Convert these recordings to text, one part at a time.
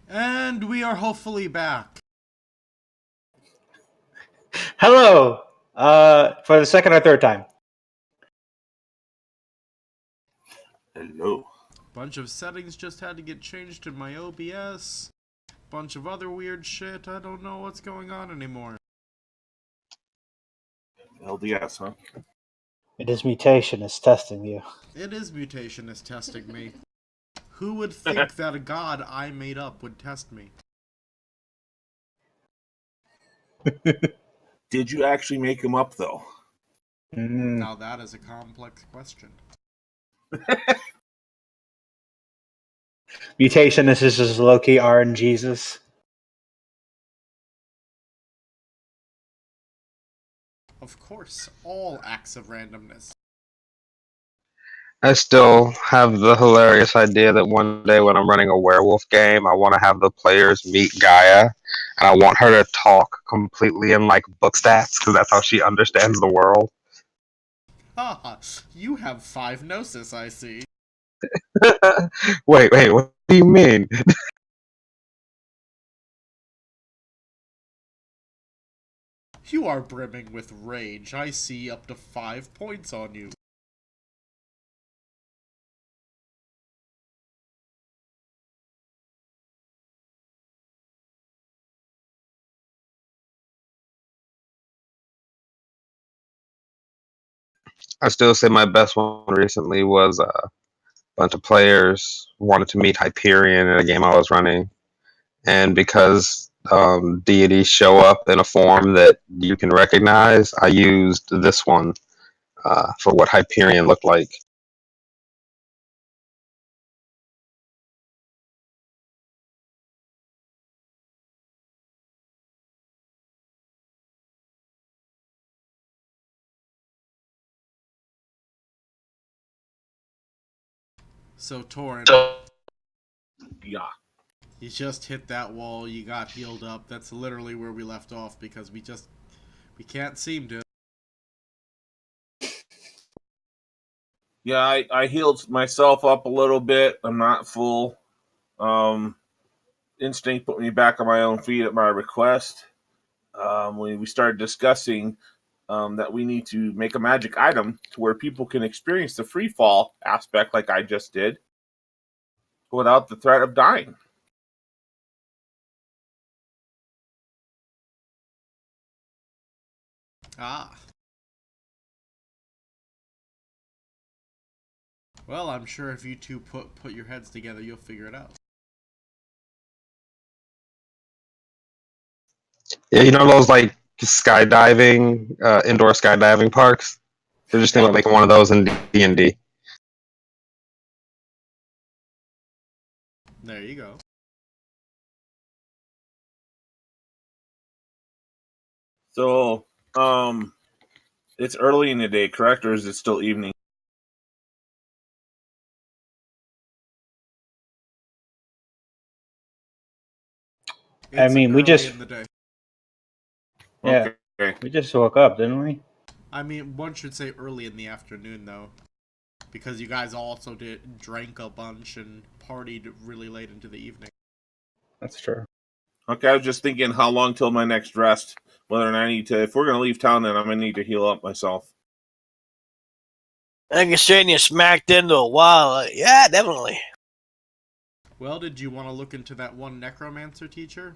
And we are hopefully back. Hello! For the second or third time. Hello. Bunch of settings just had to get changed in my OBS. Bunch of other weird shit. I don't know what's going on anymore. LDS, huh? It is mutation is testing you. It is mutation is testing me. Who would think that a god I made up would test me? Did you actually make him up, though? Now that is a complex question. Mutation is just Loki, R, and Jesus. Of course, all acts of randomness. I still have the hilarious idea that one day when I'm running a werewolf game, I want to have the players meet Gaia, and I want her to talk completely in like book stats, because that's how she understands the world. Haha, you have 5 gnosis, I see. Wait, what do you mean? You are brimming with rage. I see up to 5 points on you. I still say my best one recently was a bunch of players wanted to meet Hyperion in a game I was running, and because deities show up in a form that you can recognize, I used this one for what Hyperion looked like. So, Torin, Yeah. you just hit that wall, you got healed up. That's literally where we left off because we can't seem to. Yeah, I healed myself up a little bit. I'm not full. Instinct put me back on my own feet at my request. When we started discussing that we need to make a magic item to where people can experience the free fall aspect like I just did without the threat of dying. Ah. Well, I'm sure if you two put your heads together, you'll figure it out. Yeah, you know those like skydiving, indoor skydiving parks? They're just thinking about making one of those in D&D. There you go. So, it's early in the day, correct, or is it still evening? I mean, we just in the day. Yeah, Okay. we just woke up, didn't we? I mean, one should say early in the afternoon though, because you guys also drank a bunch and partied really late into the evening. That's true. Okay, I was just thinking how long till my next rest. Whether or not I need to, if we're going to leave town, then I'm going to need to heal up myself. I think you're saying you smacked into a wall. Yeah, definitely. Well, did you want to look into that one necromancer teacher?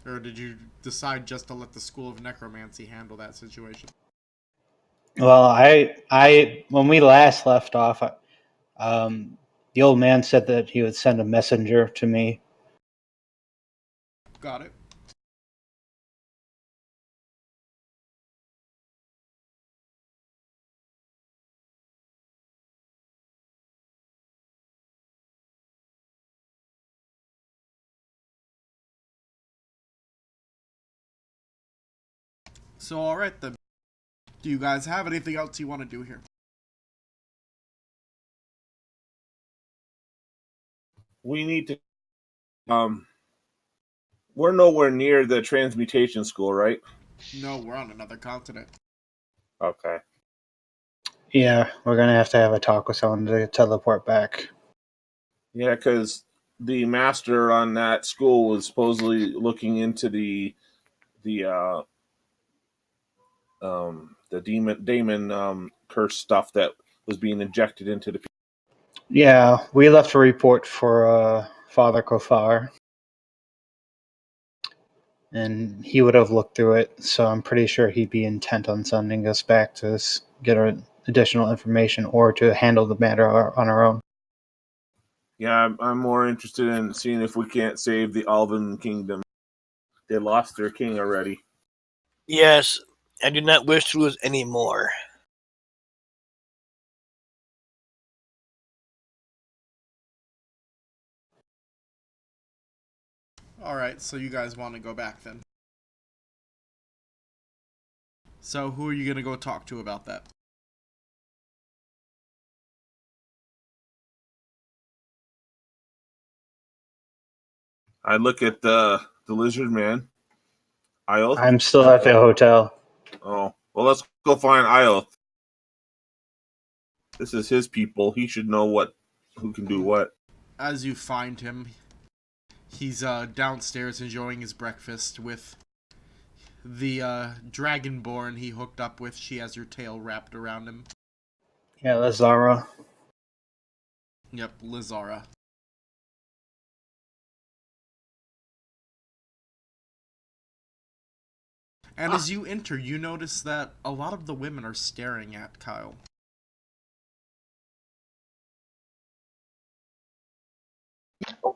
Or did you decide just to let the School of Necromancy handle that situation? Well, I when we last left off, the old man said that he would send a messenger to me. Got it. So, alright then. Do you guys have anything else you want to do here? We need to. We're nowhere near the transmutation school, right? No, we're on another continent. Okay. Yeah, we're gonna have to have a talk with someone to teleport back. Yeah, because the master on that school was supposedly looking into the demon curse stuff that was being injected into the people. Yeah, we left a report for Father Kofar, and he would have looked through it, so I'm pretty sure he'd be intent on sending us back to get additional information or to handle the matter on our own. Yeah, I'm more interested in seeing if we can't save the Alvin Kingdom. They lost their king already. Yes, I do not wish to lose any more. Alright, so you guys want to go back then. So who are you going to go talk to about that? I look at the lizard man. Ioth. I'm still at the hotel. Oh, well, let's go find Ioth. This is his people. He should know who can do what. As you find him, he's downstairs enjoying his breakfast with the dragonborn he hooked up with. She has her tail wrapped around him. Yeah, that's Zara. Yep, Lizara. And as you enter, you notice that a lot of the women are staring at Kyle.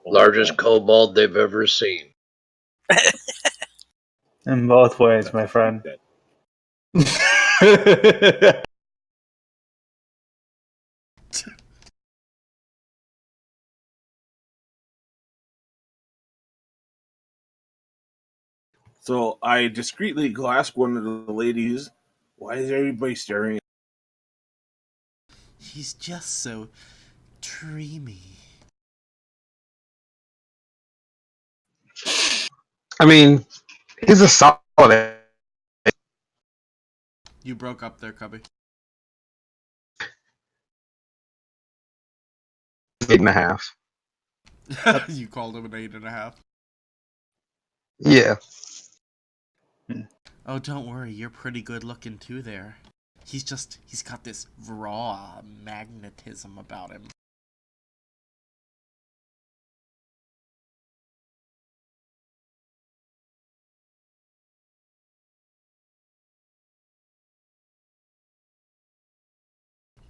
Largest kobold they've ever seen. In both ways, my friend. So I discreetly go ask one of the ladies, why is everybody staring? He's just so dreamy. I mean, he's a solid 8. You broke up there, Cubby. 8.5. You called him an 8.5. Yeah. Oh, don't worry, you're pretty good looking too there. He's got this raw magnetism about him.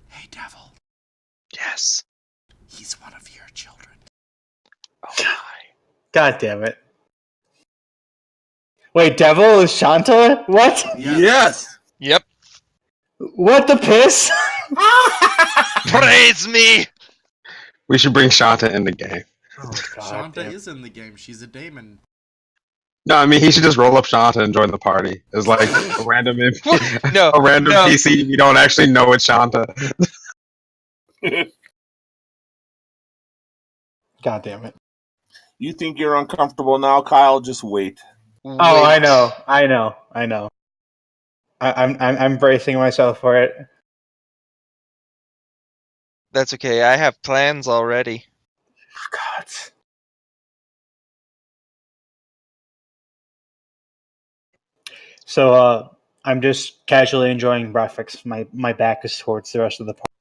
Hey, Devil. Yes. He's one of your children. Oh my. God damn it. Wait, Devil is Shanta? What? Yes! Yep. What the piss? Praise me! We should bring Shanta in the game. Oh, Shanta is in the game. She's a daemon. No, I mean, he should just roll up Shanta and join the party. It's like a random No, a random no. PC. You don't actually know it's Shanta. God damn it. You think you're uncomfortable now, Kyle? Just wait. Oh, I know. I'm bracing myself for it. That's okay. I have plans already. God. So, I'm just casually enjoying breakfast. My back is towards the rest of the party.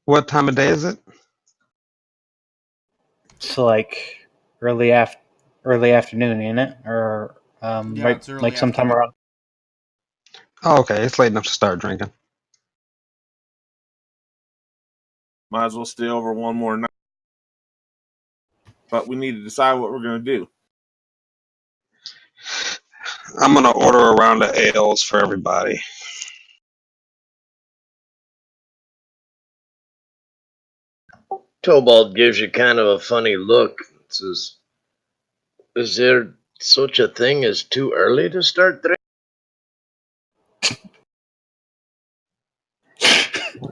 What time of day is it? It's like early afternoon, ain't it? Or Yeah, right, it's early like sometime afternoon. around. Oh, okay. It's late enough to start drinking. Might as well stay over one more night. But we need to decide what we're going to do. I'm gonna order a round of ales for everybody. Kobold gives you kind of a funny look. It says, is there such a thing as too early to start drinking?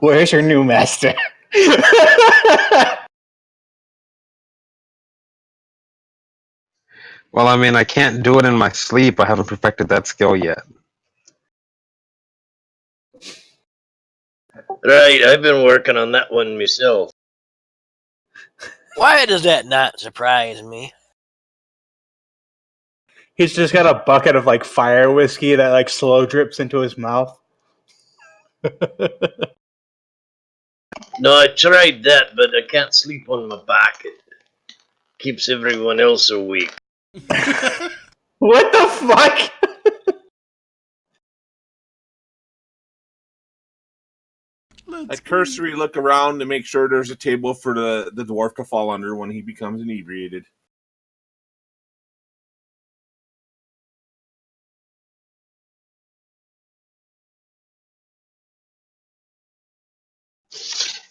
Where's your new master? Well, I mean, I can't do it in my sleep. I haven't perfected that skill yet. Right, I've been working on that one myself. Why does that not surprise me? He's just got a bucket of like fire whiskey that like slow drips into his mouth. No, I tried that, but I can't sleep on my back. It keeps everyone else awake. What the fuck? I cursory look around to make sure there's a table for the dwarf to fall under when he becomes inebriated.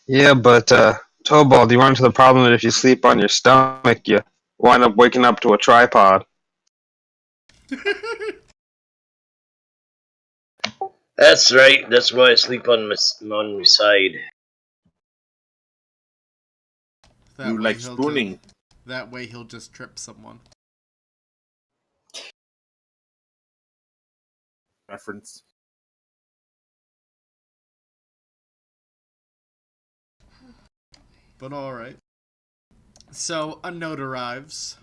Yeah, but Tobald, you run into the problem that if you sleep on your stomach, you wind up waking up to a tripod. That's right. That's why I sleep on my side. That You way like he'll spooning. That way he'll just trip someone. Reference. But alright. So, a note arrives,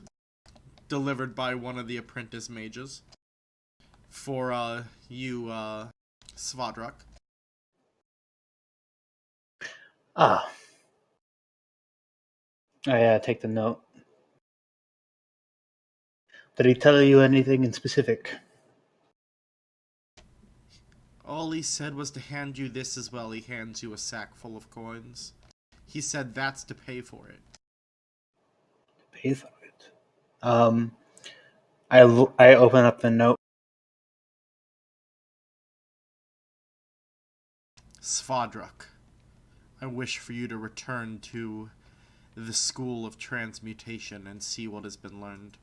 delivered by one of the apprentice mages, for, you, Svadruk. Ah. I take the note. Did he tell you anything in specific? All he said was to hand you this as well. He hands you a sack full of coins. He said that's to pay for it. Pay for it. I open up the note. Svadruk, I wish for you to return to the School of Transmutation and see what has been learned.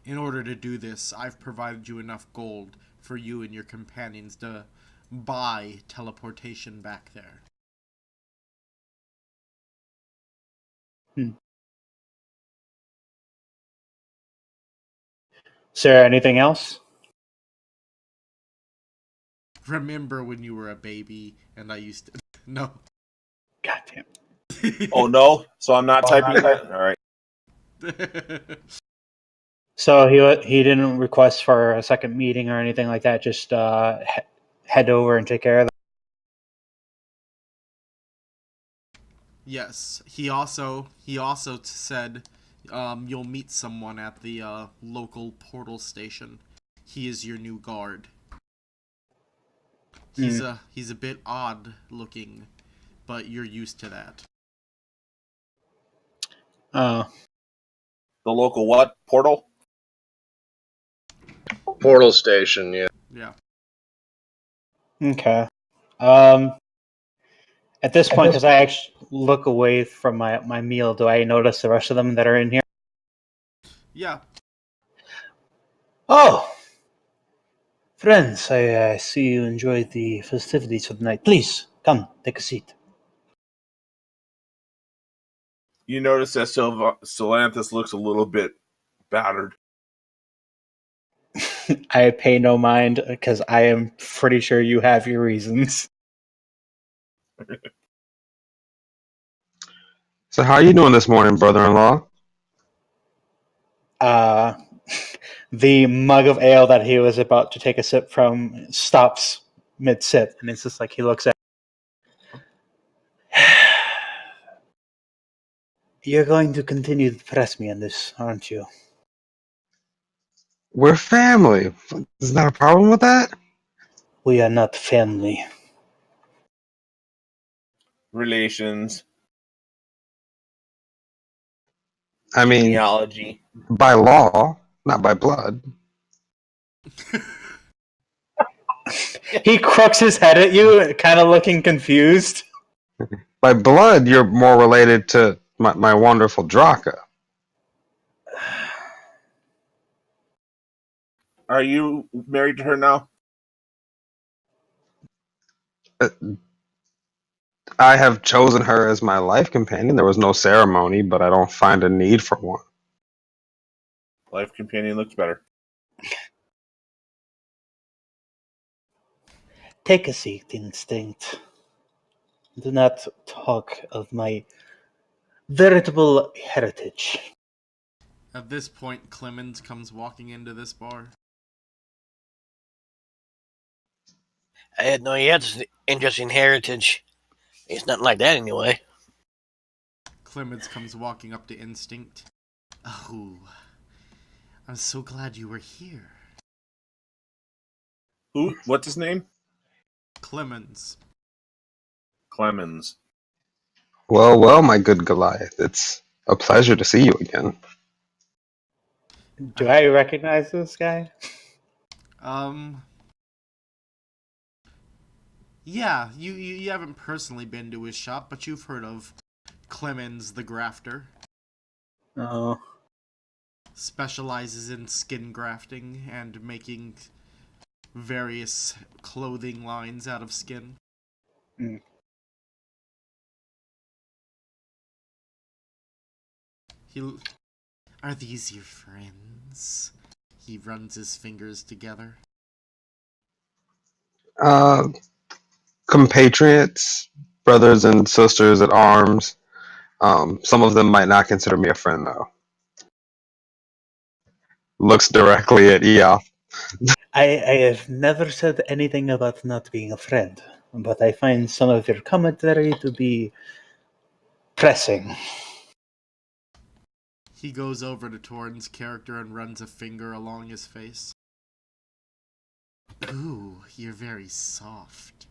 In order to do this, I've provided you enough gold for you and your companions to buy teleportation back there. Is there anything else? Remember when you were a baby and I used to... No. Goddamn. Oh no! So I'm not typing that? Alright. So he didn't request for a second meeting or anything like that. Just head over and take care of that. Yes. He also said you'll meet someone at the local portal station. He is your new guard. He's a bit odd looking, but you're used to that. Oh. The local what? Portal? Portal station, yeah. Yeah. Okay. At this point, because I actually look away from my meal, do I notice the rest of them that are in here? Yeah. Oh! Friends, I see you enjoyed the festivities of the night. Please, come, take a seat. You notice that Solanthus looks a little bit battered. I pay no mind, because I am pretty sure you have your reasons. So how are you doing this morning, brother-in-law? The mug of ale that he was about to take a sip from stops mid-sip, and it's just like he looks at You're going to continue to press me on this, aren't you? We're family. Is not a problem with that? We are not family. Relations. I mean, Genealogy. by law, not by blood. He crooks his head at you, kind of looking confused. By blood, you're more related to my wonderful Draka. Are you married to her now? I have chosen her as my life companion. There was no ceremony, but I don't find a need for one. Life companion looks better. Take a seat, Instinct. Do not talk of my veritable heritage. At this point, Clemens comes walking into this bar. I had no interesting heritage. It's nothing like that anyway. Clemens comes walking up to Instinct. Oh, I'm so glad you were here. Who? What's his name? Clemens. Clemens. Well, well, my good Goliath. It's a pleasure to see you again. Do I recognize this guy? Yeah, you haven't personally been to his shop, but you've heard of Clemens the Grafter. Oh. Specializes in skin grafting and making various clothing lines out of skin. Mm. Are these your friends? He runs his fingers together. Compatriots, brothers and sisters at arms. Some of them might not consider me a friend, though. Looks directly at Eoth. I have never said anything about not being a friend, but I find some of your commentary to be pressing. He goes over to Torrin's character and runs a finger along his face. Ooh, you're very soft.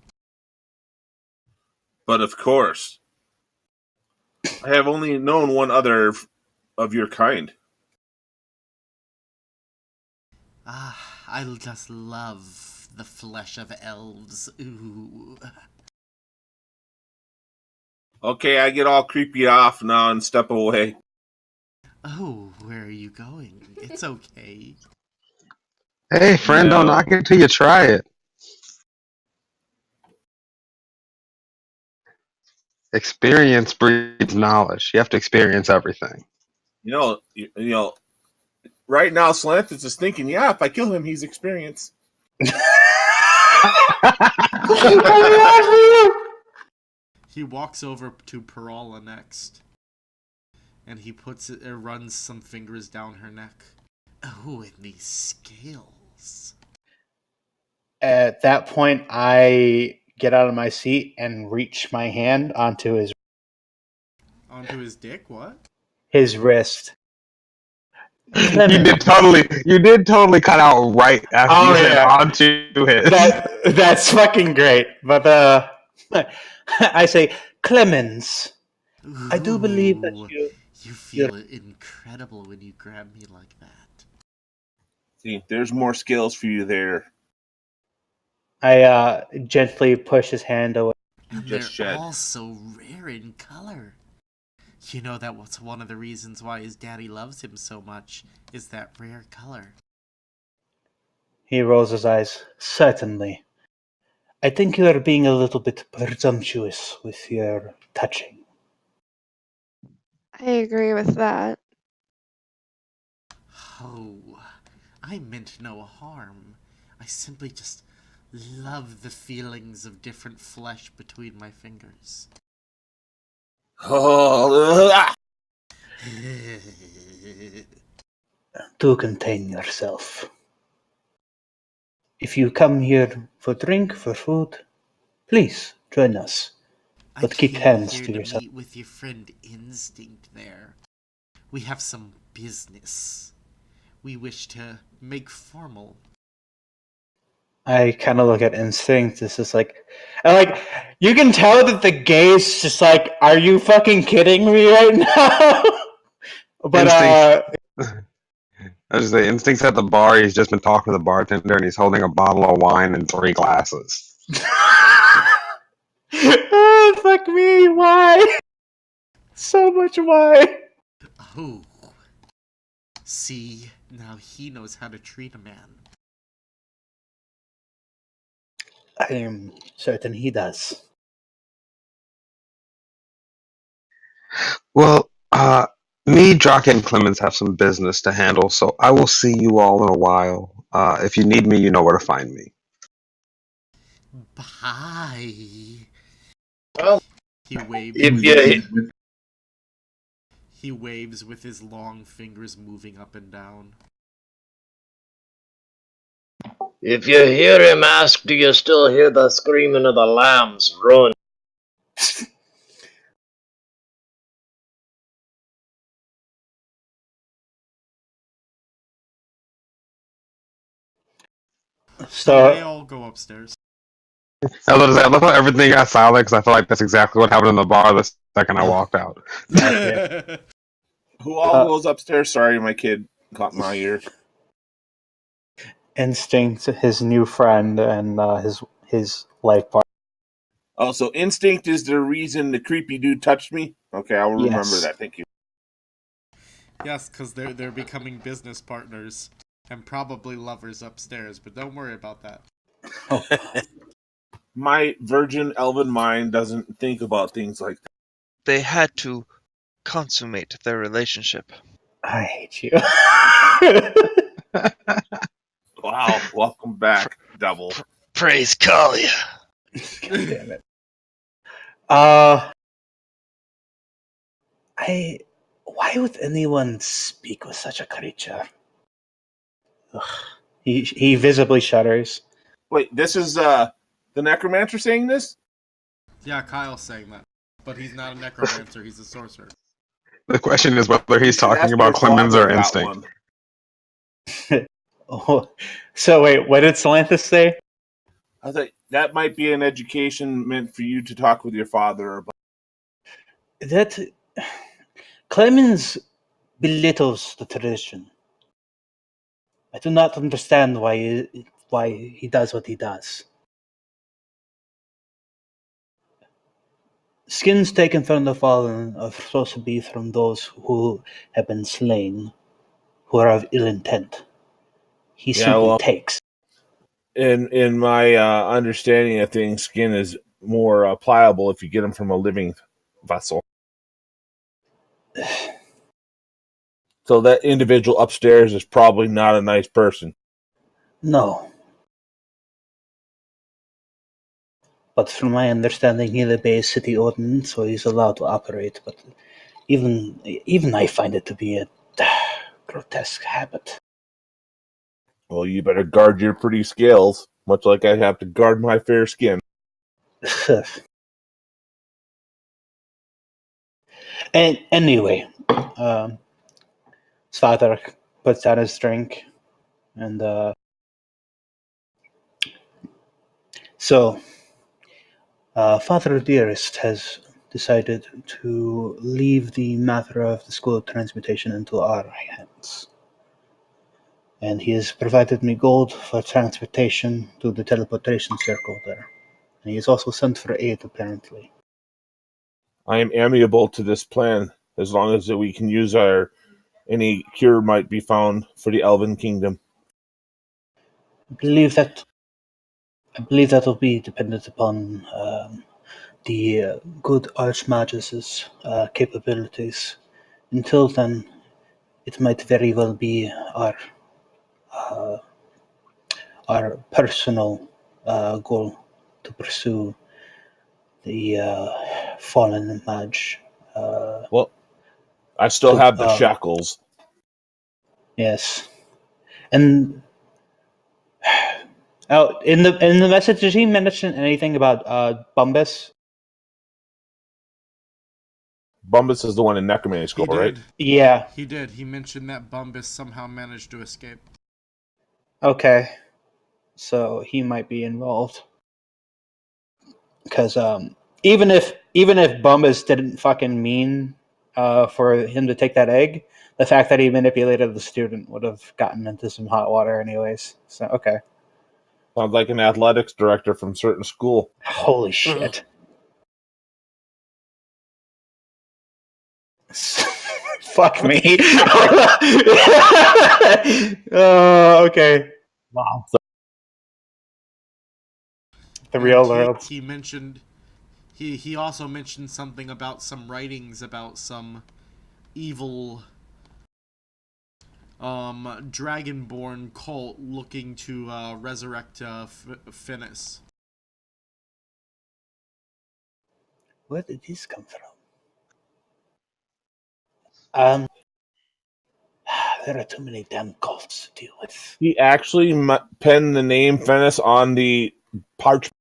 But of course, I have only known one other of your kind. Ah, I just love the flesh of elves. Ooh. Okay, I get all creepy off now and step away. Oh, where are you going? It's okay. Hey, friend, No. don't knock it till you try it. Experience breeds knowledge. You have to experience everything. You know. Right now, Slanthus is thinking, yeah, if I kill him, he's experienced. He walks over to Perala next, and he runs some fingers down her neck. Oh, and these scales. At that point, I get out of my seat and reach my hand onto Onto his dick? What? his wrist. You did totally cut out right after you said onto his. That's fucking great. But I say, Clemens, Ooh, I do believe that you feel incredible when you grab me like that. See, there's more skills for you there. I gently push his hand away. And Just they're shed. all so rare in color. You know that was one of the reasons why his daddy loves him so much, is that rare color. He rolls his eyes. Certainly. I think you are being a little bit presumptuous with your touching. I agree with that. Oh, I meant no harm. I simply just love the feelings of different flesh between my fingers. Oh, Do contain yourself. If you come here for drink, for food, please join us. But keep hands to yourself. Meet with your friend Instinct there. We have some business. We wish to make formal. I kind of look at Instinct. This is you can tell that the gaze just like, are you fucking kidding me right now? But I was say, Instinct's at the bar. He's just been talking to the bartender, and he's holding a bottle of wine and 3 glasses. Oh, fuck me! Why? So much why? Oh. See, now he knows how to treat a man. I am certain he does. Well, me, Jock, and Clemens have some business to handle, so I will see you all in a while. If you need me, you know where to find me. Bye. Well, He waves. He waves with his long fingers moving up and down. If you hear him ask, do you still hear the screaming of the lambs? Run. They So all go upstairs. I love how everything got silent because I feel like that's exactly what happened in the bar the second I walked out. okay. Who all goes upstairs? Sorry, my kid caught my ear. Instinct, his new friend, and his life partner. Oh, so instinct is the reason the creepy dude touched me? Okay, I'll remember Yes. that. Thank you. Yes, because they're becoming business partners and probably lovers upstairs, but don't worry about that. Oh, My virgin elven mind doesn't think about things like that. They had to consummate their relationship. I hate you. Wow, welcome back, double. Praise Kalia. God damn it. Why would anyone speak with such a creature? Ugh. He visibly shudders. Wait, this is the necromancer saying this? Yeah, Kyle's saying that. But he's not a necromancer, he's a sorcerer. The question is whether he's talking That's about where Clemens or Slava got Instinct. one. Oh, so wait, what did Salanthus say? I thought that might be an education meant for you to talk with your father about. That Clemens belittles the tradition. I do not understand why he does what he does. Skins taken from the fallen are supposed to be from those who have been slain, who are of ill intent. He simply takes. In my understanding of things, skin is more pliable if you get them from a living vessel. So that individual upstairs is probably not a nice person. No. But from my understanding, he obeys city ordinance, so he's allowed to operate. But even I find it to be a grotesque habit. Well, you better guard your pretty scales, much like I have to guard my fair skin. And anyway, Svatar puts down his drink, and Father Dearest has decided to leave the matter of the school of transmutation into our hands. And he has provided me gold for transportation to the teleportation circle there. And he has also sent for aid, apparently. I am amiable to this plan, as long as we can use any cure might be found for the Elven Kingdom. I believe that will be dependent upon the good Archmagus' capabilities. Until then, it might very well be our personal goal to pursue the fallen mage. Well, I still have the shackles. Yes, and in the message, did he mention anything about Bumbus? Bumbus is the one in Necromancy School, right? Yeah. He did. He mentioned that Bumbus somehow managed to escape. Okay. So he might be involved. Because even if Bumbus didn't fucking mean for him to take that egg, the fact that he manipulated the student would have gotten into some hot water anyways. So okay. Sounds like an athletics director from certain school. Holy shit. Fuck me. Okay. Wow. The real world. He mentioned. He also mentioned something about some writings about some evil dragonborn cult looking to resurrect Finis. Where did this come from? Um, there are too many damn cults to deal with. He actually penned the name Fennis on the parchment.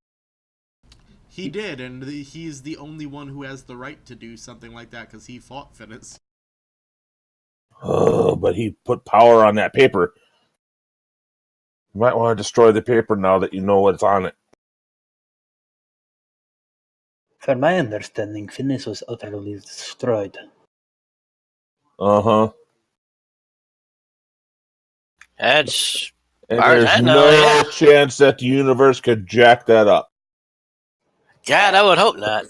He did, and he's the only one who has the right to do something like that because he fought Finis. Oh, but he put power on that paper. You might want to destroy the paper now that you know what's on it. From my understanding, Finis was utterly destroyed. Uh-huh. That's And far as there's I know, no yeah. chance that the universe could jack that up. God, I would hope not.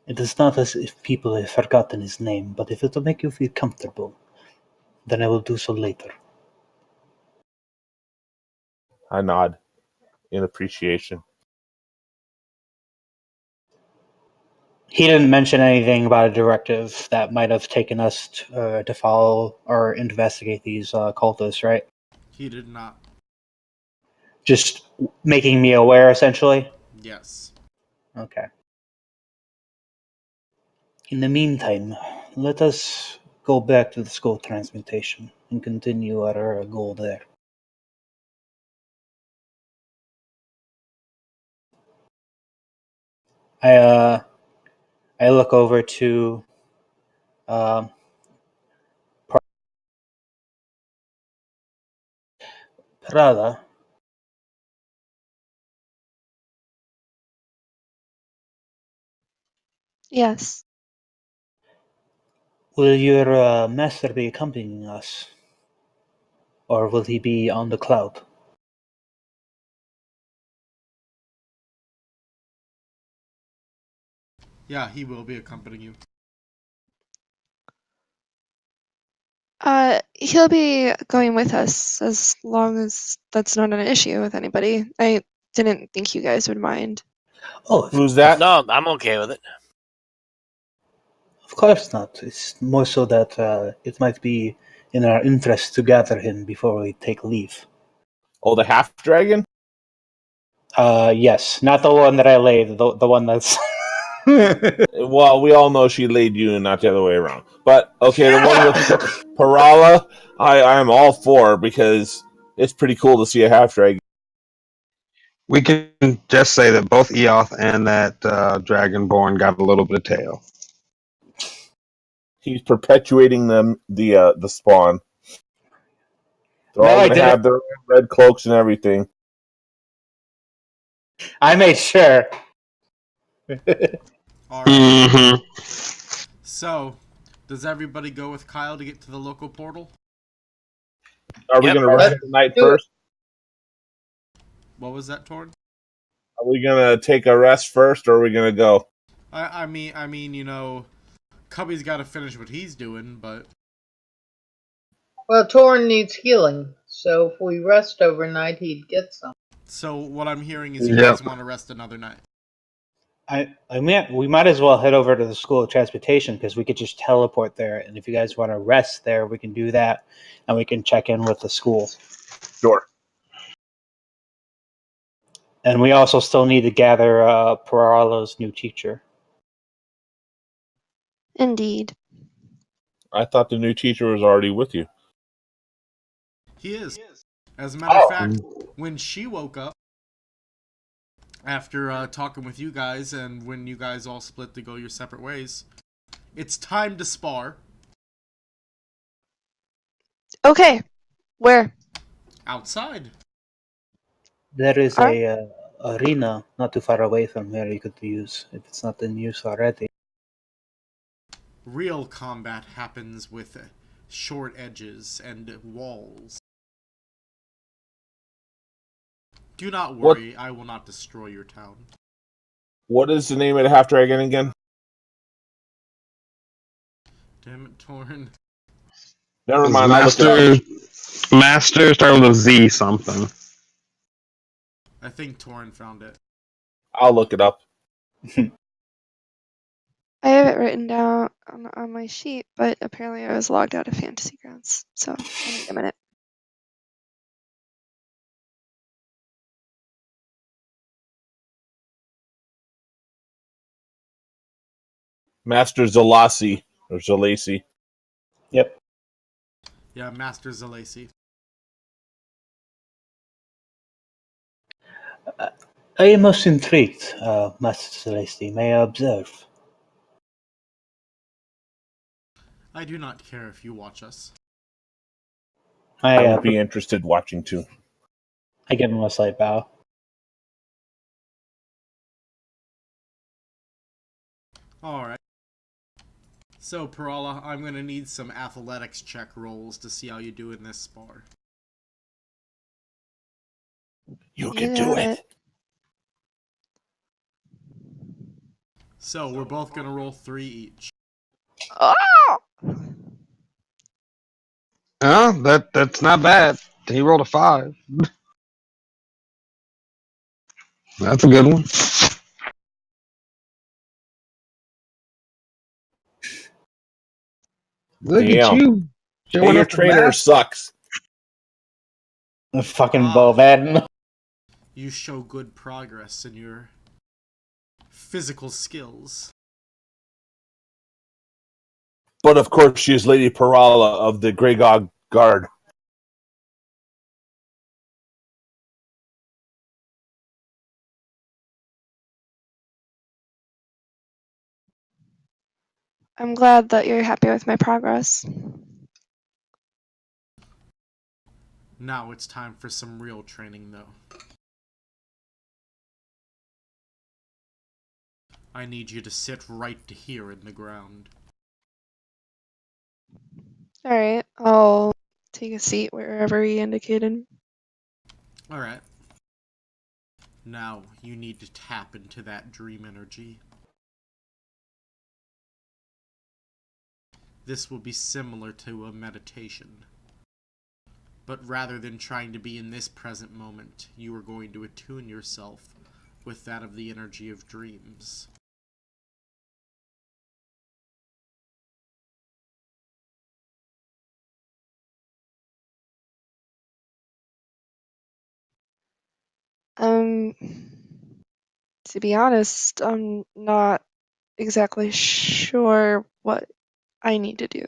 It is not as if people have forgotten his name, but if it will make you feel comfortable, then I will do so later. I nod in appreciation. He didn't mention anything about a directive that might have taken us to follow or investigate these cultists, right? He did not. Just making me aware, essentially? Yes. Okay. In the meantime, let us go back to the school transmutation and continue our goal there. I look over to Prada. Yes. Will your master be accompanying us? Or will he be on the cloud? Yeah, he will be accompanying you. He'll be going with us as long as that's not an issue with anybody. I didn't think you guys would mind. Oh, Who's that? No, I'm okay with it. of course not. It's more so that it might be in our interest to gather him before we take leave. Oh, the half dragon? Yes, not the one that I laid, the one that's... Well, we all know she laid you and not the other way around. But, okay, the one with Parala, I am all for because it's pretty cool to see a half dragon. We can just say that both Eoth and that Dragonborn got a little bit of tail. He's perpetuating the spawn. They're all I going to have their red cloaks and everything. I made sure. Alright. Mm-hmm. So, does everybody go with Kyle to get to the local portal? Are we Yep. going to rest the night do it. first? What was that, Torn? Are we going to take a rest first, or are we going to go? I mean, you know, Cubby's got to finish what he's doing, but Well, Torn needs healing, so if we rest overnight, he'd get some. so what I'm hearing is you Yep. guys want to rest another night. We might as well head over to the school of transportation because we could just teleport there, and if you guys want to rest there, we can do that, and we can check in with the school. Sure. And we also still need to gather Paralo's new teacher. Indeed. I thought the new teacher was already with you. He is. As a matter of fact, when she woke up, after talking with you guys, and when you guys all split to go your separate ways, it's time to spar. Okay. Where? Outside. There is Are- a arena not too far away from here you could use if it's not in use already. Real combat happens with short edges and walls. Do not worry, I will not destroy your town. What is the name of the half dragon again? Damn it, Torn. Never mind. I'll look it up. Master started with a Z something. I think Torn found it. I'll look it up. I have it written down on my sheet, but apparently I was logged out of Fantasy Grounds, so I need a minute. Master Zalasi or Zalasi. Yep. Yeah, Master Zalesi. I am most intrigued, Master Celeste. May I observe? I do not care if you watch us. I I would be interested watching too. give him a slight bow. Alright. So, Parala, I'm going to need some athletics check rolls to see how you do in this spar. You You can do got it. So, we're both going to roll 3 each. Oh! That's not bad. He rolled a 5. That's a good one. Look at Damn. you. Hey, Showing your up the trainer best. sucks. Fucking Ah. Boban. You show good progress in your physical skills. But of course, she is Lady Parala of the Greygog Guard. I'm glad that you're happy with my progress. Now it's time for some real training, though. I need you to sit right here in the ground. Alright, I'll take a seat wherever he indicated. Alright. Now, you need to tap into that dream energy. This will be similar to a meditation. But rather than trying to be in this present moment, you are going to attune yourself with that of the energy of dreams. To be honest, I'm not exactly sure what I need to do.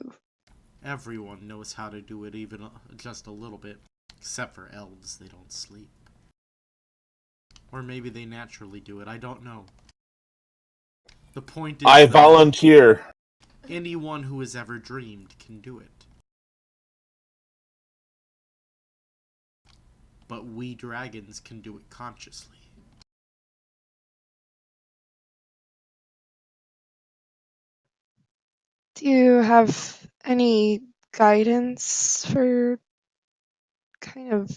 Everyone knows how to do it, even just a little bit. Except for elves, they don't sleep. Or maybe they naturally do it, I don't know. The point is, I though, volunteer. anyone who has ever dreamed can do it. But we dragons can do it consciously. Do you have any guidance for kind of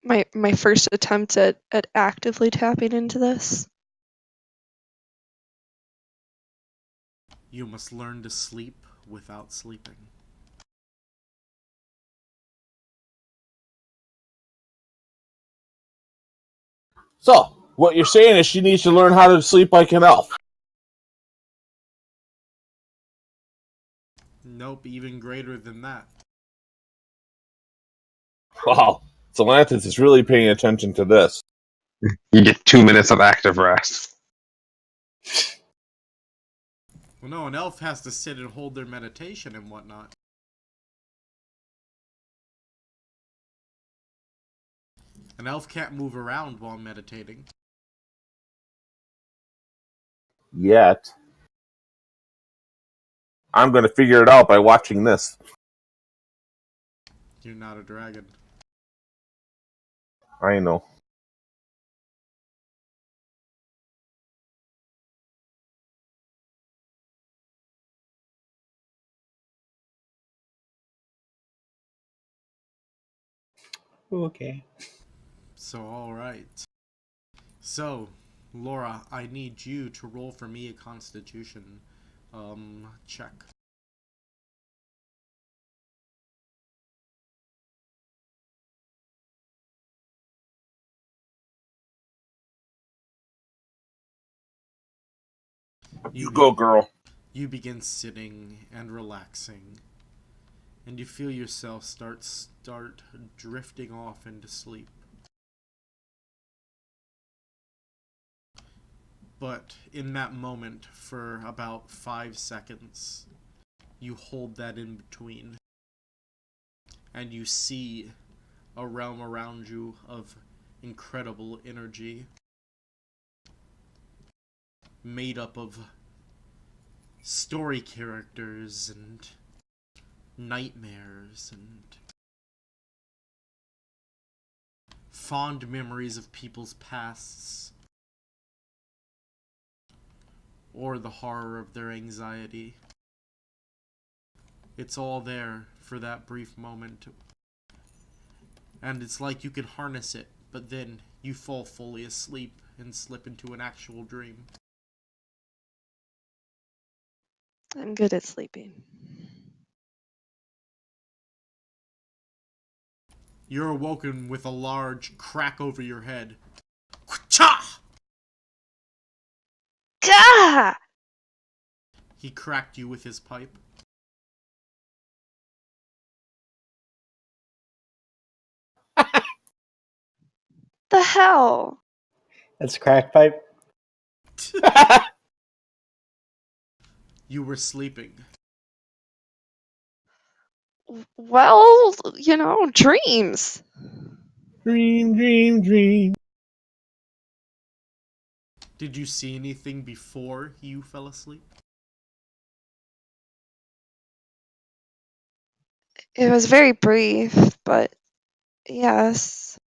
my first attempt at actively tapping into this? You must learn to sleep without sleeping. So, what you're saying is she needs to learn how to sleep like an elf. Nope, even greater than that. Wow. Solantis is really paying attention to this. You get 2 minutes of active rest. Well, no, an elf has to sit and hold their meditation and whatnot. An elf can't move around while meditating. Yet. I'm going to figure it out by watching this. You're not a dragon. I know. Okay. So, alright. So, Laura, I need you to roll for me a constitution check. You go, girl. You begin sitting and relaxing, and you feel yourself start drifting off into sleep. But in that moment, for about 5 seconds, you hold that in between, and you see a realm around you of incredible energy, made up of story characters and nightmares and fond memories of people's pasts, or the horror of their anxiety. It's all there for that brief moment. And it's like you can harness it, but then you fall fully asleep and slip into an actual dream. I'm good at sleeping. You're awoken with a large crack over your head. Cha! Gah! He cracked you with his pipe. The hell? That's a crack pipe. You were sleeping. Well, dreams. Dream, dream, dream. Did you see anything before you fell asleep? It was very brief, but yes.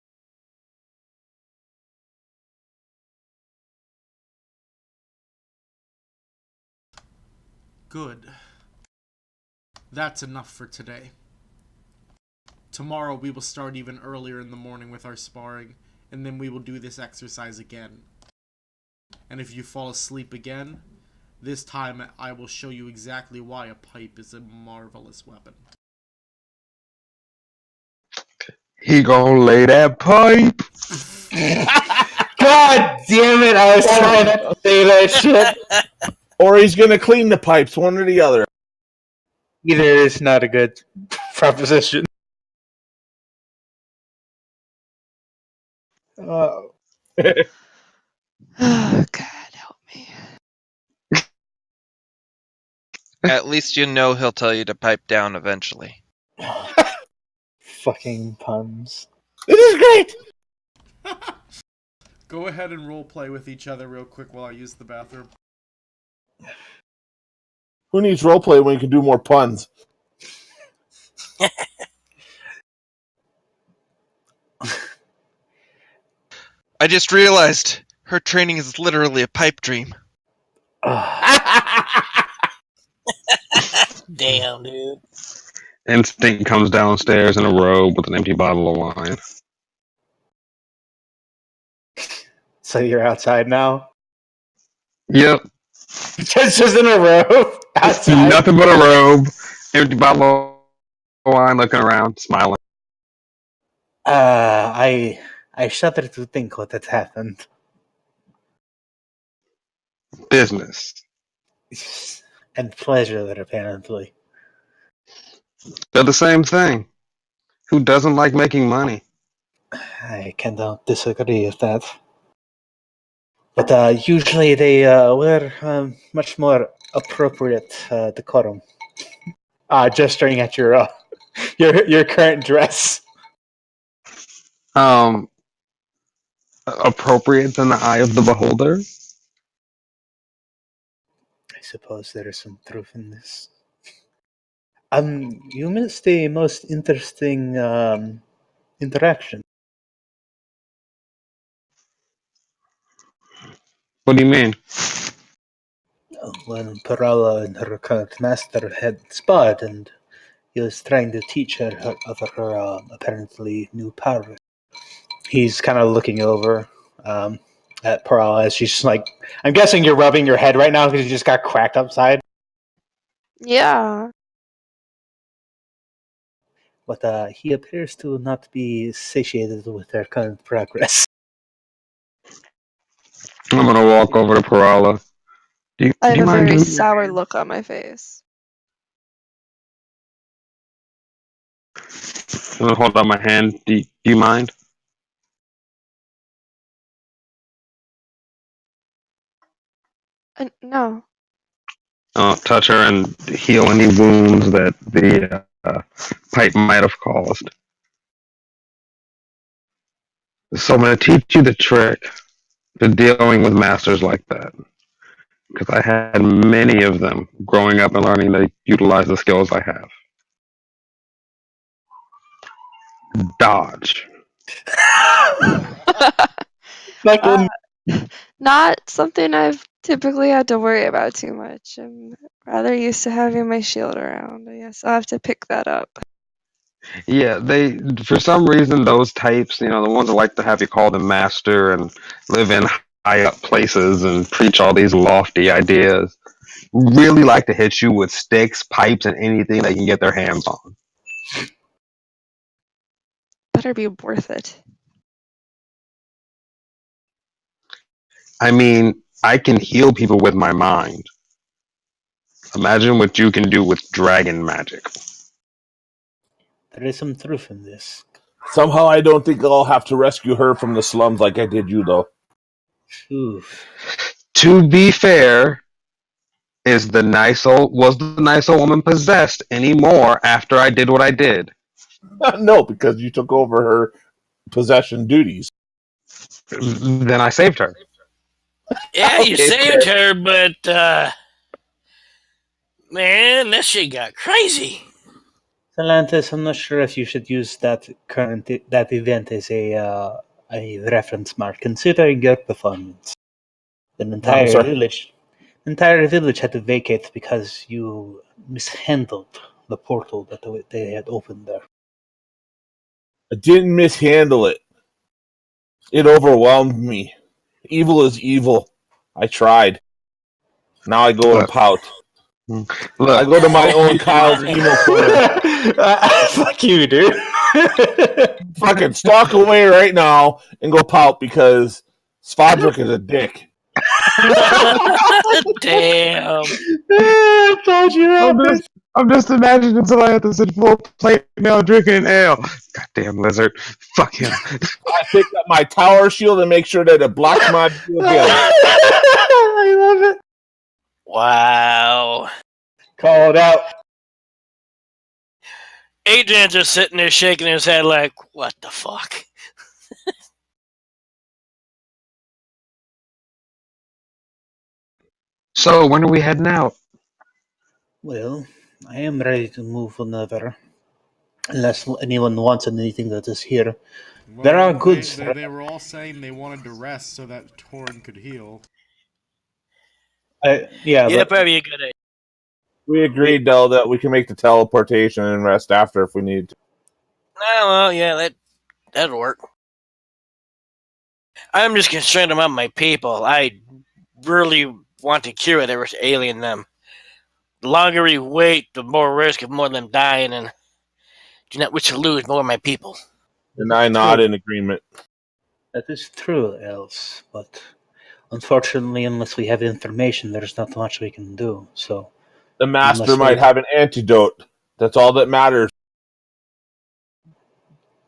Good. That's enough for today. Tomorrow we will start even earlier in the morning with our sparring, and then we will do this exercise again. And if you fall asleep again, this time I will show you exactly why a pipe is a marvelous weapon. He gonna lay that pipe. God damn it! I was trying to say that shit. Or he's gonna clean the pipes, one or the other. Either is not a good proposition. Oh, God, help me. At least you know he'll tell you to pipe down eventually. Fucking puns. This is great! Go ahead and roleplay with each other real quick while I use the bathroom. Who needs roleplay when you can do more puns? I just realized her training is literally a pipe dream. Damn, dude. Instinct comes downstairs in a robe with an empty bottle of wine. So you're outside now? Yep. Just in a row? Outside? Nothing but a robe, empty bottle of wine, looking around, smiling. I shudder to think what had happened. Business. And pleasure, apparently. They're the same thing. Who doesn't like making money? I cannot disagree with that. But usually they wear much more appropriate decorum. Gesturing at your your current dress. Appropriate in the eye of the beholder? I suppose there is some truth in this. You missed the most interesting interaction. What do you mean? When Parala and her current master had sparred, and he was trying to teach her of her apparently new power. He's kind of looking over at Parala as she's like, I'm guessing you're rubbing your head right now because you just got cracked upside. Yeah. But he appears to not be satiated with their current progress. I'm gonna walk over to Parala. Do I have you a mind very doing sour look on my face. I'm gonna hold out my hand. Do you mind? No. touch her and heal any wounds that the pipe might have caused. So I'm going to teach you the trick to dealing with masters like that. Because I had many of them growing up and learning to utilize the skills I have. Dodge. Fucking Not something I've typically had to worry about too much. I'm rather used to having my shield around. I guess I'll have to pick that up. Yeah, they for some reason those types, the ones that like to have you call them master and live in high up places and preach all these lofty ideas, really like to hit you with sticks, pipes, and anything they can get their hands on. Better be worth it. I mean, I can heal people with my mind. Imagine what you can do with dragon magic. there is some truth in this. Somehow I don't think I'll have to rescue her from the slums like I did you, though. Oof. To be fair, was the nice old woman possessed anymore after I did what I did? No, because you took over her possession duties. Then I saved her. Yeah, you Okay, saved her, but man, that shit got crazy. Atlantis, I'm not sure if you should use that event as a reference mark, considering your performance. The entire village had to vacate because you mishandled the portal that they had opened there. I didn't mishandle it. It overwhelmed me. Evil is evil. I tried. Now I go and pout. Look, I go to my own Kyle's emo corner. Fuck you, dude. Fucking stalk away right now and go pout because Svadruk is a dick. Damn. I told you I'm just imagining somebody at this full plate now drinking ale. Goddamn lizard. Fuck him. I picked up my tower shield and make sure that it blocks my view again. I love it. Wow. Call it out. Adrian's just sitting there shaking his head like, what the fuck? So, when are we heading out? Well, I am ready to move whenever. Unless anyone wants anything that is here. Well, There are goods. They were all saying they wanted to rest so that Torn could heal. Yeah, But probably a good idea. We agreed, though, that we can make the teleportation and rest after if we need to. Oh, well, yeah, that'll work. I'm just concerned about my people. I really want to cure whatever's alien them. The longer we wait, the more risk of more of them dying, and do not wish to lose more of my people. And I nod in agreement. that is true, Els. But unfortunately, unless we have information, there's not much we can do. So The master might have an antidote. That's all that matters.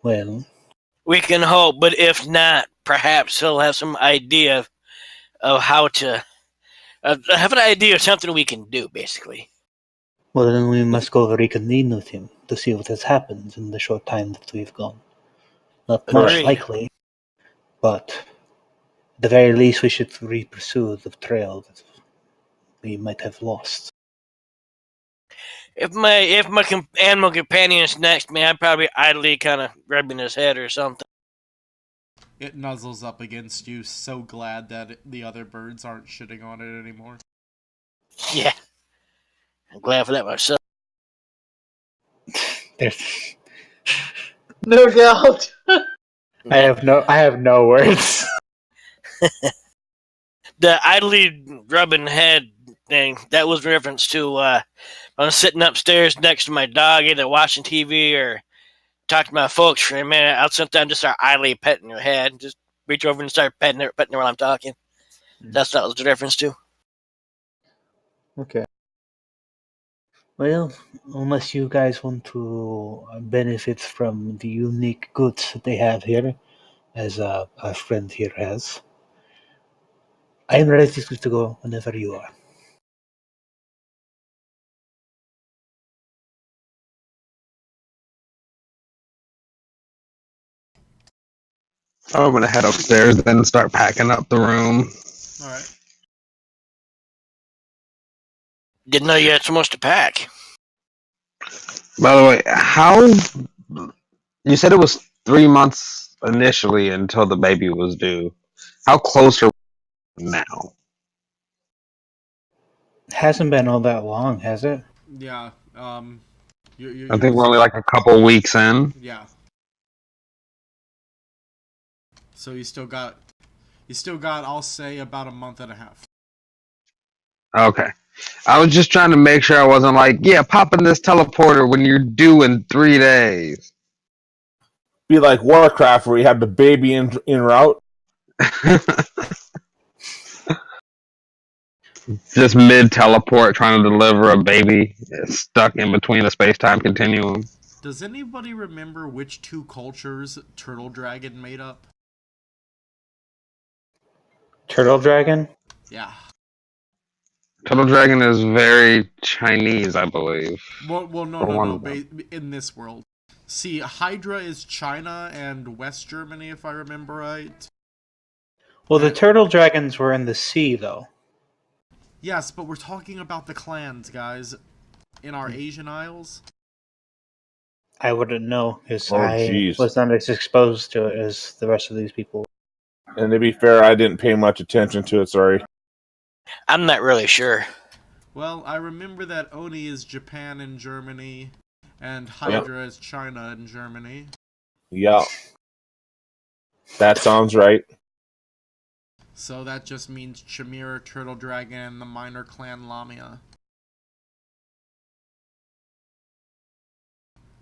well, We can hope, but if not, perhaps he'll have some idea of how to have an idea of something we can do, basically. then we must go reconvene with him to see what has happened in the short time that we've gone. Not most Agreed. likely, but at the very least, we should re-pursue the trail that we might have lost. If my animal companion's next to me, I'm probably idly kind of rubbing his head or something. It nuzzles up against you, so glad that the other birds aren't shitting on it anymore. Yeah, I'm glad for that myself. There's, No doubt. I have no words. The idly rubbing head thing, that was reference to I'm sitting upstairs next to my dog, either watching TV or talking to my folks for a minute. I'll sometimes just start idly petting her head, just reach over and start petting her while I'm talking. That's what it was a reference to. Okay. Well, unless you guys want to benefit from the unique goods that they have here, as our friend here has, I am ready to go whenever you are. I'm gonna head upstairs then start packing up the room. All right. Didn't know you had so much to pack. By the way, how you said it was 3 months initially until the baby was due. How close are we now? Hasn't been all that long, has it? Yeah. I think we're only like a couple weeks in. Yeah. So you still got, I'll say, about a month and a half. Okay. I was just trying to make sure I wasn't like, yeah, pop in this teleporter when you're due in 3 days. Be like Warcraft, where you have the baby in route. Just mid teleport trying to deliver a baby stuck in between the space time continuum. Does anybody remember which 2 cultures Turtle Dragon made up? Turtle Dragon? Yeah. Turtle Dragon is very Chinese, I believe. Well, no. no. In this world. See, Hydra is China and West Germany, if I remember right. Well, the Turtle Dragons were in the sea, though. Yes, but we're talking about the clans, guys. In our Asian Isles. I wouldn't know, because jeez. was not as exposed to it as the rest of these people. And to be fair, I didn't pay much attention to it, sorry. I'm not really sure. Well, I remember that Oni is Japan and Germany, and Hydra is China and Germany. Yeah. That sounds right. So that just means Chimera, Turtle Dragon, and the minor clan Lamia.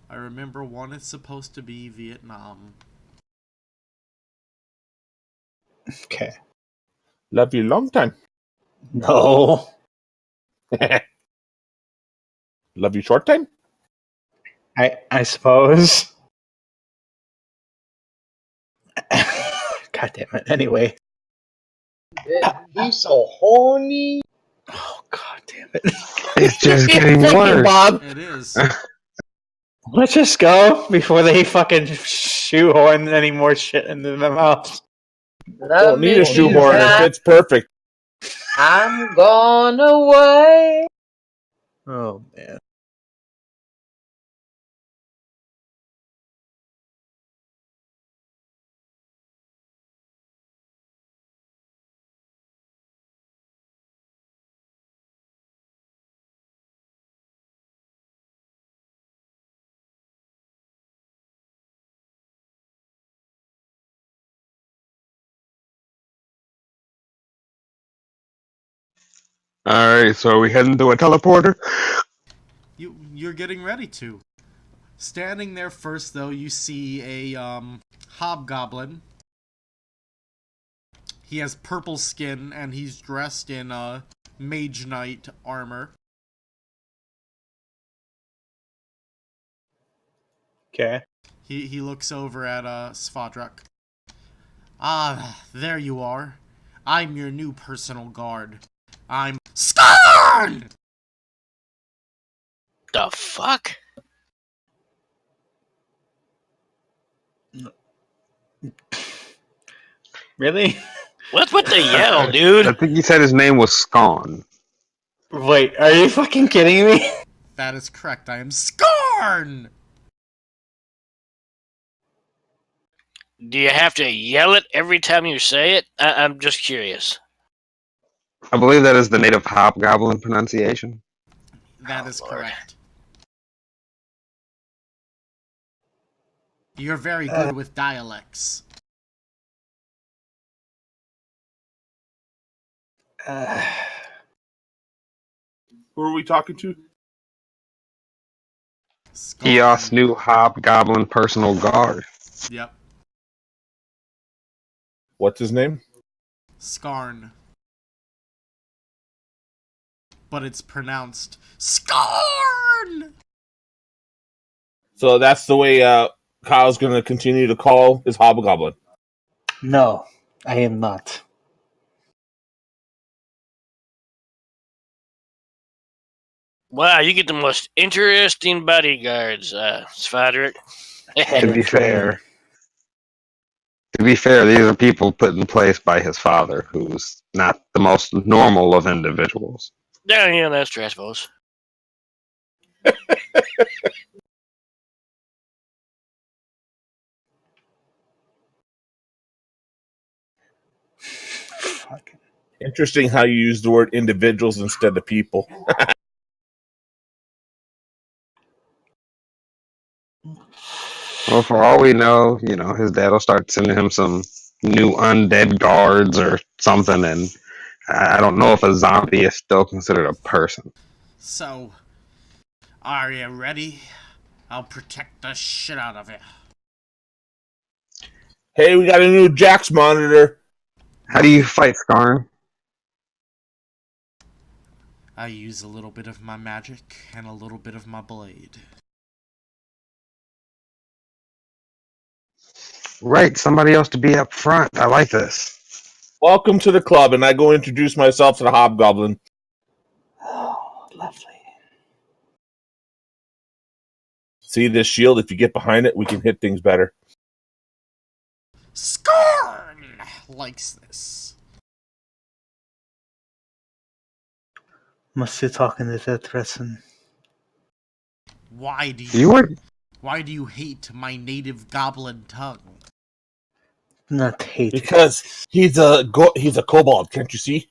I remember one is supposed to be Vietnam. Okay. Love you long time. No. Love you short time? I suppose. God damn it. Anyway. He's so horny. Oh, god damn it. It's just getting worse. Bob. It is. Let's just go before they fucking shoehorn any more shit into their mouths. Don't need a shoehorn. It fits perfect. I'm gone away. Oh, man. Alright, so are we heading to a teleporter? You're getting ready to. Standing there first, though, you see a hobgoblin. He has purple skin, and he's dressed in mage knight armor. Okay. He looks over at Svadruk. Ah, there you are. I'm your new personal guard. I'm Skarn! The fuck? Really? What's with the yell, dude? I think he said his name was Scon. Wait, are you fucking kidding me? That is correct. I am Skarn! Do you have to yell it every time you say it? I'm just curious. I believe that is the native hobgoblin pronunciation. That is Lord. correct. You're very good with dialects. Who are we talking to? Skarn. Eos new hobgoblin personal guard. Yep. What's his name? Skarn. But it's pronounced Skarn! So that's the way Kyle's going to continue to call his hobgoblin. No, I am not. Wow, you get the most interesting bodyguards, Svadruk. To be fair, To be fair, these are people put in place by his father, who's not the most normal of individuals. Yeah, that's true, I suppose. Fucking. Interesting how you use the word individuals instead of people. Well, for all we know, his dad will start sending him some new undead guards or something, and I don't know if a zombie is still considered a person. So, are you ready? I'll protect the shit out of it. Hey, we got a new Jax monitor. How do you fight, Skarn? I use a little bit of my magic and a little bit of my blade. Right, somebody else to be up front. I like this. Welcome to the club, and I go introduce myself to the hobgoblin. Oh, lovely. See this shield? If you get behind it, we can hit things better. Scorn likes this. Must you talking to that person? Why do you hate my native goblin tongue? Not hate. Because he's a kobold, can't you see?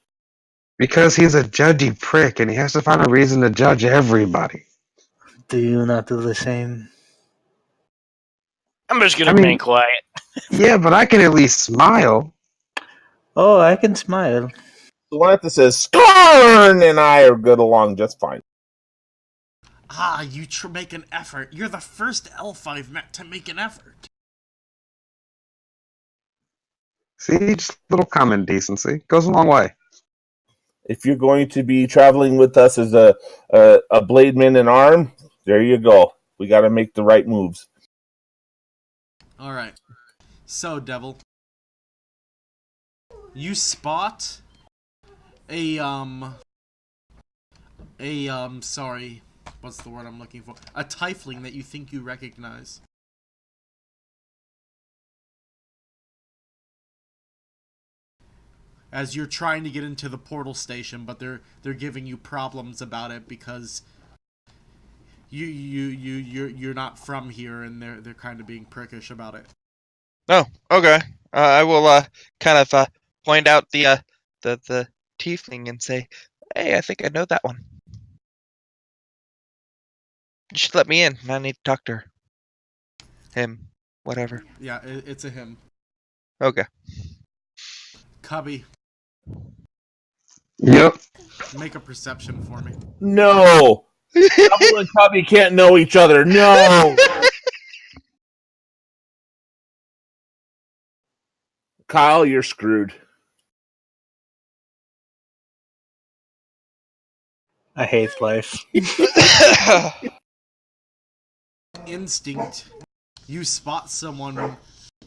Because he's a judgy prick, and he has to find a reason to judge everybody. Do you not do the same? I'm just gonna remain quiet. Yeah, but I can at least smile. Oh, I can smile. The one that says Scorn and I are good along just fine. Ah, you make an effort. You're the first elf I've met to make an effort. See, just a little common decency goes a long way. If you're going to be traveling with us as a blademan in arm, there you go. We got to make the right moves. All right. So, Devil, you spot sorry, what's the word I'm looking for? A tiefling that you think you recognize. As you're trying to get into the portal station, but they're giving you problems about it because you're not from here, and they're kind of being prickish about it. Oh, okay. I will kind of point out the tiefling and say, "Hey, I think I know that one. You should let me in. I need to talk to her. Him, whatever." Yeah, it's a him. Okay. Cubby, Yep. make a perception for me. No! Double and Cubby can't know each other. No! Kyle, you're screwed. I hate life. Instinct, you spot someone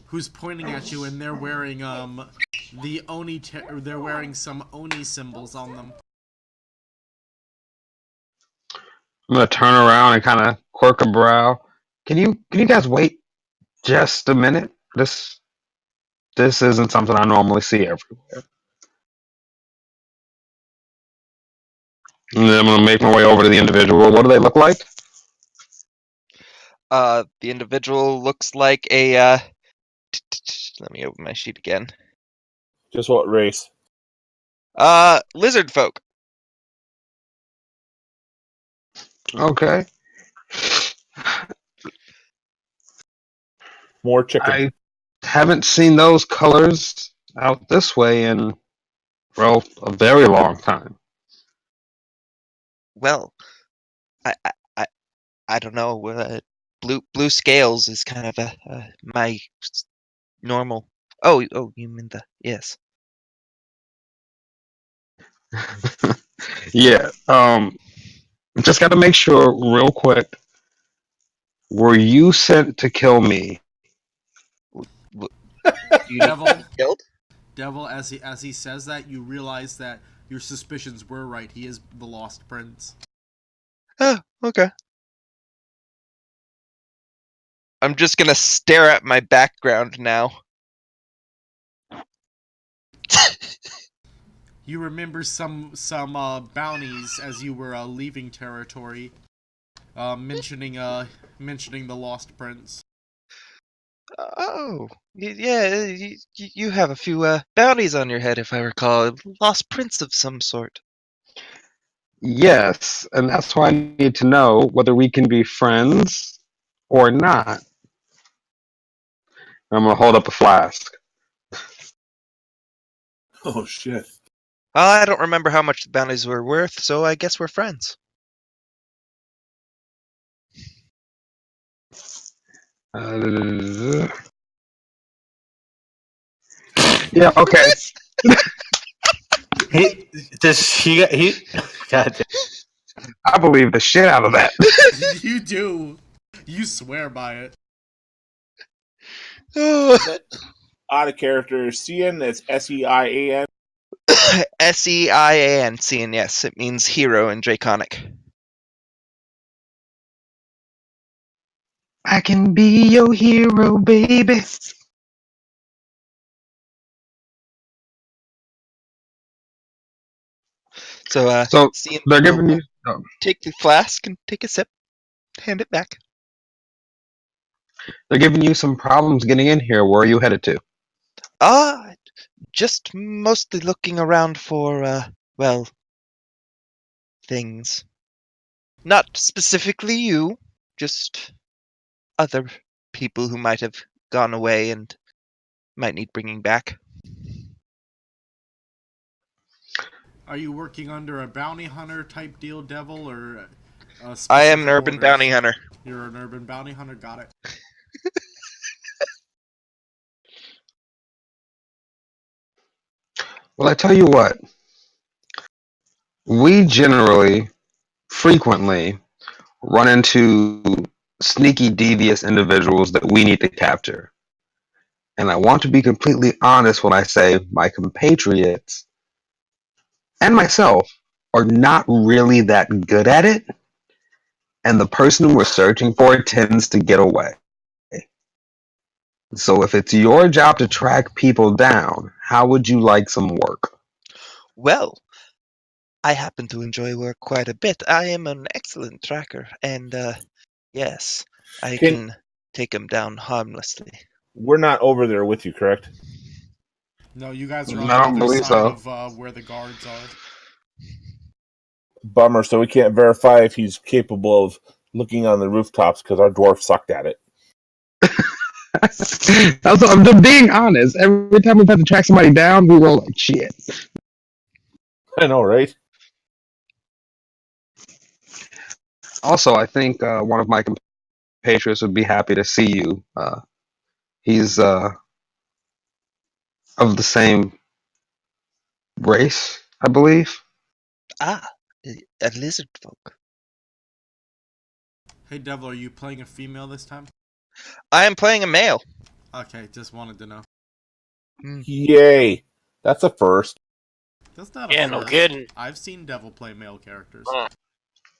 who's pointing at you, and they're wearing the Oni. They're wearing some Oni symbols on them. I'm gonna turn around and kind of quirk a brow. Can you guys wait just a minute? This isn't something I normally see everywhere. And then I'm gonna make my way over to the individual. What do they look like? The individual looks like a. Let me open my sheet again. Just what race? Lizard folk. Okay. More chicken. I haven't seen those colors out this way in, well, a very long time. Well, I don't know. Blue scales is kind of my normal. Oh, you mean yes. Yeah. Just got to make sure real quick. Were you sent to kill me? Devil, as he says that, you realize that your suspicions were right. He is the Lost Prince. Oh, okay. I'm just gonna stare at my background now. You remember some bounties as you were leaving territory, mentioning the Lost Prince. Oh, yeah, you have a few bounties on your head, if I recall. A lost prince of some sort. Yes, and that's why I need to know whether we can be friends or not. I'm gonna hold up a flask. Oh shit. I don't remember how much the bounties were worth, so I guess we're friends. Yeah, okay. He God damn. I believe the shit out of that. You do. You swear by it. Out of character, Cian, that's Seian. Seian, Cian, yes. It means hero in Draconic. I can be your hero, baby. So, So Cian they're will giving you. Oh, take the flask and take a sip, hand it back. they're giving you some problems getting in here. Where are you headed to? Just mostly looking around for, well, things. Not specifically you, just other people who might have gone away and might need bringing back. Are you working under a bounty hunter type deal, Devil, or I am an specific urban orders? bounty hunter. You're an urban bounty hunter. Got it. Well, I tell you what. We generally, frequently, run into sneaky, devious individuals that we need to capture. And I want to be completely honest when I say my compatriots and myself are not really that good at it, and the person we're searching for tends to get away. So if it's your job to track people down, how would you like some work? Well, I happen to enjoy work quite a bit. I am an excellent tracker, and yes, I can take him down harmlessly. We're not over there with you, correct? No, you guys are I on the don't other believe side so. of where the guards are. Bummer, so we can't verify if he's capable of looking on the rooftops because our dwarf sucked at it. I'm just being honest. Every time we've had to track somebody down, we roll like shit. I know, right? Also, I think one of my compatriots would be happy to see you. He's of the same race, I believe. Ah, a lizard folk. Hey, Devil, are you playing a female this time? I am playing a male. Okay, just wanted to know. Yay. That's a first. That's not a Yeah, first. no kidding. I've seen Devil play male characters.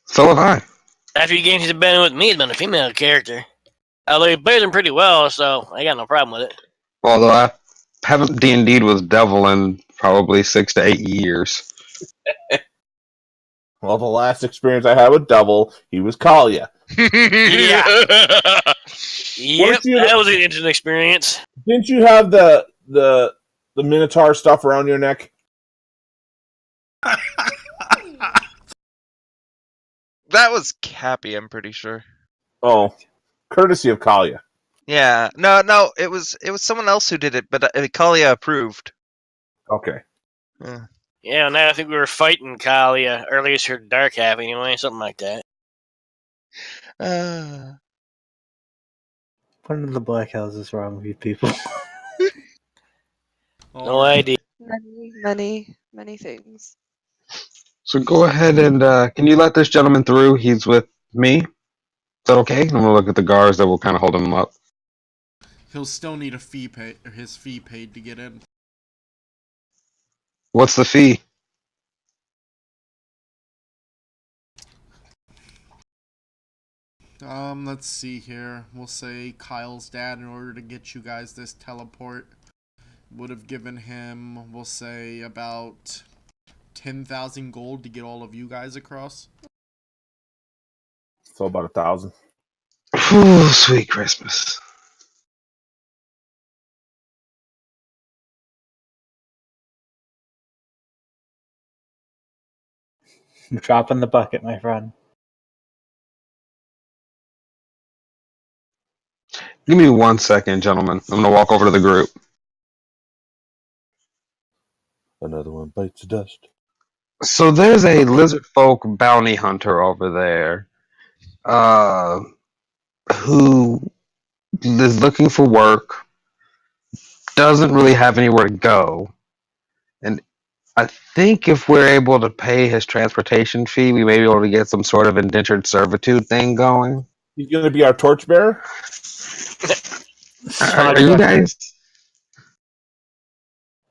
So have I. After you games he's been with me, he's been a female character. Although he plays them pretty well, so I got no problem with it. Although I haven't D&D'd with Devil in probably 6 to 8 years. Well, the last experience I had with Double, he was Kalia. Yeah. Yep, you- that was an interesting experience. Didn't you have the Minotaur stuff around your neck? That was Cappy, I'm pretty sure. Oh, courtesy of Kalia. Yeah, no, it was someone else who did it, but Kalia approved. Okay. Yeah, now I think we were fighting Kalia, or at least her dark half anyway, something like that. What in the Black House is wrong with you people? No idea. Many things. So go ahead and can you let this gentleman through? He's with me. Is that okay? I'm gonna look at the guards that will kind of hold him up. He'll still need a fee pay, or his fee paid to get in. What's the fee? Let's see here. We'll say Kyle's dad, in order to get you guys this teleport, would have given him, we'll say, about 10,000 gold to get all of you guys across. So about 1,000. Ooh, sweet Christmas. Drop in the bucket, my friend. Give me 1 second, gentlemen. I'm gonna walk over to the group. Another one bites the dust. So there's a lizard folk bounty hunter over there, who is looking for work, doesn't really have anywhere to go, and I think if we're able to pay his transportation fee, we may be able to get some sort of indentured servitude thing going. He's going to be our torchbearer? Are you guys?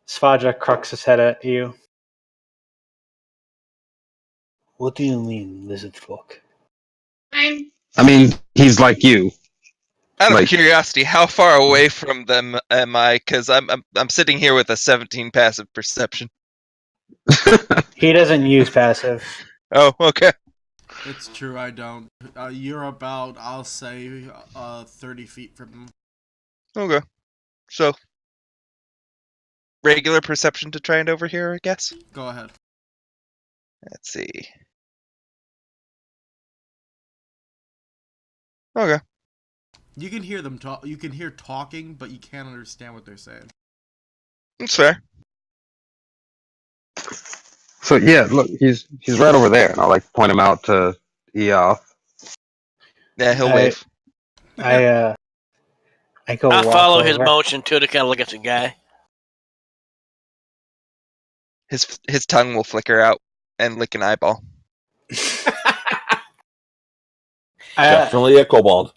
Svadra crooks his head at you. What do you mean, lizard folk? I mean, he's like you. Out of Like- curiosity, how far away from them am I? Because I'm sitting here with a 17 passive perception. He doesn't use passive. Oh, okay. It's true, I don't. You're about, I'll say, 30 feet from them. Okay. So, regular perception to try and overhear, I guess? Go ahead. Let's see. Okay. You can hear them talk. You can hear talking, but you can't understand what they're saying. That's fair. So yeah, look, he's right over there, and I'll like point him out to Eoth. Yeah, he'll wave. I go. I'll walk follow his over. motion too to kind of look at the guy. His tongue will flicker out and lick an eyeball. Definitely a kobold.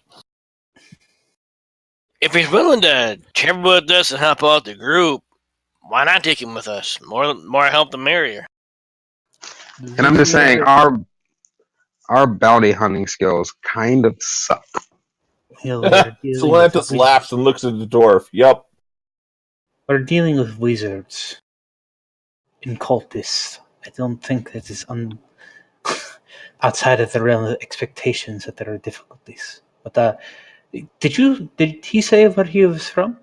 If he's willing to travel with us and help out the group, why not take him with us? More help the merrier. And I'm just saying, our bounty hunting skills kind of suck. Solantis laughs and looks at the dwarf. Yep. We're dealing with wizards and cultists. I don't think that is outside of the realm of expectations that there are difficulties. But did he say where he was from?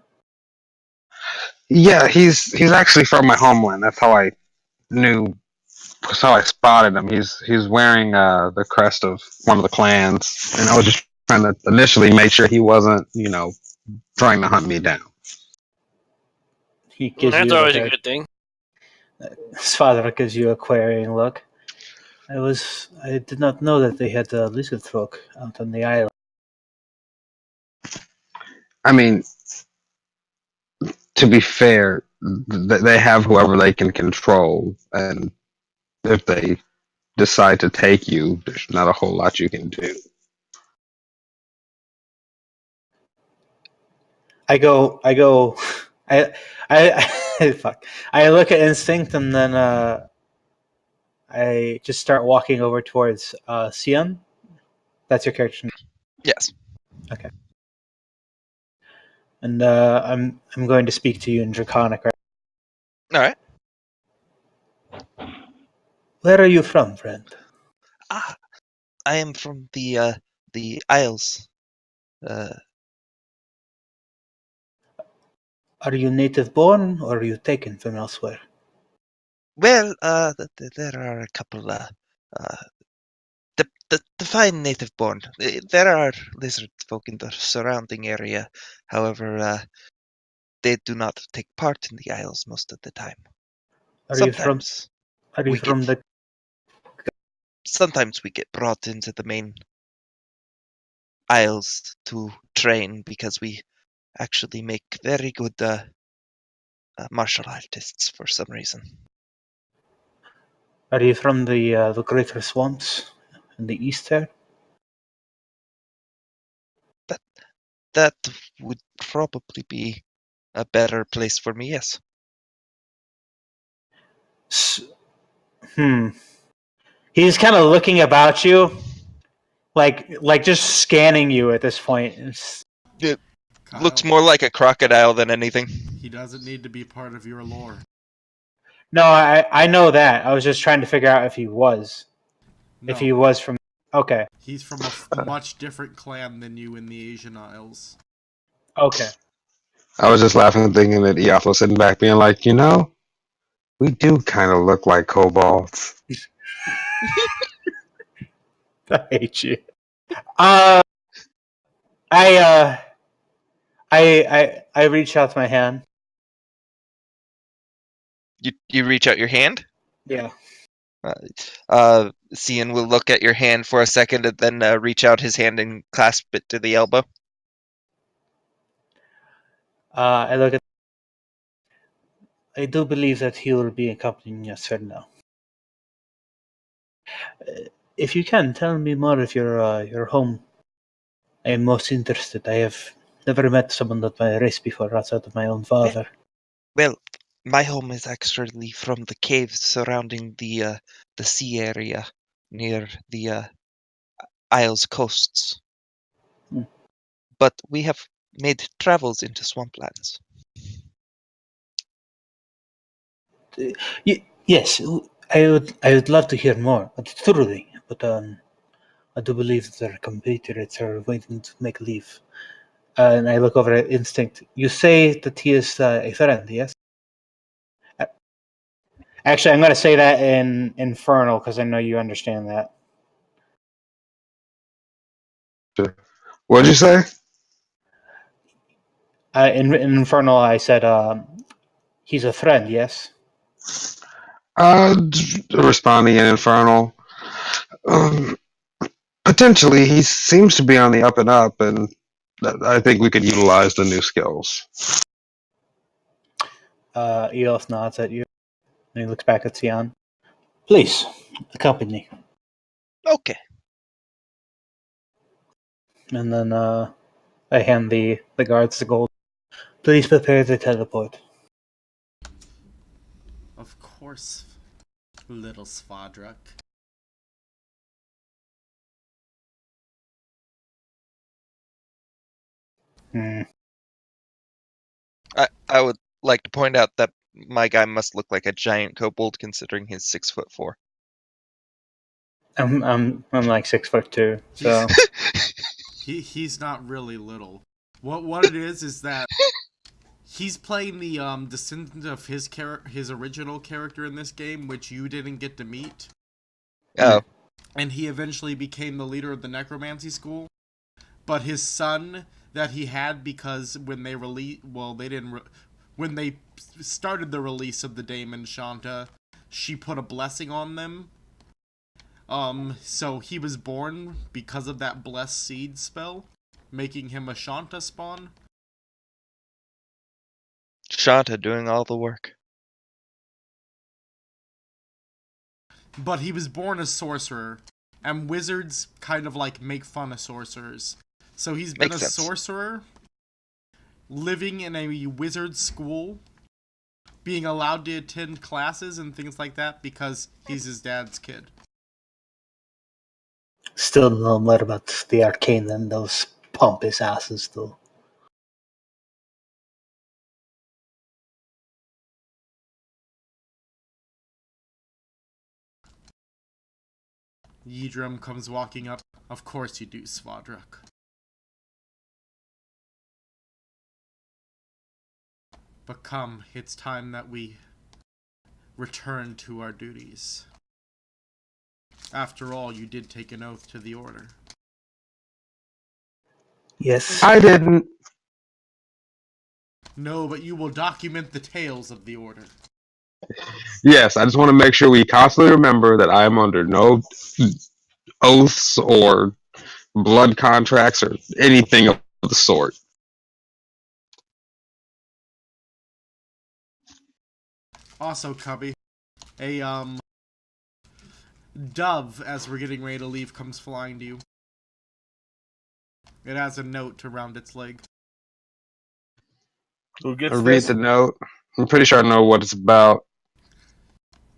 Yeah, he's actually from my homeland. That's how I knew. That's how I spotted him. He's wearing the crest of one of the clans, and I was just trying to initially make sure he wasn't, trying to hunt me down. He gives That's you always a good thing. His father gives you a querying look. I did not know that they had lizard folk out on the island. I mean, to be fair, they have whoever they can control, and if they decide to take you, there's not a whole lot you can do. I fuck. I look at instinct and then I just start walking over towards Sian. That's your character name? Yes. Okay. And I'm going to speak to you in Draconic, right? All right. Where are you from, friend? I am from the Isles. Are you native born or are you taken from elsewhere? Well, there are a couple. The fine native born. There are lizard folk in the surrounding area. However, they do not take part in the Isles most of the time. Sometimes we get brought into the main Isles to train because we actually make very good martial artists for some reason. Are you from the greater swamps in the east there? That would probably be a better place for me, yes. He's kind of looking about you, like just scanning you at this point. It Kyle, looks more like a crocodile than anything. He doesn't need to be part of your lore. No, I know that. I was just trying to figure out if he was. No, If he was from. Okay. he's from a much different clan than you in the Asian Isles. Okay. I was just laughing, thinking that Eoth was sitting back, being like, we do kind of look like kobolds. I hate you. I reach out my hand. You reach out your hand. Yeah. Cian will look at your hand for a second and then reach out his hand and clasp it to the elbow. I look at. I do believe that he will be accompanying us for now. If you can, tell me more of your home. I am most interested. I have never met someone of my race before outside of my own father. Well, my home is actually from the caves surrounding the sea area near the Isles coasts. But we have made travels into swamplands. Yes, I would love to hear more, truly. But I do believe that their compatriots are waiting to make leave. And I look over at Instinct. You say that he is a friend, yes? Actually, I'm going to say that in Infernal because I know you understand that. What'd you say? In Infernal, I said he's a friend, yes? Responding in Infernal. Potentially, he seems to be on the up and up, and I think we could utilize the new skills. Eos nods at you, and he looks back at Cian. Please, accompany. Okay. And then I hand the guards the gold. Please prepare the teleport. Of course, little Svadruk. I would like to point out that my guy must look like a giant kobold considering he's 6'4". I'm like 6'2", so He's not really little. What it is that he's playing the descendant of his original character in this game, which you didn't get to meet. Oh. And he eventually became the leader of the necromancy school. But his son that he had, because when they when they started the release of the Daemon Shanta, she put a blessing on them. So he was born because of that blessed seed spell, making him a Shanta spawn. Shanta doing all the work. But he was born a sorcerer, and wizards kind of like make fun of sorcerers. So he's been Makes a sense. sorcerer, living in a wizard school, being allowed to attend classes and things like that because he's his dad's kid. still know more about the arcane than those pompous asses do. Yidrum comes walking up. Of course you do, Svadruk. But come, it's time that we return to our duties. After all, you did take an oath to the Order. Yes. I didn't. No, but you will document the tales of the Order. Yes, I just want to make sure we constantly remember that I am under no oaths or blood contracts or anything of the sort. Also, Cubby, a dove, as we're getting ready to leave, comes flying to you. It has a note around its leg. Who gets I read this? the note. I'm pretty sure I know what it's about.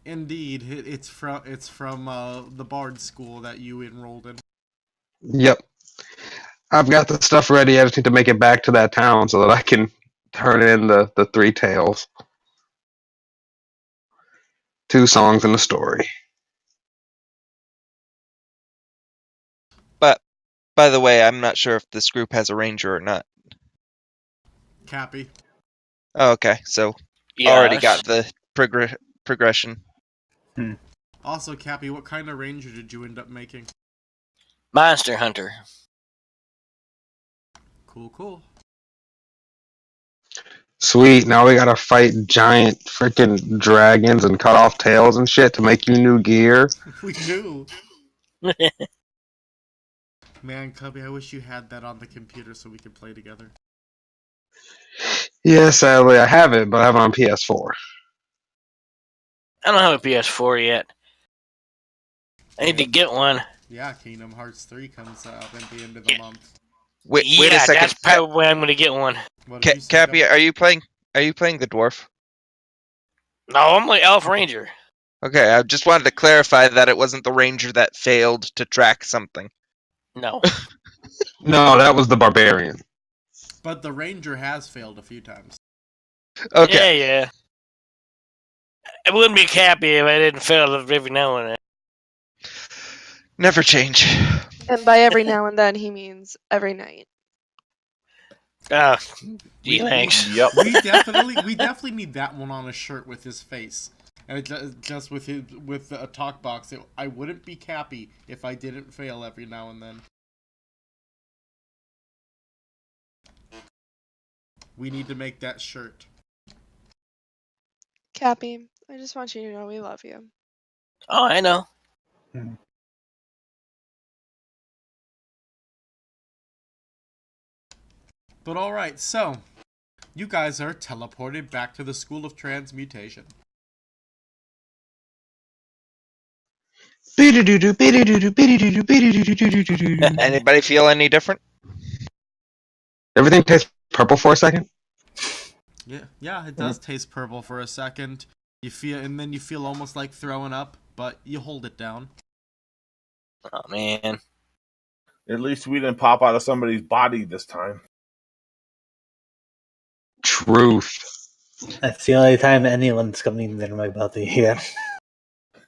Indeed, it's from the Bard school that you enrolled in. Yep. I've got the stuff ready. I just need to make it back to that town so that I can turn in the 3 tails. 2 songs and a story. But, by the way, I'm not sure if this group has a ranger or not. Cappy. Oh, okay, so already got the progression. Also, Cappy, what kind of ranger did you end up making? Monster Hunter. Cool. Sweet, now we gotta fight giant freaking dragons and cut off tails and shit to make you new gear. We do. Man, Cubby, I wish you had that on the computer so we could play together. Yeah, sadly I have it, but I have it on PS4. I don't have a PS4 yet. I need to get one. Yeah, Kingdom Hearts 3 comes out at the end of the month. Wait a second. That's probably when I'm going to get one. Cappy, are you playing the dwarf? No, I'm like Elf Ranger. Okay, I just wanted to clarify that it wasn't the ranger that failed to track something. No. No, that was the barbarian. But the ranger has failed a few times. Okay. Yeah. It wouldn't be Cappy if I didn't fail every now and then. Never change. And by every now and then, he means every night. Thanks. Yep. We definitely need that one on a shirt with his face, and just with a talk box. I wouldn't be Cappy if I didn't fail every now and then. We need to make that shirt. Cappy, I just want you to know we love you. Oh, I know. But alright, so, you guys are teleported back to the School of Transmutation. Anybody feel any different? Everything tastes purple for a second? Yeah, it does taste purple for a second. And then you feel almost like throwing up, but you hold it down. Oh, man. At least we didn't pop out of somebody's body this time. Truth. That's the only time anyone's coming near my body here.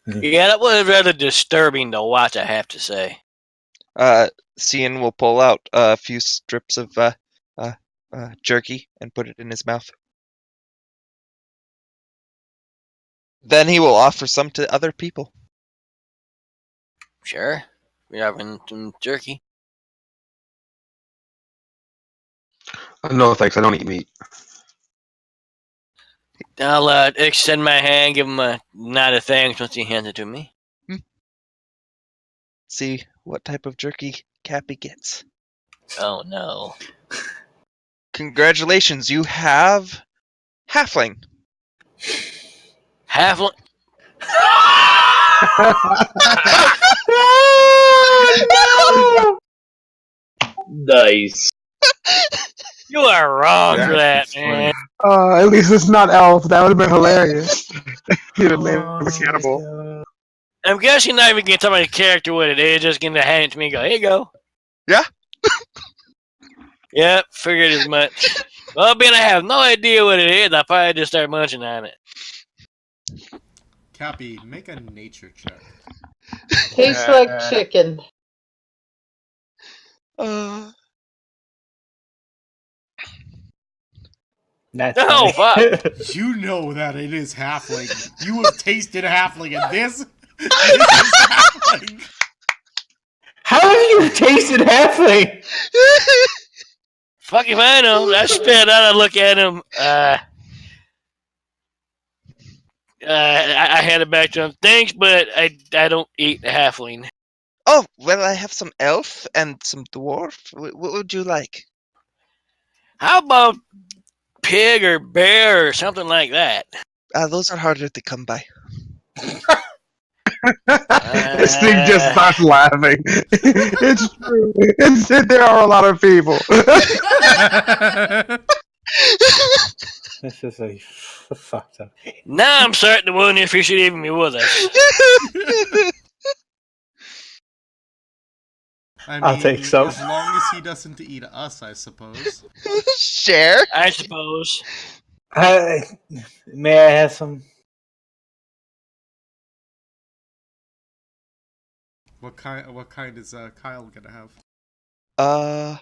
Yeah, that was rather disturbing to watch, I have to say. Cian will pull out a few strips of jerky and put it in his mouth. Then he will offer some to other people. Sure. We're having some jerky. No thanks, I don't eat meat. I'll extend my hand, give him a nod of thanks once he hands it to me. See what type of jerky Cappy gets. Oh, no. Congratulations, you have halfling. Halfling? Nice. You are wrong for that, man. At least it's not elf. That would have been hilarious. You'd have made him a cannibal. I'm guessing not even going to tell my character what it is, just going to hand it to me and go, here you go. Yeah? Yep, figured as much. Well, being I have no idea what it is, I'll probably just start munching on it. Cappy, make a nature check. Tastes like chicken. That's No, funny. fuck. You know that it is halfling. You have tasted halfling, and this is halfling. How have you tasted halfling? Fuck if I know. I spit out, I look at him. I had it back to him. Thanks, but I don't eat halfling. Oh, well, I have some elf and some dwarf. What would you like? How about pig or bear or something like that? Those are harder to come by. This thing just starts laughing. It's true. There are a lot of people. This is a fucked up. Now I'm starting to wonder if you should even be with us. I mean, I'll take some. As long as he doesn't eat us, I suppose. Share? I suppose. May I have some? What kind is Kyle gonna have?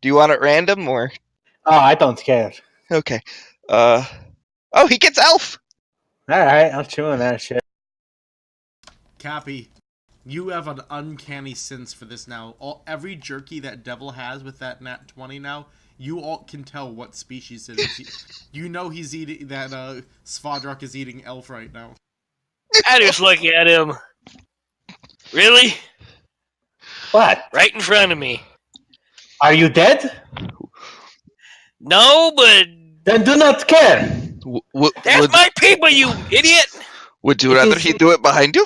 Do you want it random or? Oh, I don't care. Okay. Oh, he gets elf. All right, I'm chewing that shit. Cappy, you have an uncanny sense for this now. Every jerky that Devil has with that nat 20 now, you all can tell what species it is. You know he's eating that. Svadruk is eating elf right now. I just look at him. Really? What? Right in front of me. Are you dead? No, but Then do not care. that's my people, you idiot! Would you rather he do it behind you?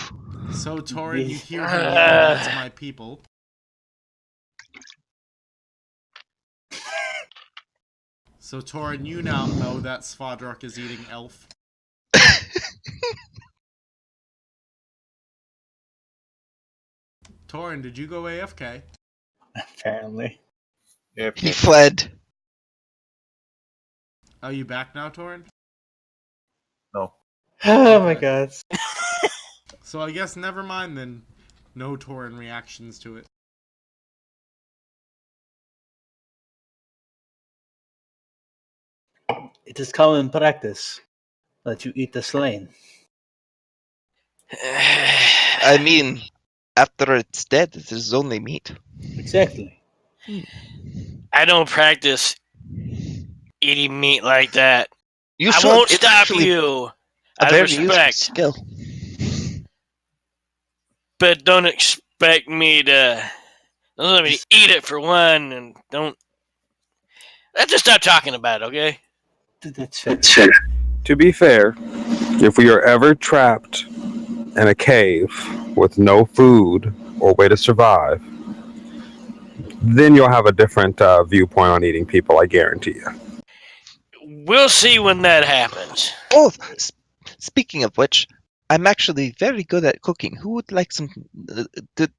So, Torin, you hear him yell, "That's my people." So, Torin, you now know that Svadruk is eating elf. Torin, did you go AFK? Apparently. He fled. Are you back now, Torin? No. Oh my god. So I guess never mind then. No Torin reactions to it. It is common practice that you eat the slain. I mean, after it's dead, it is only meat. Exactly. I don't practice eating meat like that. You I should. won't It's stop actually you. a Out of very useful respect. skill. But don't expect me to. Don't let me eat it for one, and don't. Let's just stop talking about it, okay? That's fair. To be fair, if we are ever trapped in a cave with no food or way to survive, then you'll have a different viewpoint on eating people, I guarantee you. We'll see when that happens. Oh, speaking of which, I'm actually very good at cooking. Who would like some?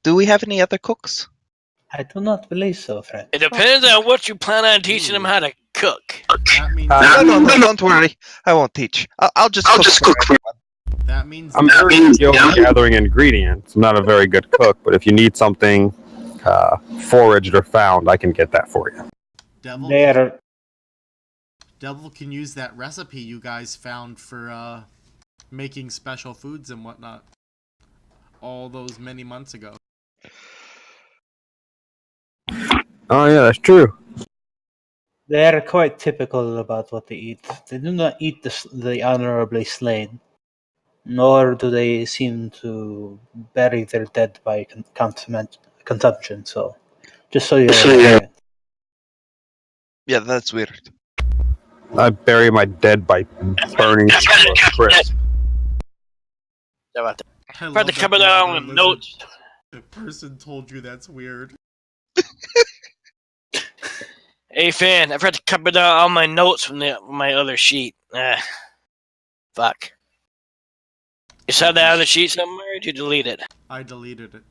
Do we have any other cooks? I do not believe so, friend. It depends on what you plan on teaching them how to cook. That means No, don't worry. I won't teach. I'll just cook for everyone. that means I'm very skilled at gathering ingredients. I'm not a very good cook, but if you need something foraged or found, I can get that for you. Devil can use that recipe you guys found for making special foods and whatnot. All those many months ago. Oh yeah, that's true. They are quite typical about what they eat. They do not eat the honorably slain, nor do they seem to bury their dead by consumption. So, just so you're aware. Yeah, that's weird. I bury my dead by burning them to a crisp. How about that? I Tried to love cover that that the on other with lizard- notes. The person told you that's weird. Hey, fan, I forgot to cover down all my notes from my other sheet. Fuck. You saw that other sheet somewhere, or did you delete it? I deleted it.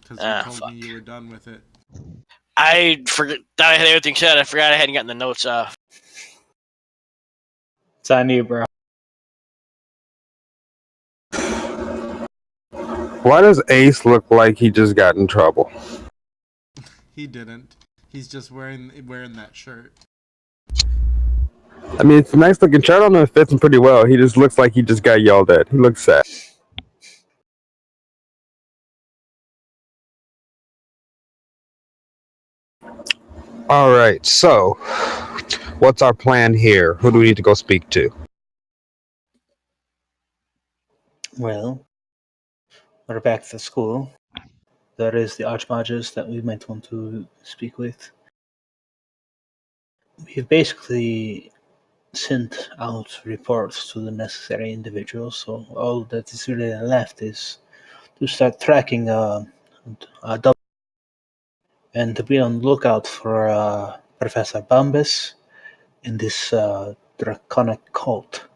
Because you told me you were done with it. I forgot I had everything set. I forgot I hadn't gotten the notes off. It's on you, bro. Why does Ace look like he just got in trouble? He didn't. He's just wearing that shirt. I mean, it's a nice looking shirt on him. It fits him pretty well. He just looks like he just got yelled at. He looks sad. All right, so what's our plan here? Who do we need to go speak to? Well, we're back to school. There is the Archmagus that we might want to speak with. We've basically sent out reports to the necessary individuals, so all that is really left is to start tracking a double and to be on the lookout for Professor Bombus in this draconic cult.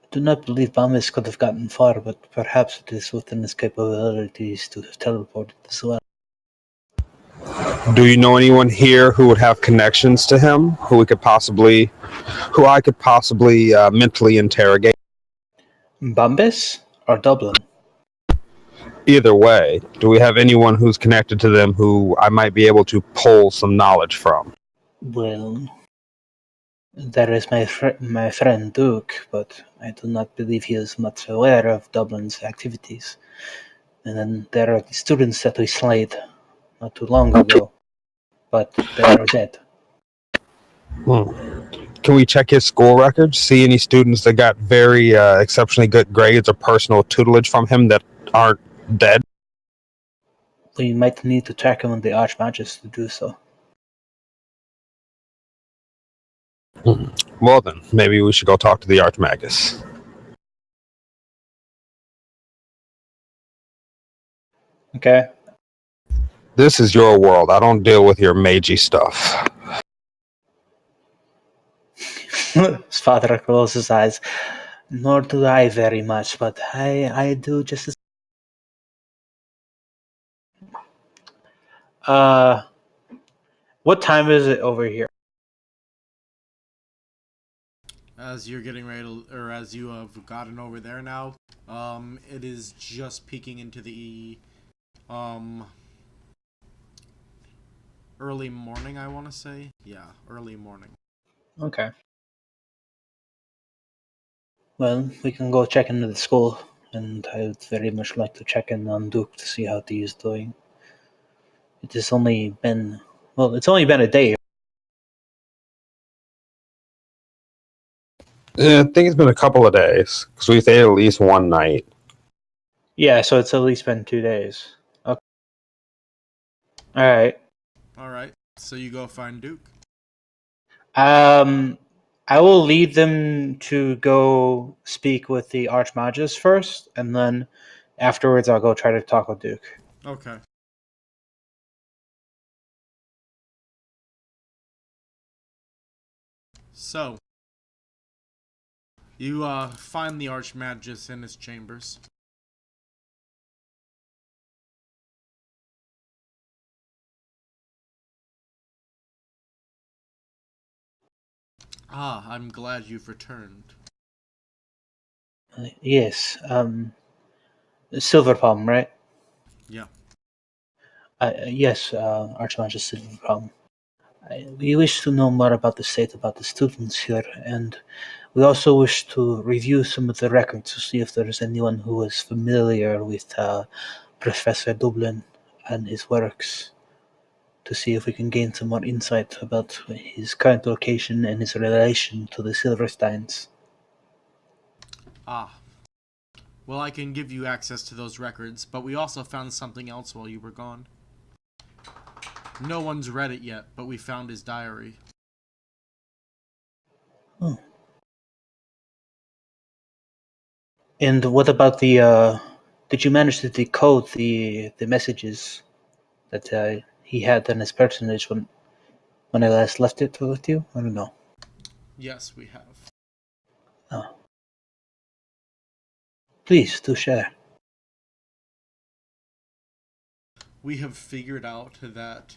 I do not believe Bombus could have gotten far, but perhaps it is within his capabilities to have teleported as well. Do you know anyone here who would have connections to him, who I could possibly mentally interrogate? Bombus or Dublin? Either way, do we have anyone who's connected to them who I might be able to pull some knowledge from? Well, there is my friend Duke, but I do not believe he is much aware of Dublin's activities. And then there are the students that we slayed not too long ago, but they are dead. Can we check his school records? See any students that got very exceptionally good grades or personal tutelage from him that aren't dead? We might need to check him on the Archmagus to do so. Well then, maybe we should go talk to the Archmagus. Okay. This is your world. I don't deal with your magey stuff. His father closes his eyes. Nor do I very much, but I do just as... What time is it over here? As you're getting ready to, or as you have gotten over there now, it is just peeking into the, early morning, I want to say. Yeah, early morning. Okay. Well, we can go check into the school, and I would very much like to check in on Duke to see how he is doing. It has only been... Well, it's only been a day. Yeah, I think it's been a couple of days, because we stayed at least one night. Yeah, so it's at least been 2 days. Okay. Alright. Alright, so you go find Duke. I will lead them to go speak with the Archmagus first, and then afterwards I'll go try to talk with Duke. Okay. So, you find the Archmagus in his chambers. Ah, I'm glad you've returned. Yes, Silver Palm, right? Yeah. Yes, Archmagus Silver Palm. We wish to know more about the state about the students here, and we also wish to review some of the records to see if there is anyone who is familiar with Professor Dublin and his works, to see if we can gain some more insight about his current location and his relation to the Silversteins. Ah. Well, I can give you access to those records, but we also found something else while you were gone. No one's read it yet, but we found his diary. Oh. And what about the, did you manage to decode the messages that he had in his personage when I last left it with you? I don't know. Yes, we have. Oh. Please, do share. We have figured out that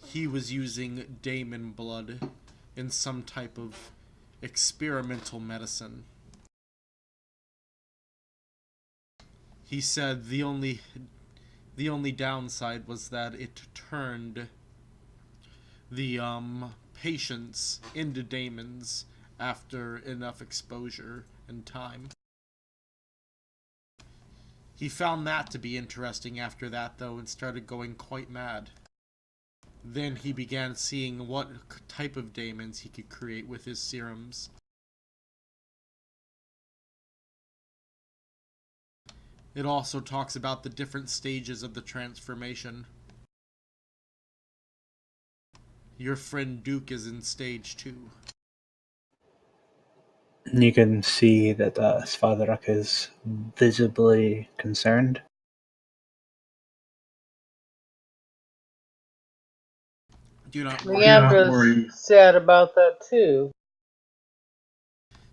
he was using daemon blood in some type of experimental medicine. He said the only downside was that it turned the patients into daemons after enough exposure and time. He found that to be interesting after that, though, and started going quite mad. Then he began seeing what type of daemons he could create with his serums. It also talks about the different stages of the transformation. Your friend Duke is in stage 2. You can see that Svardak is visibly concerned. Do not The Empress said about that too.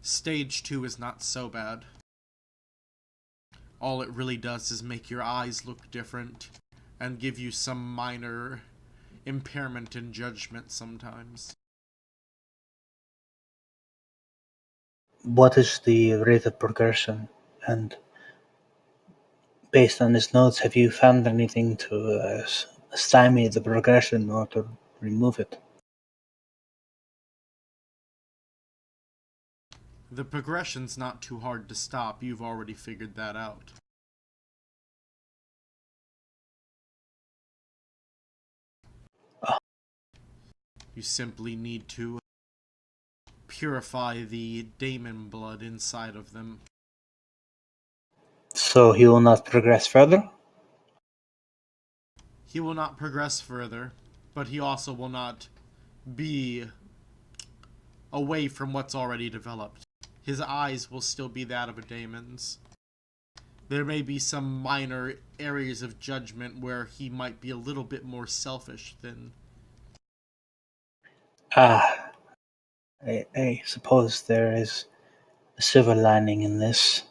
Stage 2 is not so bad. All it really does is make your eyes look different and give you some minor impairment in judgment sometimes. What is the rate of progression And based on his notes, have you found anything to stymie the progression or to remove it? The progression's not too hard to stop. You've already figured that out. You simply need to purify the daemon blood inside of them. So he will not progress further? He will not progress further, but he also will not be away from what's already developed. His eyes will still be that of a daemon's. There may be some minor areas of judgment where he might be a little bit more selfish than... I suppose there is a silver lining in this.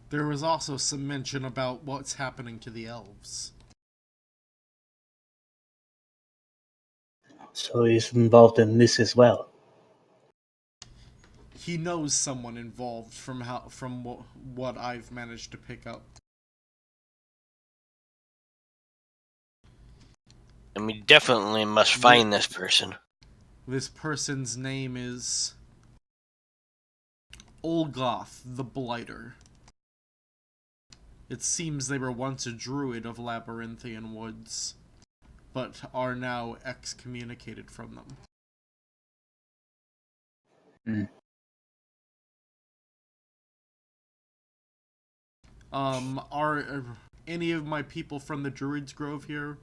There was also some mention about what's happening to the elves. So he's involved in this as well. He knows someone involved from what I've managed to pick up. And we definitely must find this person. This person's name is Olgoth the Blighter. It seems they were once a druid of Labyrinthian Woods, but are now excommunicated from them. Are any of my people from the Druid's Grove here?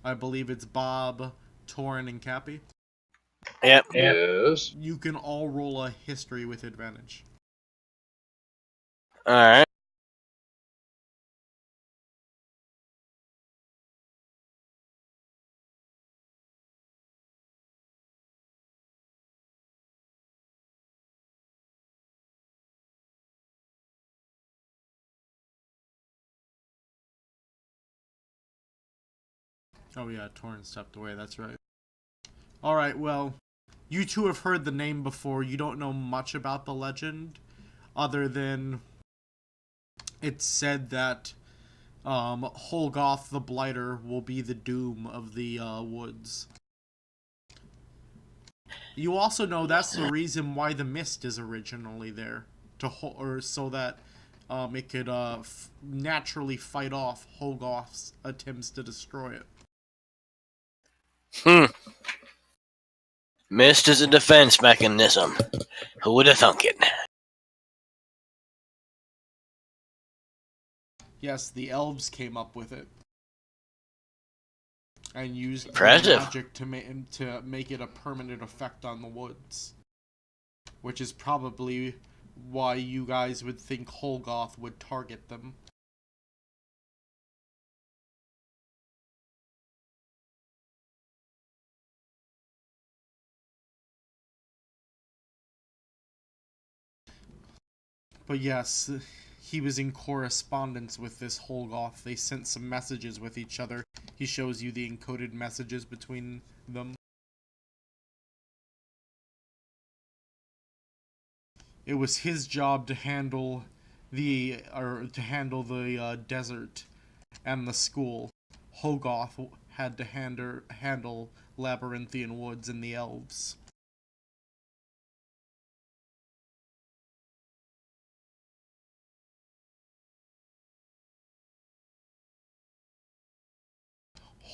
I believe it's Bob, Torin, and Cappy. Yep. Yes. You can all roll a history with advantage. Alright. Oh yeah, Torin stepped away, that's right. Alright, well, you two have heard the name before. You don't know much about the legend, other than it's said that Holgoth the Blighter will be the doom of the woods. You also know that's the reason why the mist is originally there, so that it could naturally fight off Holgoth's attempts to destroy it. Mist is a defense mechanism. Who would have thunk it? Yes, the elves came up with it. And used Impressive. magic to make it a permanent effect on the woods. Which is probably why you guys would think Holgoth would target them. But yes, he was in correspondence with this Holgoth. They sent some messages with each other. He shows you the encoded messages between them. It was his job to handle the desert and the school. Holgoth had to handle Labyrinthian Woods and the elves.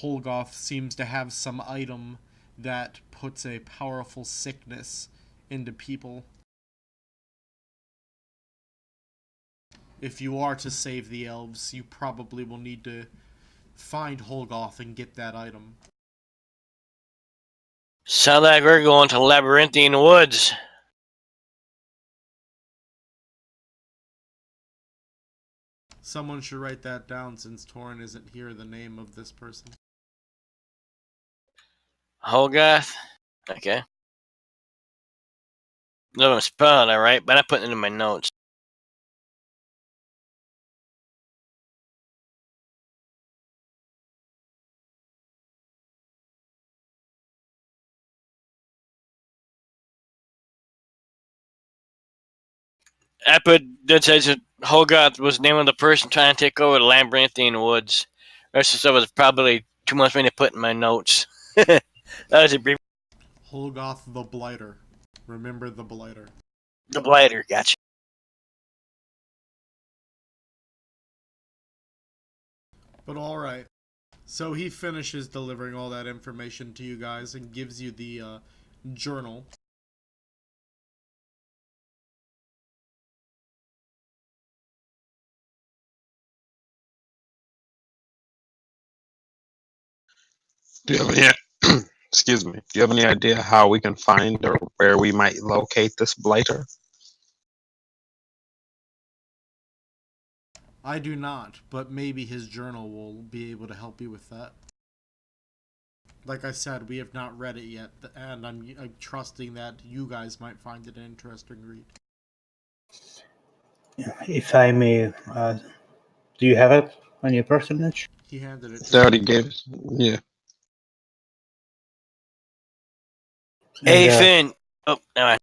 Holgoth seems to have some item that puts a powerful sickness into people. If you are to save the elves, you probably will need to find Holgoth and get that item. Sound like we're going to Labyrinthian Woods. Someone should write that down since Torin isn't here, the name of this person. Holgoth? Okay. No, I'm spelling it right, but I'm putting it in my notes. I put that says that Hogarth was the name of the person trying to take over the Labyrinthine Woods. The rest of the stuff was probably too much for me to put in my notes. That was a brief. Holgoth the Blighter. Remember the Blighter. The Blighter, gotcha. But alright. So he finishes delivering all that information to you guys and gives you the journal. Do you have any? Excuse me. Do you have any idea how we can find or where we might locate this blighter? I do not, but maybe his journal will be able to help you with that. Like I said, we have not read it yet, and I'm trusting that you guys might find it an interesting read. If I may, do you have it on your personage? He handed it to They me. already gave it. Yeah. Hey, And, Finn. Oh, never mind.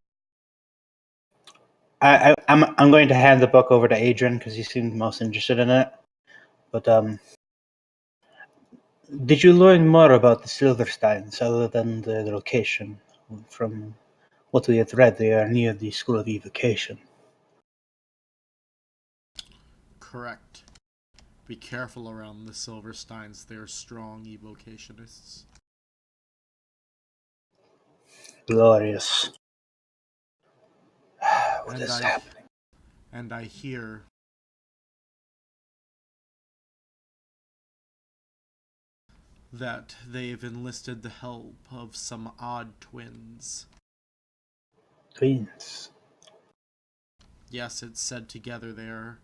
I'm going to hand the book over to Adrian because he seemed most interested in it. But did you learn more about the Silversteins other than the location? From what we had read, they are near the School of Evocation. Correct. Be careful around the Silversteins. They're strong evocationists. Glorious. What And is happening? And I hear that they've enlisted the help of some odd twins. Twins. Yes, it's said together they're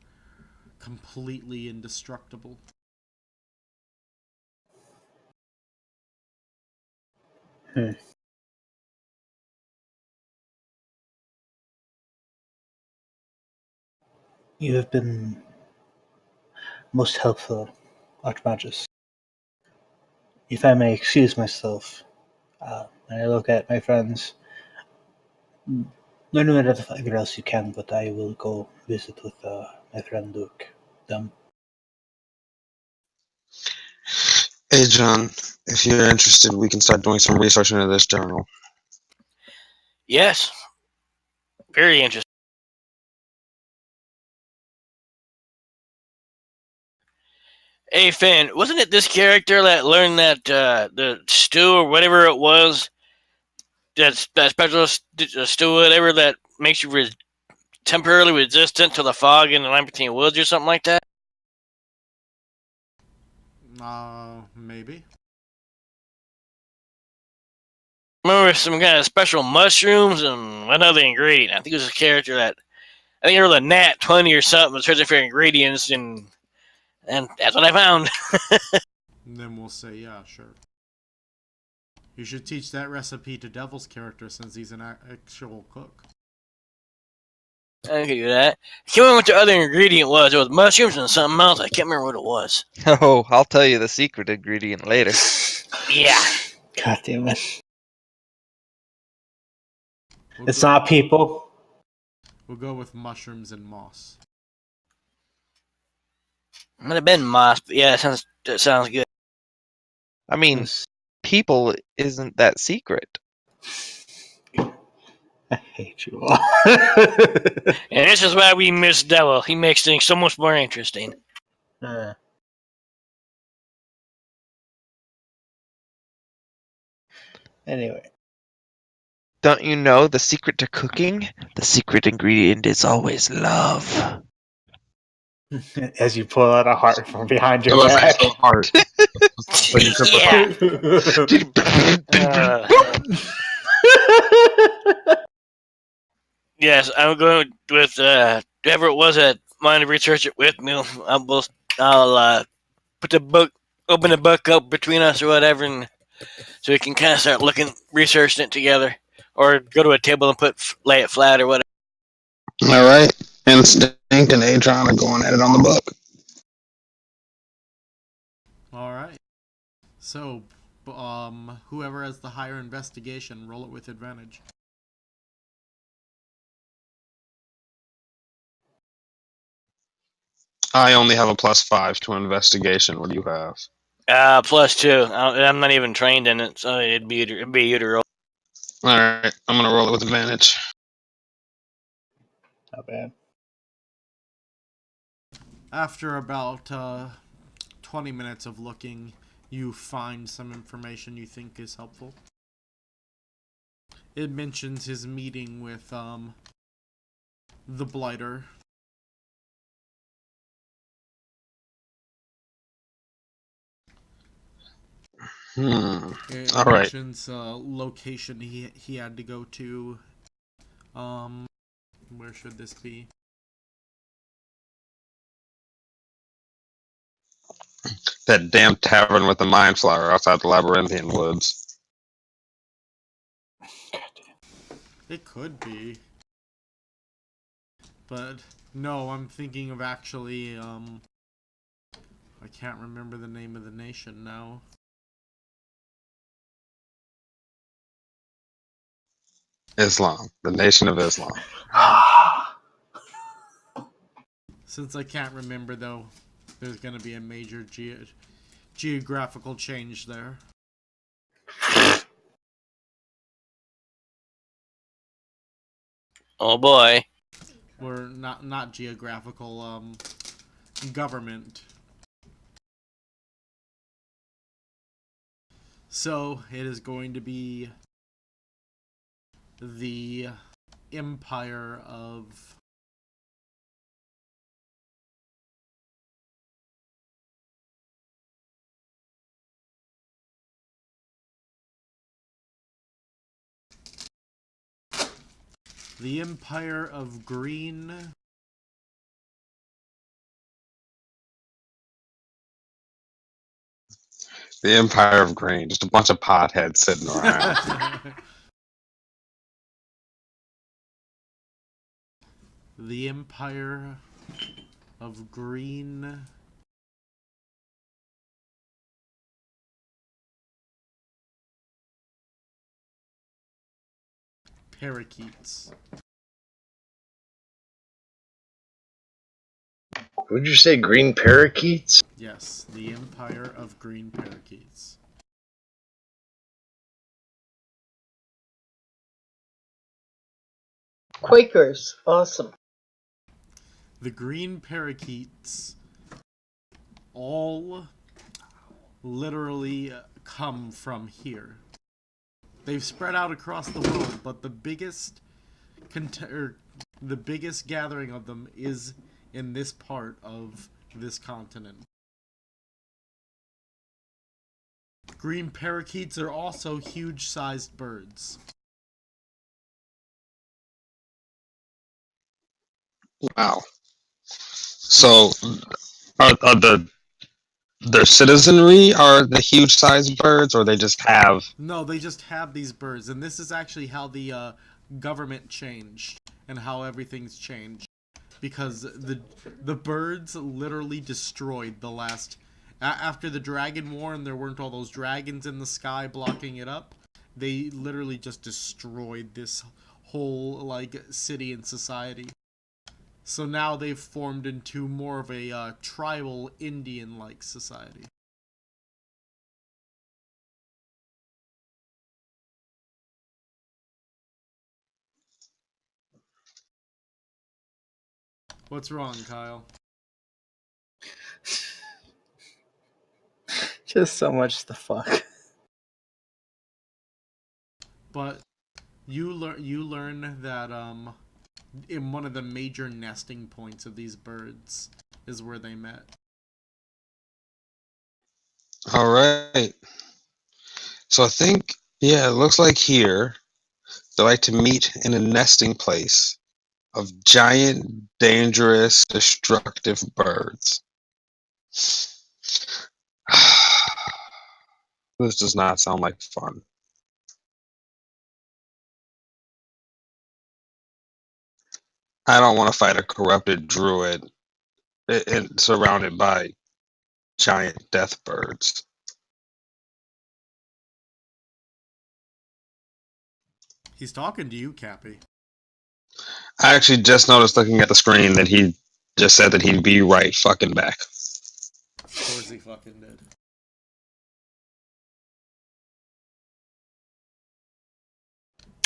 completely indestructible. You have been most helpful, Archmagus. If I may excuse myself, when I look at my friends, learn whatever else you can, but I will go visit with my friend Duke. Hey, John, if you're interested, we can start doing some research into this journal. Yes. Very interesting. Hey, Finn, wasn't it this character that learned that the stew or whatever it was, that special stew, whatever, that makes you temporarily resistant to the fog in the Labyrinthine Woods or something like that? Maybe. Remember some kind of special mushrooms and one other ingredient. I think it was a character that, I think it was a Nat 20 or something, searching for ingredients, and that's what I found. And then we'll say, yeah, sure. You should teach that recipe to Devil's character since he's an actual cook. I can do that. I can't remember what the other ingredient was. It was mushrooms and something else. I can't remember what it was. Oh, I'll tell you the secret ingredient later. Yeah. God damn it. We'll Not people. We'll go with mushrooms and moss. Might have been moss, but yeah, that sounds good. I mean, people isn't that secret. I hate you all. And this is why we miss Devil. He makes things so much more interesting. Anyway. Don't you know the secret to cooking? The secret ingredient is always love. As you pull out a heart from behind your It was back. so hard. Yeah. Yes, I'm going with whoever it was that wanted to research it with me. I'll put the book, open the book up between us or whatever, and so we can kind of start researching it together, or go to a table and lay it flat or whatever. All right. Instinct and Adron are going at it on the book. Alright. So, whoever has the higher investigation, roll it with advantage. I only have a +5 to investigation. What do you have? +2. I'm not even trained in it, so it'd be you to roll. All right, I'm gonna roll it with advantage. Not bad. After about 20 minutes of looking, you find some information you think is helpful. It mentions his meeting with the Blighter. It All right. mentions location he had to go to. Where should this be? That damn tavern with the mind flower outside the labyrinthian woods. It could be. But no, I'm thinking of actually I can't remember the name of the nation now. Islam, the Nation of Islam. Since I can't remember though, there's going to be a major geographical change there. Oh boy. Or not geographical, government. So it is going to be the Empire of Green. The Empire of Green, just a bunch of potheads sitting around. The Empire of Green. Parakeets. Would you say green parakeets? Yes, the Empire of Green Parakeets. Quakers, awesome. The Green Parakeets all literally come from here. They've spread out across the world, but the biggest gathering of them is in this part of this continent. Green parakeets are also huge-sized birds. Wow. So, are their citizenry are the huge-sized birds, or they just have? No, they just have these birds, and this is actually how the government changed and how everything's changed, because the birds literally destroyed the last. After the Dragon War, and there weren't all those dragons in the sky blocking it up, they literally just destroyed this whole like city and society. So now they've formed into more of a tribal Indian-like society. What's wrong, Kyle? Just so much the fuck. But you learn that in one of the major nesting points of these birds is where they met. All right. So I think, yeah, it looks like here they like to meet in a nesting place of giant, dangerous, destructive birds. This does not sound like fun. I don't want to fight a corrupted druid and surrounded by giant death birds. He's talking to you, Cappy. I actually just noticed looking at the screen that he just said that he'd be right fucking back. Of course he fucking did.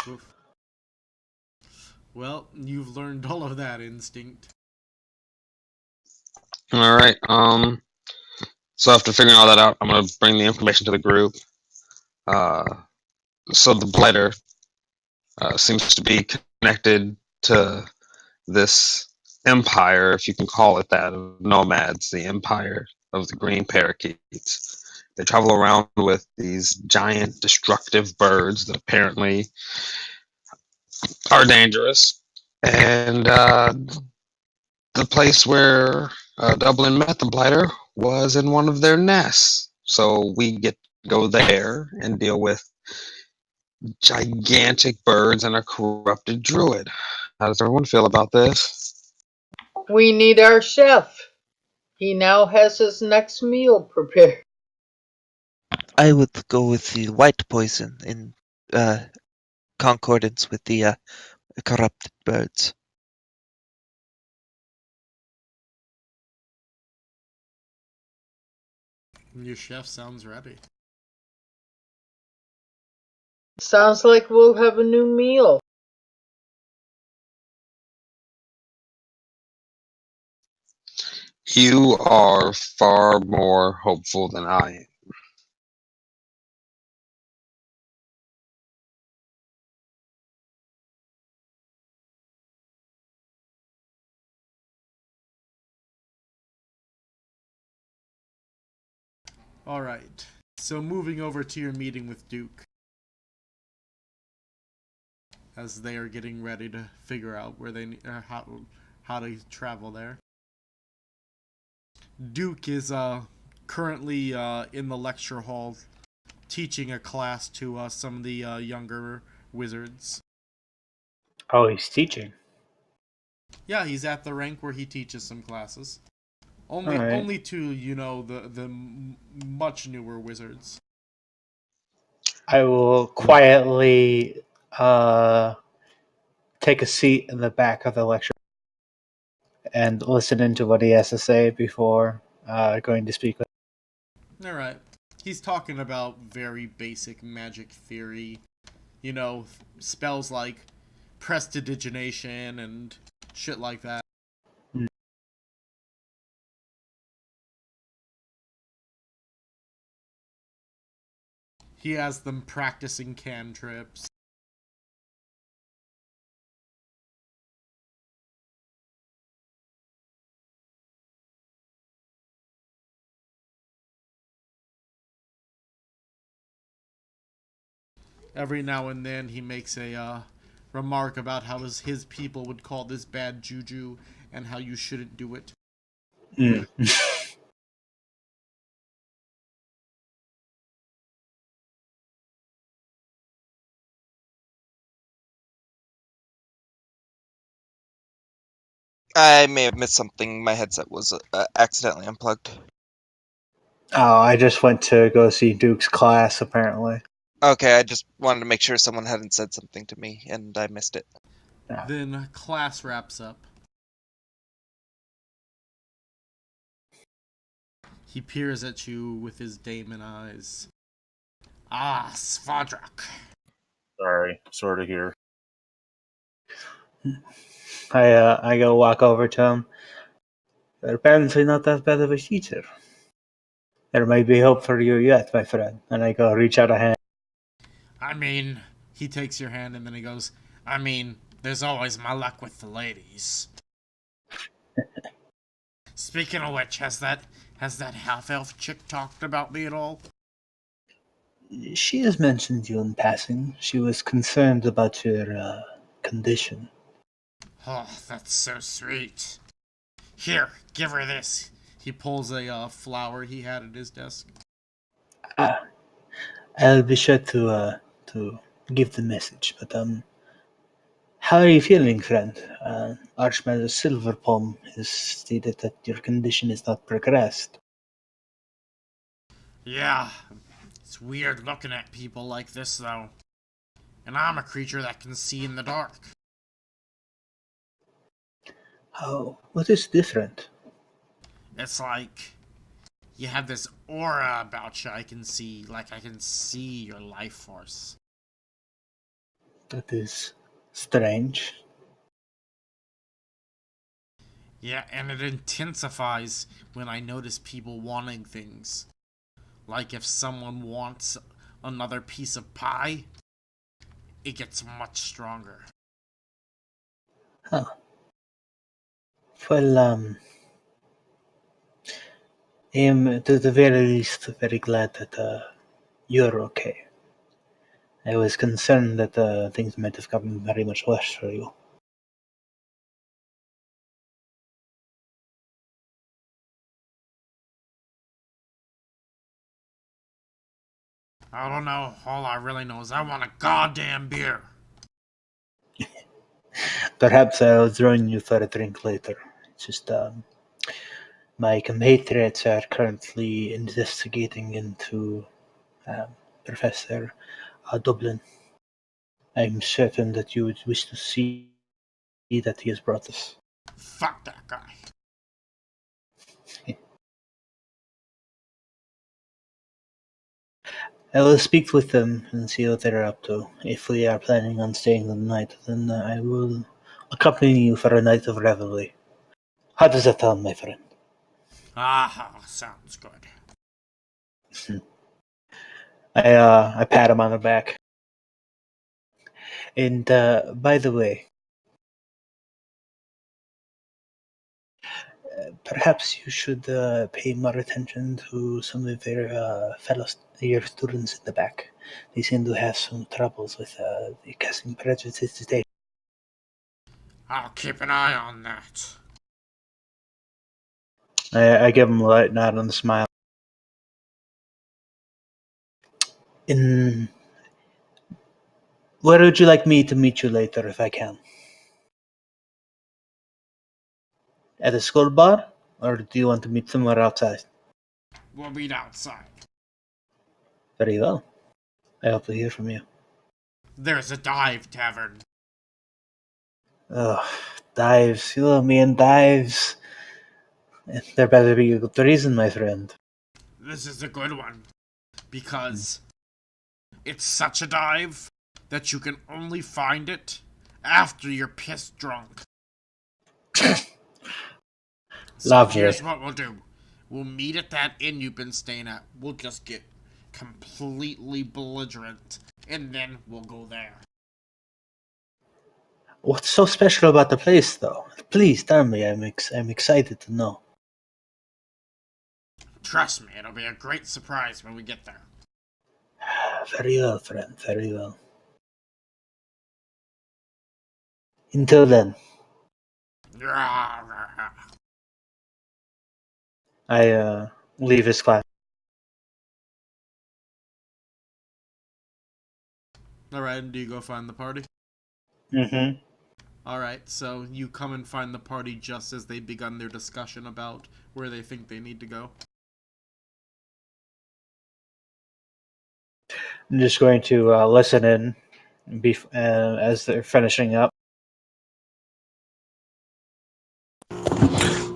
Oof. Well, you've learned all of that, Instinct. All right. So after figuring all that out, I'm gonna bring the information to the group. So the blighter seems to be connected to this empire, if you can call it that, of nomads, the empire of the green parakeets. They travel around with these giant destructive birds that apparently are dangerous. And the place where Dublin met the blighter was in one of their nests. So we get to go there and deal with gigantic birds and a corrupted druid. How does everyone feel about this? We need our chef. He now has his next meal prepared. I would go with the white poison in concordance with the corrupted birds. Your chef sounds ready. Sounds like we'll have a new meal. You are far more hopeful than I am. Alright, so moving over to your meeting with Duke. As they are getting ready to figure out where they how to travel there. Duke is currently in the lecture hall teaching a class to some of the younger wizards. Oh, he's teaching. Yeah, he's at the rank where he teaches some classes. Alright. Only to, the much newer wizards. I will quietly take a seat in the back of the lecture and listen into what he has to say before going to speak with him. Alright. He's talking about very basic magic theory. Spells like prestidigitation and shit like that. He has them practicing cantrips. Every now and then he makes a remark about how his people would call this bad juju and how you shouldn't do it. Mm. I may have missed something. My headset was accidentally unplugged. Oh, I just went to go see Duke's class, apparently. Okay, I just wanted to make sure someone hadn't said something to me, and I missed it. Yeah. Then class wraps up. He peers at you with his daemon eyes. Ah, Svadrak. Sorry, sort of here. I go walk over to him. You're apparently not that bad of a teacher. There might be hope for you yet, my friend. And I go reach out a hand. He takes your hand and then he goes, there's always my luck with the ladies. Speaking of which, has that half-elf chick talked about me at all? She has mentioned you in passing. She was concerned about your condition. Oh, that's so sweet. Here, give her this. He pulls a flower he had at his desk. I'll be sure to give the message. But how are you feeling, friend? Archmaster Silverpalm has stated that your condition is not progressed. Yeah, it's weird looking at people like this, though. And I'm a creature that can see in the dark. How? What is different? It's like you have this aura about you. I can see your life force. That is strange. Yeah, and it intensifies when I notice people wanting things. Like if someone wants another piece of pie, it gets much stronger. Huh. Well, I am to the very least very glad that you're okay. I was concerned that things might have gotten very much worse for you. I don't know. All I really know is I want a goddamn beer. Perhaps I'll join you for a drink later. It's just my compatriots are currently investigating into Professor Dublin. I'm certain that you would wish to see that he has brought us. Fuck that guy. I will speak with them and see what they're up to. If we are planning on staying the night, then I will accompany you for a night of revelry. How does that sound, my friend? Sounds good. I pat him on the back. And by the way, perhaps you should pay more attention to some of your students in the back. They seem to have some troubles with the casting prejudice today. I'll keep an eye on that. I give him a light nod and a smile. Where would you like me to meet you later if I can? At a school bar? Or do you want to meet somewhere outside? We'll meet outside. Very well. I hope to hear from you. There's a dive tavern. Oh, dives. You know me and dives. There better be a good reason, my friend. This is a good one. Because it's such a dive that you can only find it after you're pissed drunk. So Lovely. here's what we'll do. We'll meet at that inn you've been staying at. We'll just get completely belligerent. And then we'll go there. What's so special about the place, though? Please tell me. I'm excited to know. Trust me, it'll be a great surprise when we get there. Very well, friend. Very well. Until then. I leave his class. Alright, and do you go find the party? Mm-hmm. Alright, so you come and find the party just as they've begun their discussion about where they think they need to go. I'm just going to listen in as they're finishing up.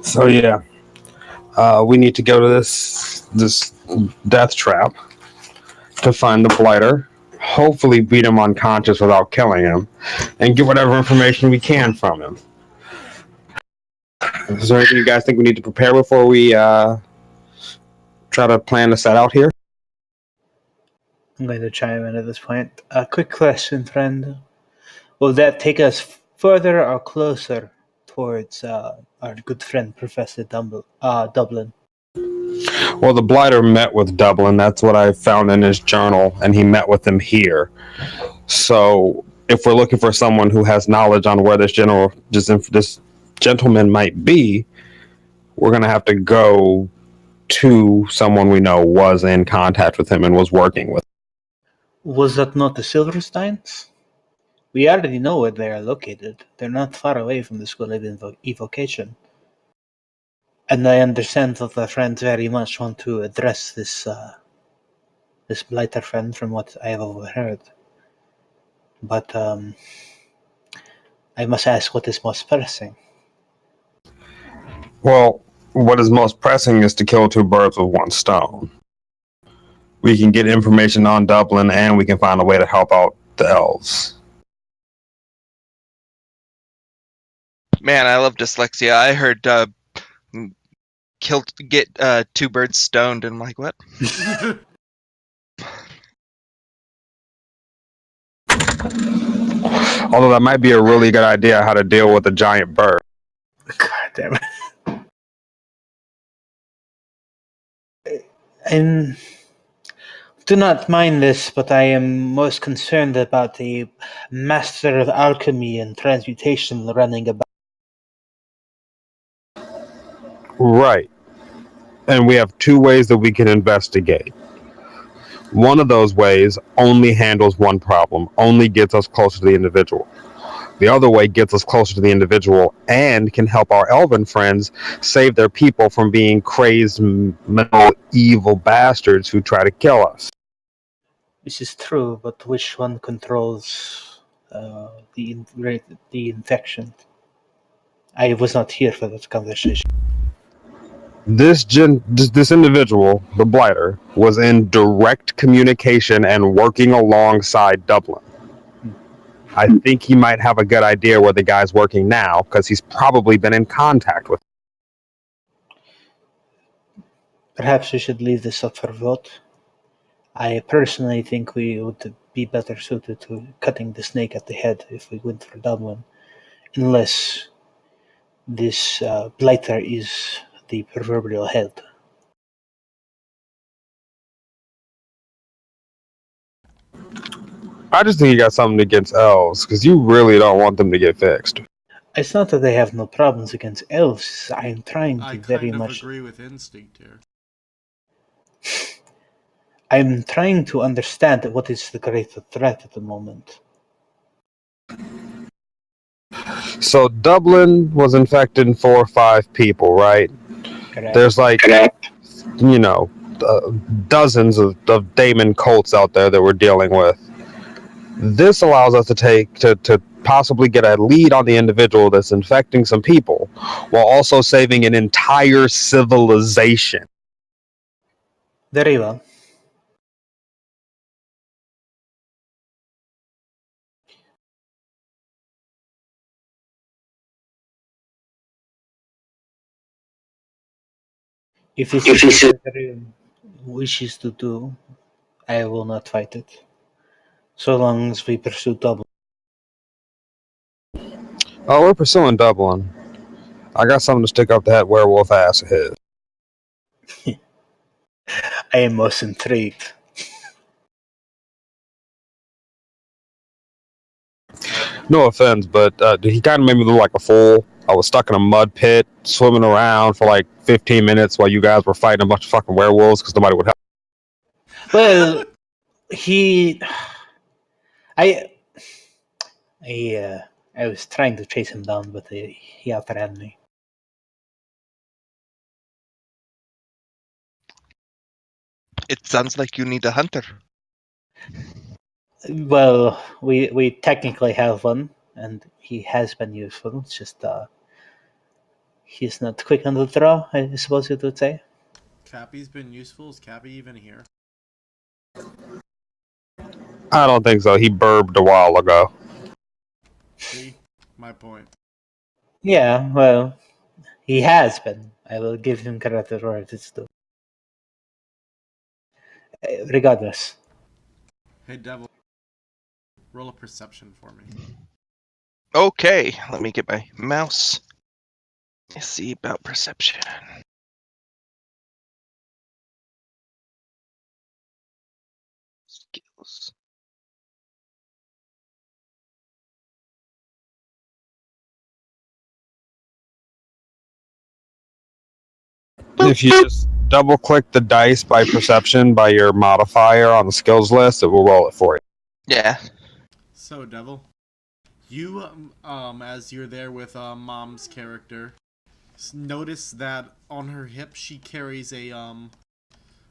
So yeah, we need to go to this death trap to find the blighter. Hopefully, beat him unconscious without killing him, and get whatever information we can from him. Is there anything you guys think we need to prepare before we try to plan to set out here? I'm going to chime in at this point. A quick question, friend. Will that take us further or closer towards our good friend, Professor Dublin? Well, the blighter met with Dublin. That's what I found in his journal, and he met with him here. So, if we're looking for someone who has knowledge on where this gentleman might be, we're going to have to go to someone we know was in contact with him and was working with him. Was that not the Silversteins? We already know where they are located. They're not far away from the School of Evocation. And I understand that the friends very much want to address this blighter friend from what I have overheard. But I must ask what is most pressing. Well, what is most pressing is to kill two birds with one stone. We can get information on Dublin, and we can find a way to help out the elves. Man, I love dyslexia. I heard get two birds stoned, and I'm like, what? Although that might be a really good idea how to deal with a giant bird. God damn it. And do not mind this, but I am most concerned about the Master of Alchemy and Transmutation running about. Right. And we have two ways that we can investigate. One of those ways only handles one problem, only gets us closer to the individual. The other way gets us closer to the individual and can help our elven friends save their people from being crazed, mental, evil bastards who try to kill us. This is true, but which one controls the infection? I was not here for that conversation. This individual, the Blighter, was in direct communication and working alongside Dublin. I think he might have a good idea where the guy's working now, because he's probably been in contact with him. Perhaps we should leave this up for vote. I personally think we would be better suited to cutting the snake at the head if we went for Dublin, unless this blighter is the proverbial head. I just think you got something against elves, because you really don't want them to get fixed. It's not that I have no problems against elves. I'm trying to very much. I agree with Instinct here. I'm trying to understand what is the greater threat at the moment. So Dublin was infecting 4 or 5 people, right? Correct. There's like, dozens of daemon cults out there that we're dealing with. This allows us to possibly get a lead on the individual that's infecting some people, while also saving an entire civilization. Very well. If this is what everyone wishes to do, I will not fight it. So long as we pursue Dublin. Oh, we're pursuing Dublin. I got something to stick up that werewolf ass of his. I am most intrigued. No offense, but he kind of made me look like a fool. I was stuck in a mud pit, swimming around for like 15 minutes while you guys were fighting a bunch of fucking werewolves because nobody would help. Well, I was trying to chase him down, but he outran me. It sounds like you need a hunter. Well, we technically have one, and he has been useful. It's just he's not quick on the draw, I suppose you would say. Cappy's been useful. Is Cappy even here? I don't think so. He burbed a while ago. See? My point. Yeah, well, he has been. I will give him credit where it is due. Regardless. Hey, Devil. Roll a perception for me. Okay, let me get my mouse. Let's see about perception. Skills. If you just double click the dice by perception by your modifier on the skills list, it will roll it for you. Yeah. So, Devil, you, as you're there with Mom's character, notice that on her hip she carries a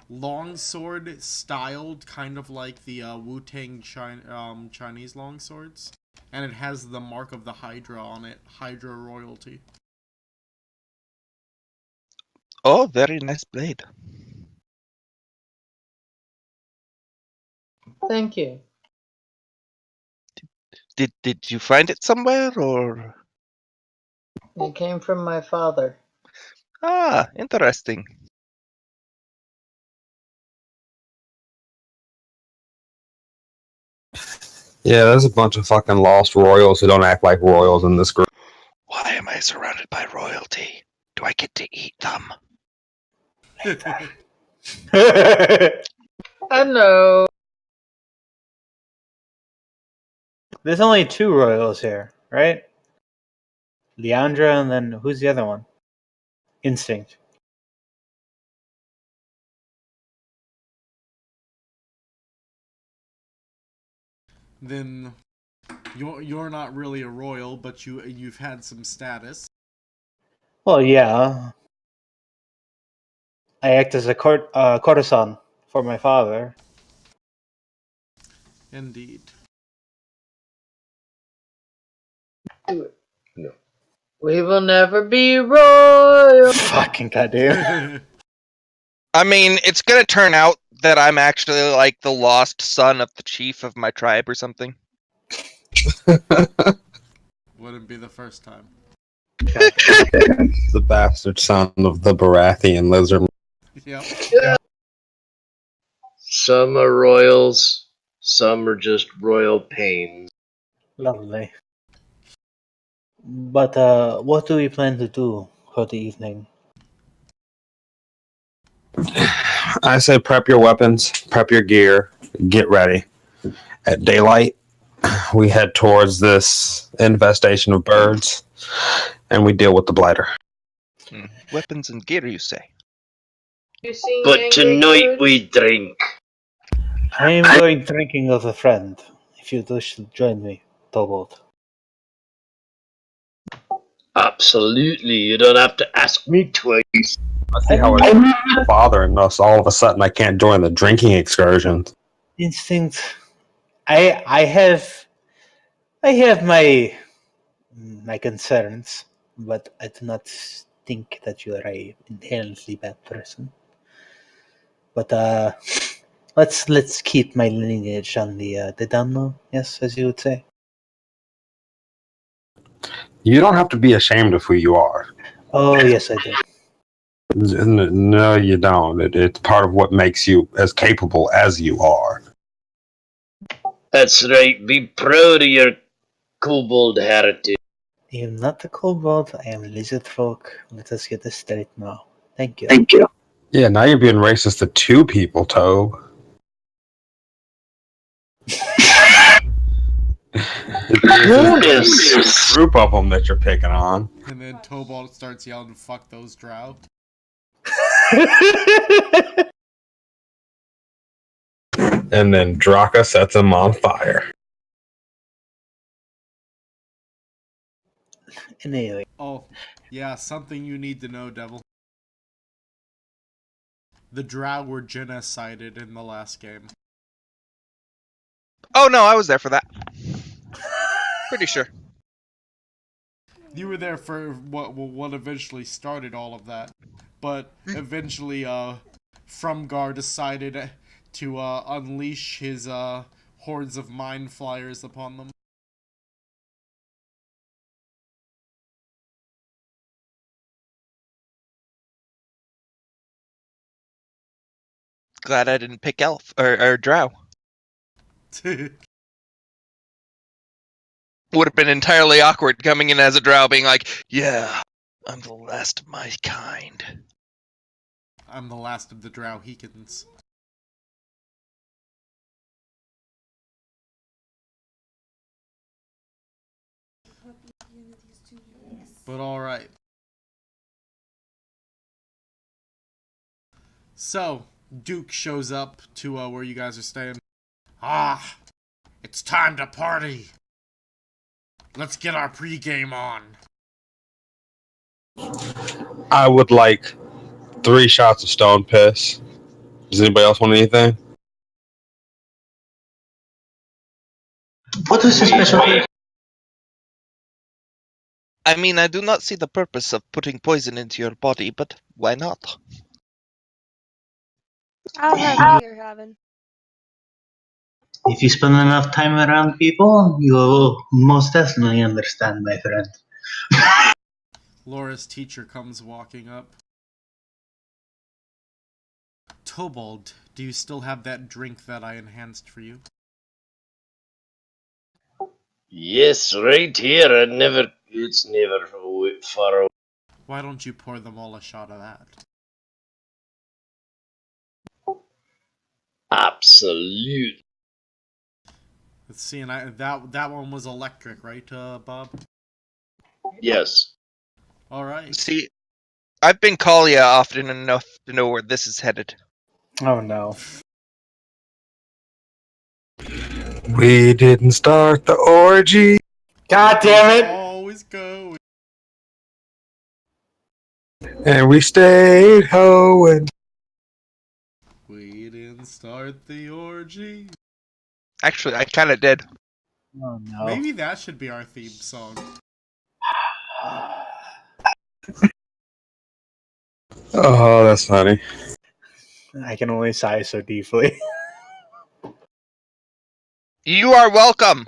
longsword styled kind of like the Wu-Tang Chinese longswords, and it has the mark of the Hydra on it, Hydra royalty. Oh, very nice blade. Thank you. Did you find it somewhere, or? It came from my father. Ah, interesting. Yeah, there's a bunch of fucking lost royals who don't act like royals in this group. Why am I surrounded by royalty? Do I get to eat them? I know. There's only 2 royals here, right? Leandra, and then who's the other one? Instinct. Then you're not really a royal, but you've had some status. Well, yeah. I act as a courtesan for my father. Indeed. No. We will never be royal. Fucking goddamn. I mean, it's gonna turn out that I'm actually like the lost son of the chief of my tribe or something. Wouldn't be the first time. The bastard son of the Baratheon lizard. Yep. Some are royals, some are just royal pains. Lovely. But what do we plan to do for the evening? I say prep your weapons, prep your gear, get ready. At daylight, we head towards this infestation of birds, and we deal with the blighter. Weapons and gear, you say? You seen But Angry tonight Birds? we drink. I am going drinking with a friend. If you wish to join me, Tobold. Absolutely, you don't have to ask me twice. I see how it's bothering us. All of a sudden, I can't join the drinking excursions. Instinct. I have my concerns, but I do not think that you are a inherently bad person. But let's keep my lineage on the down low. Yes, as you would say. You don't have to be ashamed of who you are. Oh yes, I do. No, you don't. It's part of what makes you as capable as you are. That's right, be proud of your kobold heritage. I am not a kobold. I am a lizard folk. Let us get this straight now. Thank you. Thank you. Yeah, now you're being racist to 2 people, Tobe. It's a group of them that you're picking on. And then Tobalt starts yelling, "Fuck those drow." And then Draka sets him on fire. Anyway, Oh, yeah, something you need to know, Devil. The drow were genocided in the last game. Oh no, I was there for that. Pretty sure. You were there for what eventually started all of that. But eventually, Frumgar decided to unleash his hordes of mind flyers upon them. Glad I didn't pick elf or drow. Would have been entirely awkward coming in as a drow, being like, "Yeah, I'm the last of my kind." I'm the last of the Drowhekins. But alright. So, Duke shows up to where you guys are staying. Ah, it's time to party. Let's get our pregame on. I would like 3 shots of stone piss. Does anybody else want anything? what is the special? I mean, I do not see the purpose of putting poison into your body, but why not? I'll have what you're having. If you spend enough time around people, you will most definitely understand, my friend. Laura's teacher comes walking up. Tobald, do you still have that drink that I enhanced for you? Yes, right here. It's never far away. Why don't you pour them all a shot of that? Absolute. Let's see, and that one was electric, right, Bob? Yes. All right. See, I've been Kalia often enough to know where this is headed. Oh no. We didn't start the orgy. God damn it! Always go. And we stayed hoeing. We didn't start the orgy. Actually, I kind of did. Oh no. Maybe that should be our theme song. Oh, that's funny. I can only sigh so deeply. You are welcome.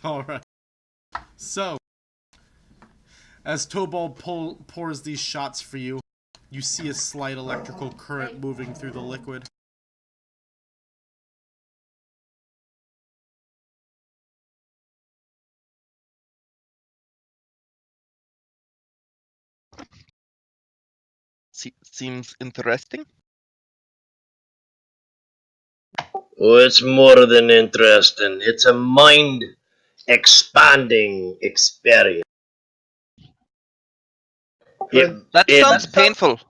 Alright. So, as Tobald pours these shots for you, you see a slight electrical current moving through the liquid. Seems interesting. Oh, it's more than interesting. It's a mind expanding experience. That sounds painful.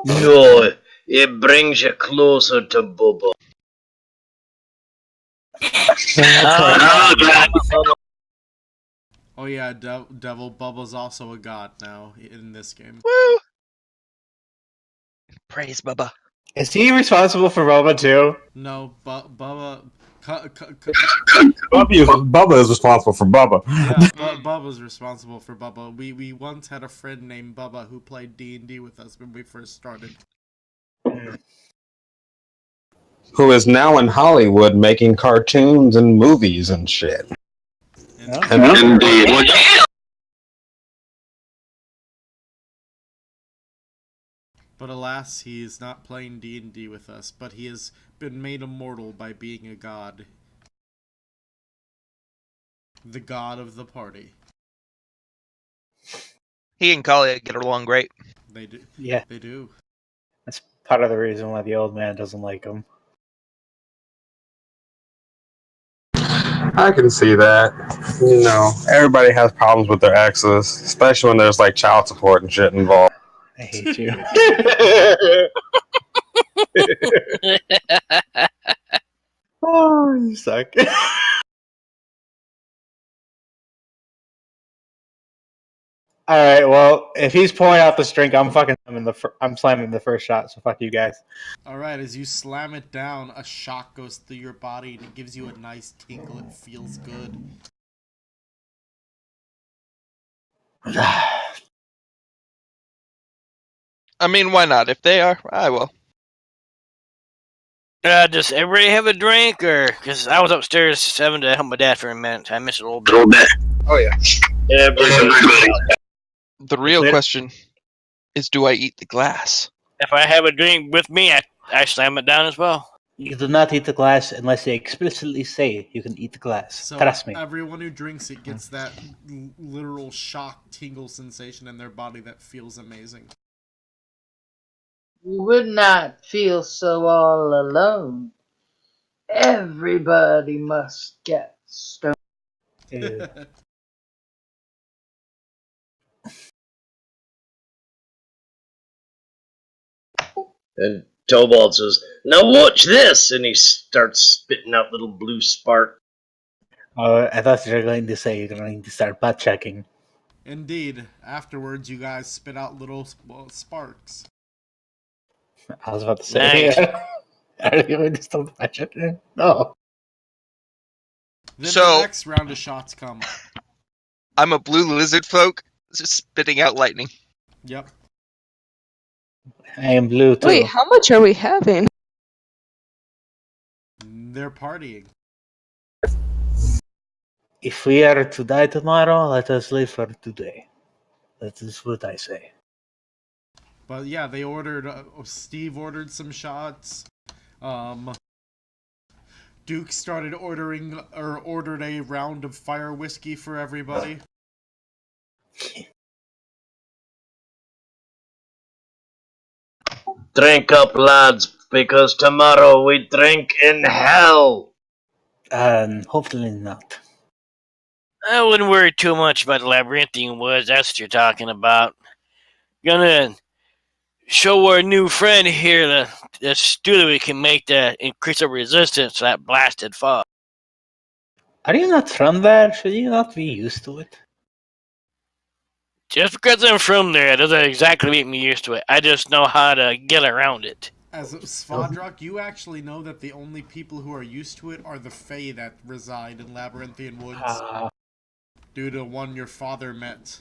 No, it brings you closer to Bubba. Oh yeah, Devil Bubba's also a god now in this game. Woo! Praise Bubba. Is he responsible for Boba too? No, Bubba... Bubba is responsible for Bubba. Yeah, Bubba's responsible for Bubba. We once had a friend named Bubba who played D&D with us when we first started. Who is now in Hollywood making cartoons and movies and shit. Indeed. But alas, he is not playing D&D with us, but he has been made immortal by being a god. The god of the party. He and Kalia get along great. They do. Yeah. They do. That's part of the reason why the old man doesn't like him. I can see that. You know, everybody has problems with their exes, especially when there's like child support and shit involved. I hate you. Oh, you suck. All right. Well, if he's pouring out this drink, I'm slamming the first shot. So fuck you guys. Alright, as you slam it down, a shock goes through your body and it gives you a nice tingle. It feels good. I mean, why not? If they are, I will. Does everybody have a drink, or because I was upstairs having to help my dad for a minute, I missed it a little bit. Oh yeah. The real question is, do I eat the glass? If I have a drink with me, I slam it down as well. You do not eat the glass unless they explicitly say you can eat the glass. So Trust me. everyone who drinks it gets that literal shock tingle sensation in their body that feels amazing. You would not feel so all alone. Everybody must get stoned. Ew. And Tobald says, "Now watch this," and he starts spitting out little blue spark. Oh, I thought you were going to say you're going to start butt checking. Indeed, afterwards you guys spit out little sparks. I was about to say, Nice. are you going to start butt checking? No. Then So- the next round of shots come. I'm a blue lizard folk, just spitting out lightning. Yep. I am blue too. Wait, how much are we having? They're partying. If we are to die tomorrow, let us live for today. That is what I say. But yeah, they ordered. Steve ordered some shots. Duke started ordered a round of fire whiskey for everybody. Drink up, lads, because tomorrow we drink in hell. Hopefully not. I wouldn't worry too much about the labyrinthine woods. That's what you're talking about. Gonna show our new friend here the stew that we can make to increase our resistance to that blasted fog. Are you not from there? Should you not be used to it? Just because I'm from there doesn't exactly make me used to it. I just know how to get around it. As Svadruk, you actually know that the only people who are used to it are the Fae that reside in Labyrinthian Woods. Due to one your father met.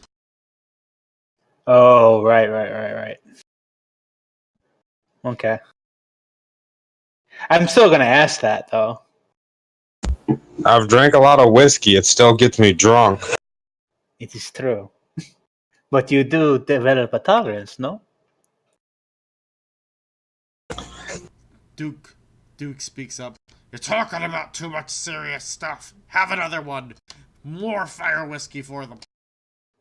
Oh, right. Okay. I'm still gonna ask that, though. I've drank a lot of whiskey. It still gets me drunk. It is true. But you do develop a tolerance, no? Duke speaks up. You're talking about too much serious stuff. Have another one. More fire whiskey for them.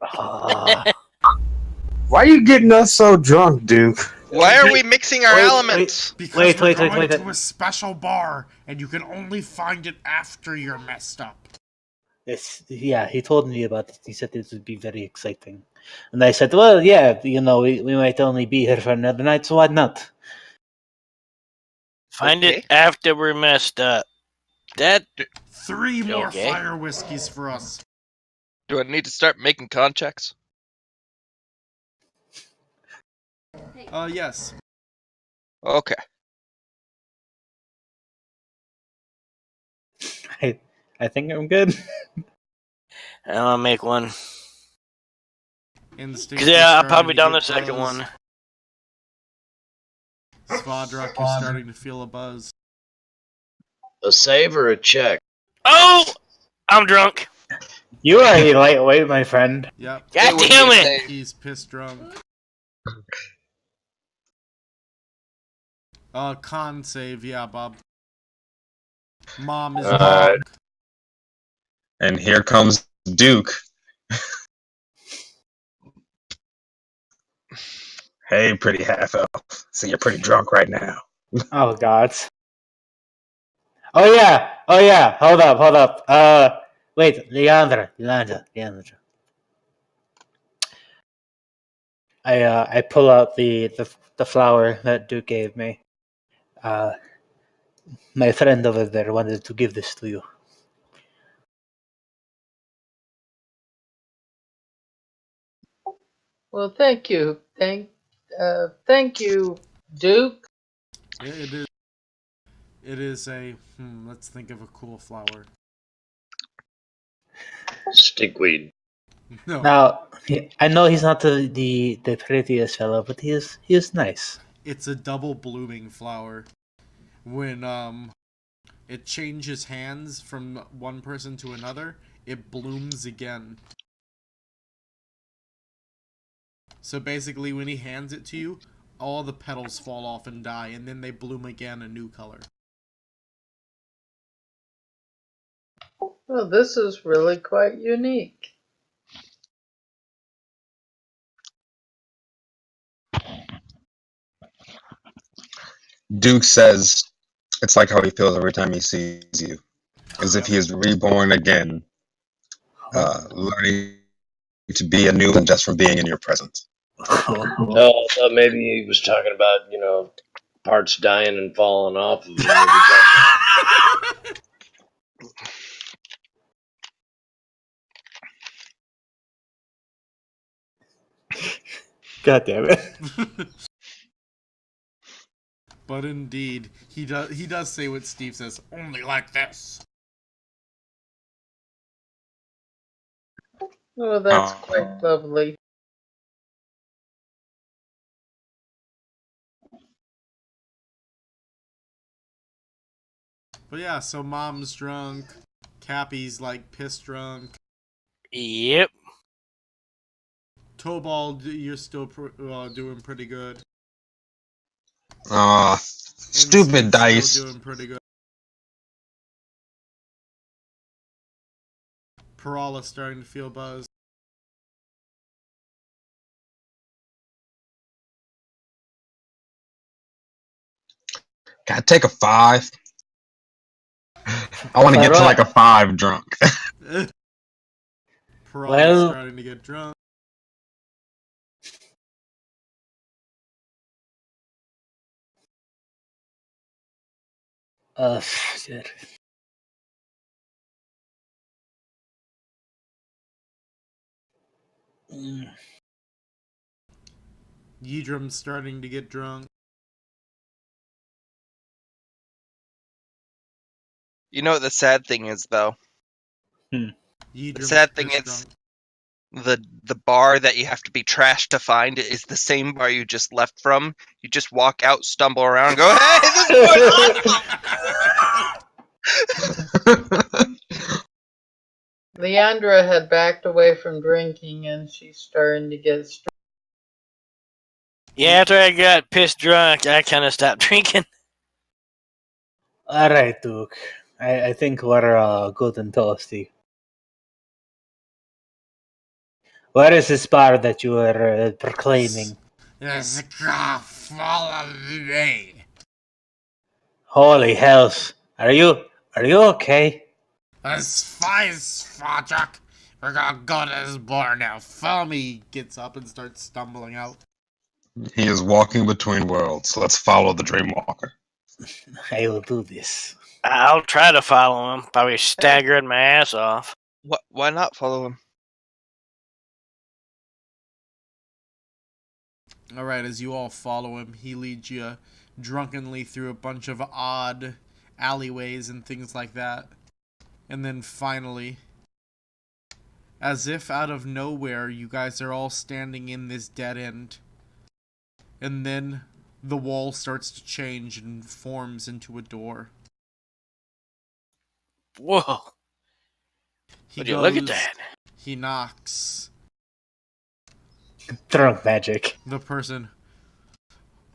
Ah. Why are you getting us so drunk, Duke? Why are we mixing our elements? Because we're going to a special bar, and you can only find it after you're messed up. Yeah, he told me about it. He said it would be very exciting. And I said, well, yeah, we might only be here for another night, so why not? Find it after we're messed up. That 3 more fire whiskeys for us. Do I need to start making con checks? Yes. Okay. I think I'm good. I'll make one. Instinct. Yeah, I'll probably down the second one. Svadruk is starting to feel a buzz. A save or a check? Oh! I'm drunk. You are a lightweight, my friend. Yep. God damn it! He's pissed drunk. Con save, yeah, Bob. Mom is drunk. And here comes Duke. Hey, pretty half elf. So you're pretty drunk right now. Oh, God. Oh, yeah. Hold up. Wait, Leandra. I pull out the flower that Duke gave me. My friend over there wanted to give this to you. Well, thank you. Thank you, Duke. It is a let's think of a cool flower. Stickweed. No. Now, I know he's not the prettiest fellow, but he is nice. It's a double blooming flower. When it changes hands from one person to another, it blooms again. So basically, when he hands it to you, all the petals fall off and die, and then they bloom again a new color. Well, this is really quite unique. Duke says it's like how he feels every time he sees you. As if he is reborn again, learning to be anew than just from being in your presence. No, I thought maybe he was talking about, parts dying and falling off of him. God damn it. But indeed, he does say what Steve says, only like this. Oh, that's quite lovely. But yeah, so mom's drunk. Cappy's like piss drunk. Yep. Tobald, you're still doing pretty good. Stupid dice. Still doing pretty good. Parala's starting to feel buzzed. Can I take a 5? I want to get to like a 5 drunk. Parala's starting to get drunk. Shit. Yidram's starting to get drunk. You know what the sad thing is, though? The sad thing is the bar that you have to be trashed to find is the same bar you just left from. You just walk out, stumble around, and go, "Hey, this is awesome!" Leandra had backed away from drinking, and she's starting to get Yeah, after I got pissed drunk, I kind of stopped drinking. All right, Duke. I think we're good and toasty. Where is this bar that you were proclaiming? Follow me. Holy hells! Are you okay? That's fine, Svajak. We're gonna go to this bar now. Follow me. He gets up and starts stumbling out. He is walking between worlds. Let's follow the Dreamwalker. I will do this. I'll try to follow him. Probably staggering my ass off. Why not follow him? Alright, as you all follow him, he leads you drunkenly through a bunch of odd alleyways and things like that. And then finally, as if out of nowhere, you guys are all standing in this dead end. And then the wall starts to change and forms into a door. Whoa. Would you look at that? He knocks. Drunk magic. The person.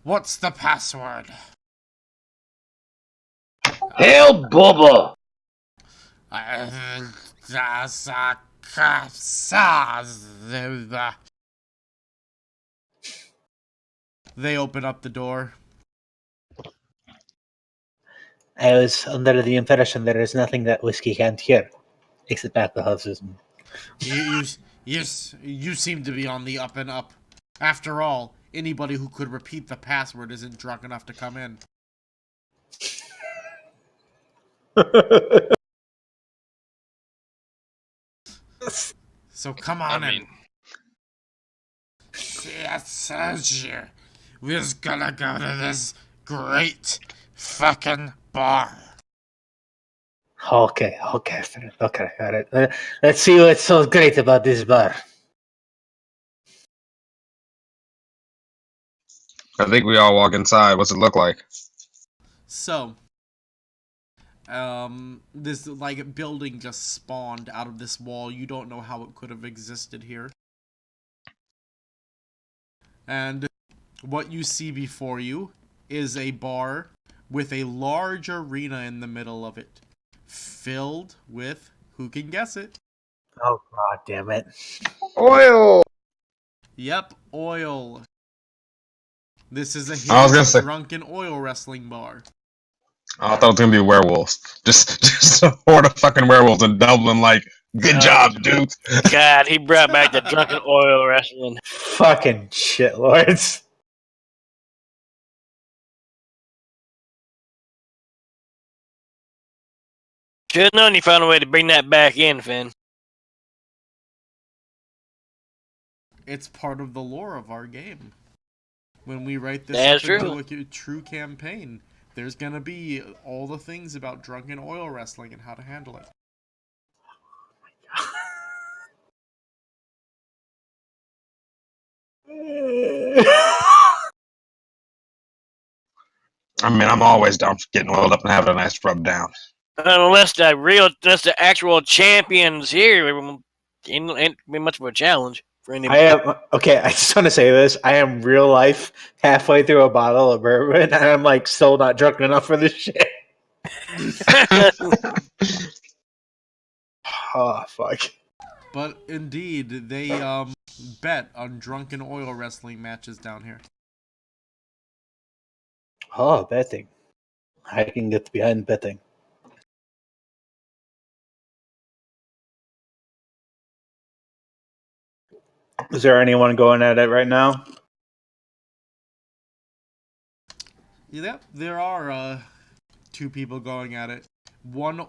What's the password? Hail, Bubba! They open up the door. I was under the impression there is nothing that whiskey can't hear, except alcoholism. You seem to be on the up and up. After all, anybody who could repeat the password isn't drunk enough to come in. So come on in. Yes, we're gonna go to this great fucking bar. Okay, all right. Let's see what's so great about this bar. I think we all walk inside. What's it look like? So, this like building just spawned out of this wall. You don't know how it could have existed here. And what you see before you is a bar with a large arena in the middle of it, filled with, who can guess it? Oh, god damn it. Oil! Yep, oil. This is a drunken oil wrestling bar. I thought it was gonna be werewolves. Just a horde of fucking werewolves in Dublin. Like, good job, Duke. God, he brought back the drunken oil wrestling. Fucking shitlords. Should have known you found a way to bring that back in, Finn. It's part of the lore of our game. When we write this into a true campaign, there's gonna be all the things about drunken oil wrestling and how to handle it. I mean, I'm always down for getting oiled up and having a nice rub down. Unless the actual champions here, ain't be much of a challenge for anybody. I just want to say this. I am real life halfway through a bottle of bourbon, and I'm like still not drunk enough for this shit. Oh fuck! But indeed, they bet on drunken oil wrestling matches down here. Oh, betting. I can get behind betting. Is there anyone going at it right now? Yep, there are two people going at it. One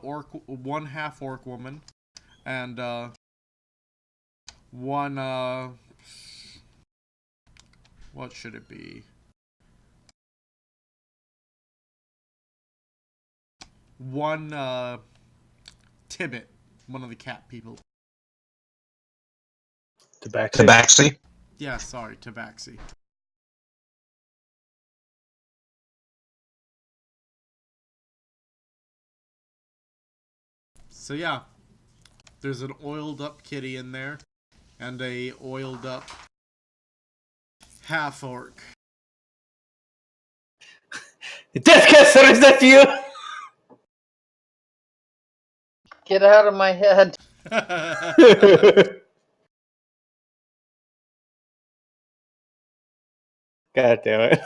half orc woman, and one what should it be? One Tibbet, one of the cat people. Tabaxi? Yeah, sorry, Tabaxi. So yeah, there's an oiled up kitty in there, and a oiled up half orc. Deathcaster, is that you? Get out of my head. God damn it.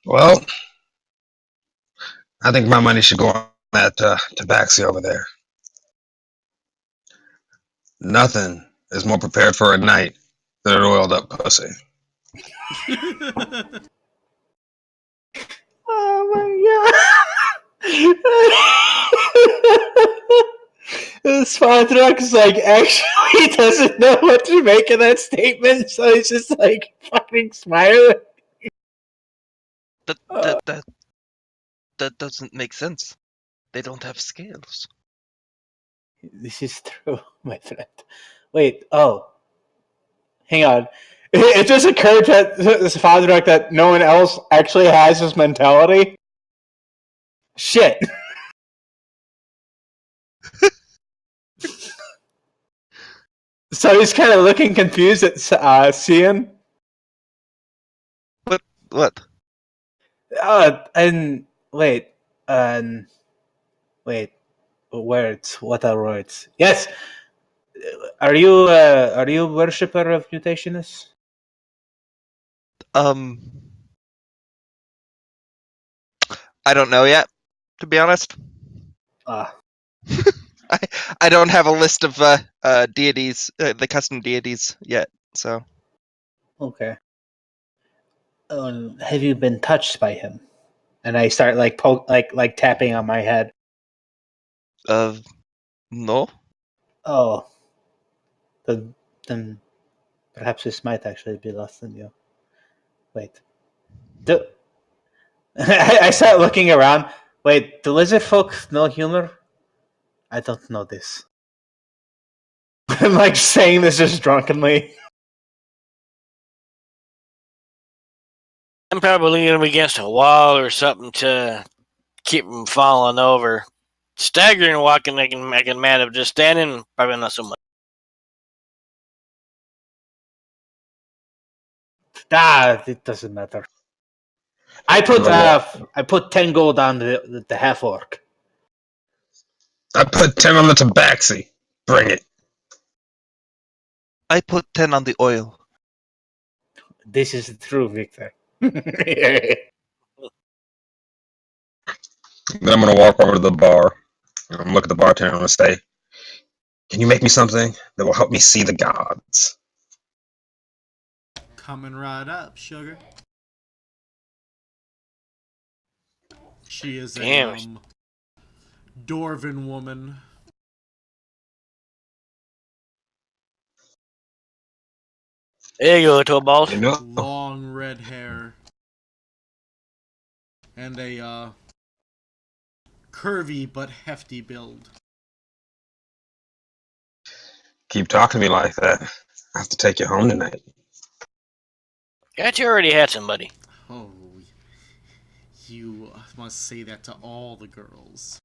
Well, I think my money should go on that Tabaxi over there. Nothing is more prepared for a night than an oiled up pussy. Oh my god. This Spadrock is like actually doesn't know what to make of that statement, so he's just like fucking smiling. That doesn't make sense. They don't have scales. This is true, my friend. Wait, hang on. It just occurred to this Spadrock that no one else actually has this mentality. Shit. So he's kind of looking confused at Cian. What? And wait, words. What are words? Yes. Are you a worshipper of mutationists? I don't know yet, to be honest. I don't have a list of deities, the custom deities yet. So. Okay. Have you been touched by him? And I start like tapping on my head. No. Oh. Then perhaps this might actually be less than you. Wait. I start looking around. Wait, do lizard folk know humor? I don't know this. I'm like saying this just drunkenly. I'm probably leaning against a wall or something to keep from falling over. Staggering and walking, making mad of just standing, probably not so much. It doesn't matter. I put 10 gold on the half orc. I put 10 on the Tabaxi. Bring it. I put 10 on the oil. This is true, Victor. Then I'm gonna walk over to the bar and I'm gonna look at the bartender and I'm gonna say, "Can you make me something that will help me see the gods?" Coming right up, sugar. She is a Dwarven woman. There you go, toe balls. Long red hair. And a curvy but hefty build. Keep talking to me like that. I have to take you home tonight. Got you already had somebody. Oh, you must say that to all the girls.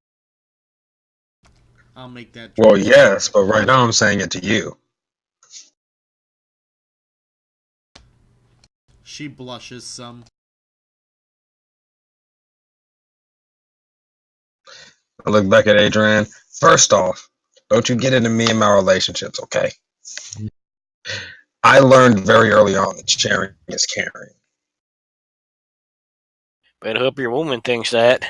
I'll make that. Well, yes, but right now I'm saying it to you. She blushes some. I look back at Adrian. First off, don't you get into me and my relationships, okay? I learned very early on that sharing is caring. But I hope your woman thinks that.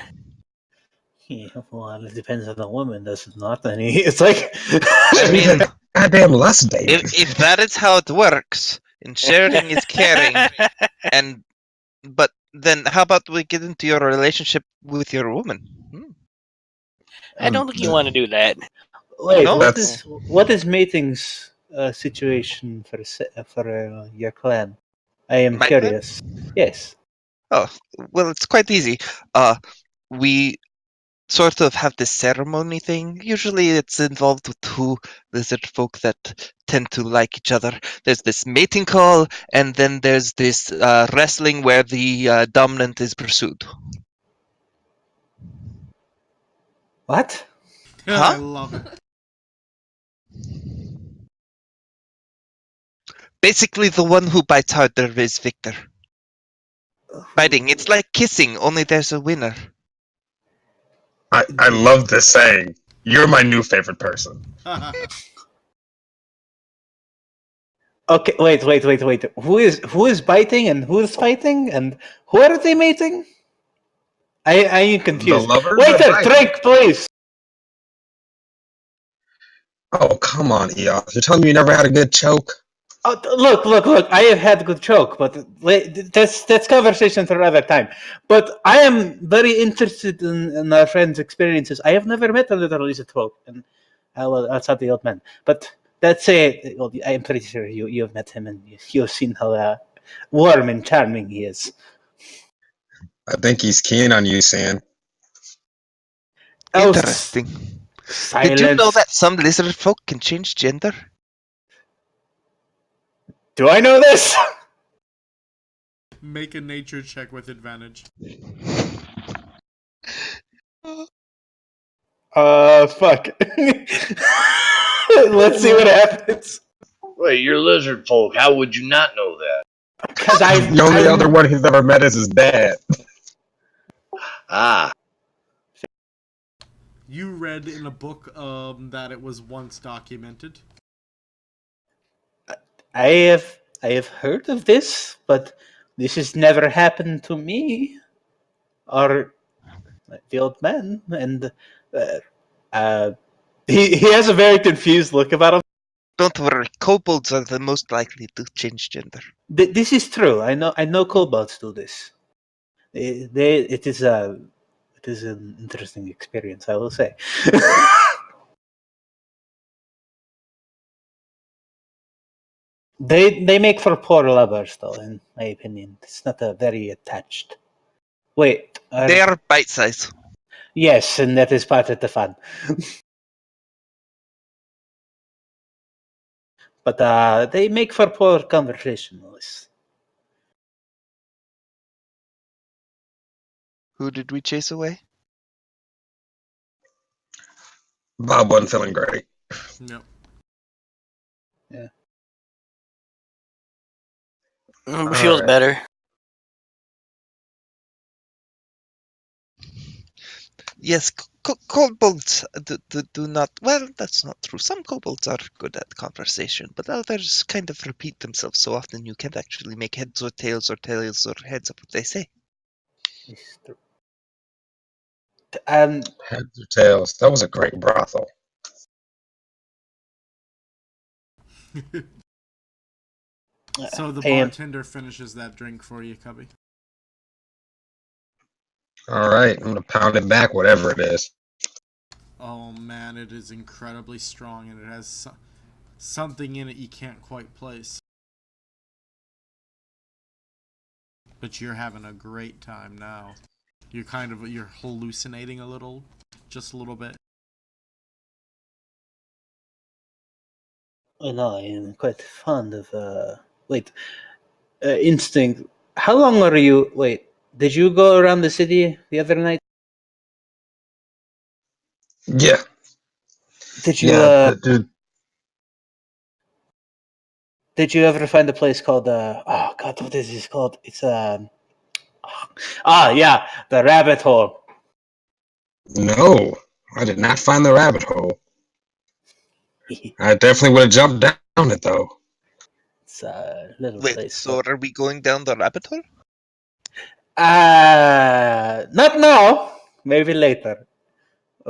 Yeah, well, it depends on the woman, does it not? It's like, I mean, goddamn less, David. If that is how it works, and sharing is caring, but then how about we get into your relationship with your woman? I don't think you want to do that. Wait, No? what is mating's situation for your clan? I am My curious. Yes. Oh, well, it's quite easy. We sort of have this ceremony thing. Usually it's involved with two lizard folk that tend to like each other. There's this mating call, and then there's this wrestling where the dominant is pursued. What? I love it. Basically, the one who bites harder is victor. Biting, it's like kissing, only there's a winner. I love this saying. You're my new favorite person. Okay, wait. Who is biting and who is fighting and who are they mating? I am confused. The lovers Waiter, are biting. drink, please. Oh, come on, Eos. You're telling me you never had a good choke? Oh, look! I have had a good choke, but that's conversation for another time. But I am very interested in our friend's experiences. I have never met a little lizard folk, and outside the old man. But that's it. Well, I am pretty sure you have met him, and you have seen how warm and charming he is. I think he's keen on you, San. Interesting. Silence. Did you know that some lizard folk can change gender? Do I know this? Make a nature check with advantage. Fuck. Let's see what happens. Wait, you're lizard folk. How would you not know that? Because The only other one he's ever met is his dad. Ah. You read in a book that it was once documented. I have heard of this, but this has never happened to me or the old man. And he has a very confused look about him. Don't worry, kobolds are the most likely to change gender. This is true. I know kobolds do this. It is an interesting experience, I will say. They make for poor lovers, though, in my opinion. It's not a very attached. Wait. They are bite size. Yes, and that is part of the fun. But they make for poor conversationalists. Who did we chase away? Bob wasn't feeling great. No. Yeah. Feels better. Yes, kobolds do not... Well, that's not true. Some kobolds are good at conversation, but others kind of repeat themselves so often you can't actually make heads or tails or heads of what they say. It's true. Heads or tails. That was a great brothel. So the bartender finishes that drink for you, Cubby. Alright, I'm gonna pound it back, whatever it is. Oh man, it is incredibly strong and it has something in it you can't quite place. But you're having a great time now. You're hallucinating a little, just a little bit. Well, no, I am quite fond of. Wait, Instinct. How long were you? Wait, did you go around the city the other night? Yeah. Did you? Dude. Did you ever find a place called? Oh God, what is this called? It's yeah, the rabbit hole. No, I did not find the rabbit hole. I definitely would have jumped down it though. It's a little Wait, place. so are we going down the rabbit hole? Not now. Maybe later.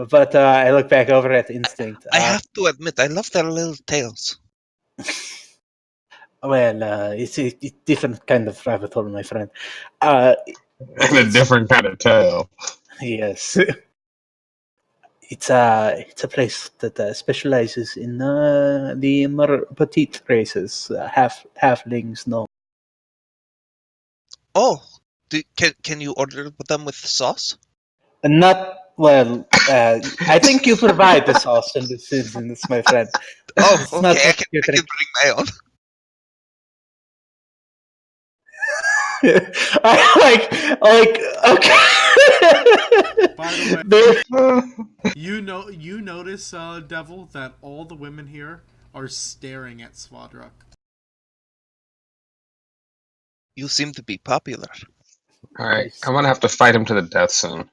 But I look back over at Instinct. I have to admit, I love their little tails. Well, it's a different kind of rabbit hole, my friend. And a different kind of tail. Yes. It's a place that specializes in the more petite races, halflings. No, Oh, can you order them with sauce? not well. I think you provide the sauce in this instance, my friend. Oh, It's not okay, I what can you bring my own. okay. By the way, you notice, Devil, that all the women here are staring at Svadruk. You seem to be popular. Alright, I'm gonna have to fight him to the death soon.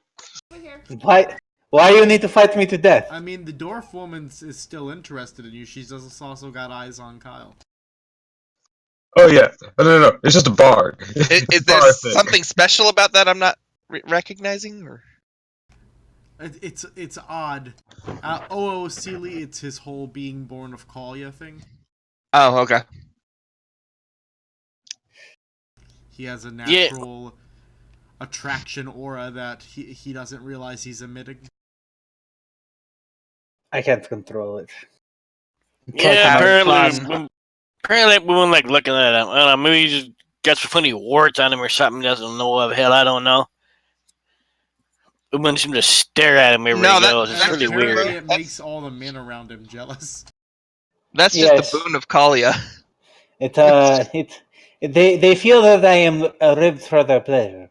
Why do you need to fight me to death? I mean, the dwarf woman is still interested in you. She's also got eyes on Kyle. Oh yeah, no, it's just a bar. Is there something special about that I'm not recognizing? Or It's odd. Sealy, it's his whole being born of Kalia thing. Oh, okay. He has a natural attraction aura that he doesn't realize he's emitting. I can't control it. Yeah, apparently everyone like looking at him. I don't know, maybe he just got some funny warts on him or something. Doesn't know of. Hell, I don't know. Women seem to stare at him everywhere he goes. It's really weird. It makes all the men around him jealous. That's just the boon of Kalia. They feel that I am ribbed for their pleasure.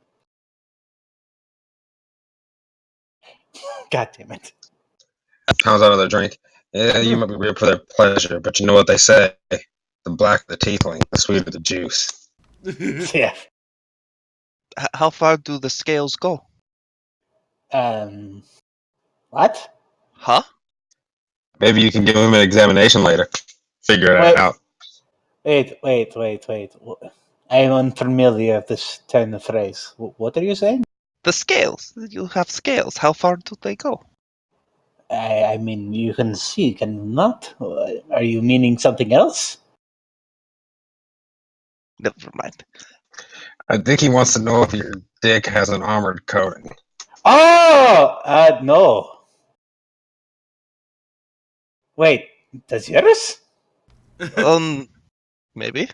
God damn it. How's that other drink? Yeah, you might be ribbed for their pleasure, but you know what they say. The black the teethling, the sweeter the juice. Yeah. How far do the scales go? What? Huh? Maybe you can give him an examination later. Figure it out. Wait. I am unfamiliar with this kind of phrase. What are you saying? The scales. You have scales. How far do they go? I mean, you can see, can you not? Are you meaning something else? Never mind. I think he wants to know if your dick has an armored coating. Oh! No. Wait, does yours? Maybe.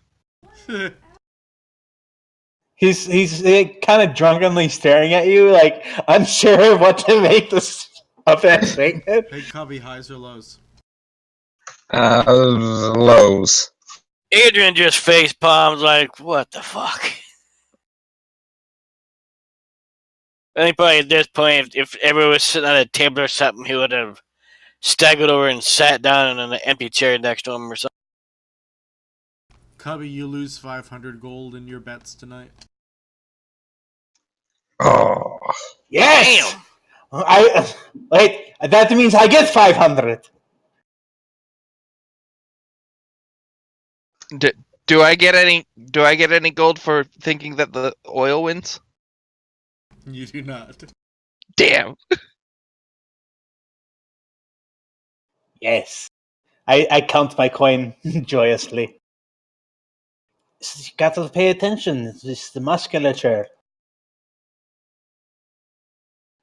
He's kind of drunkenly staring at you, like unsure what to make this of that statement. Hey, Cubby, highs or lows? Lows. Adrian just face palms like, what the fuck? I think probably at this point, if everyone was sitting at a table or something, he would have staggered over and sat down in an empty chair next to him or something. Cubby, you lose 500 gold in your bets tonight. Oh. Yes! Damn! Wait, that means I get 500. Do I get any gold for thinking that the oil wins? You do not. Damn. Yes. I count my coin joyously. You got to pay attention. It's the musculature.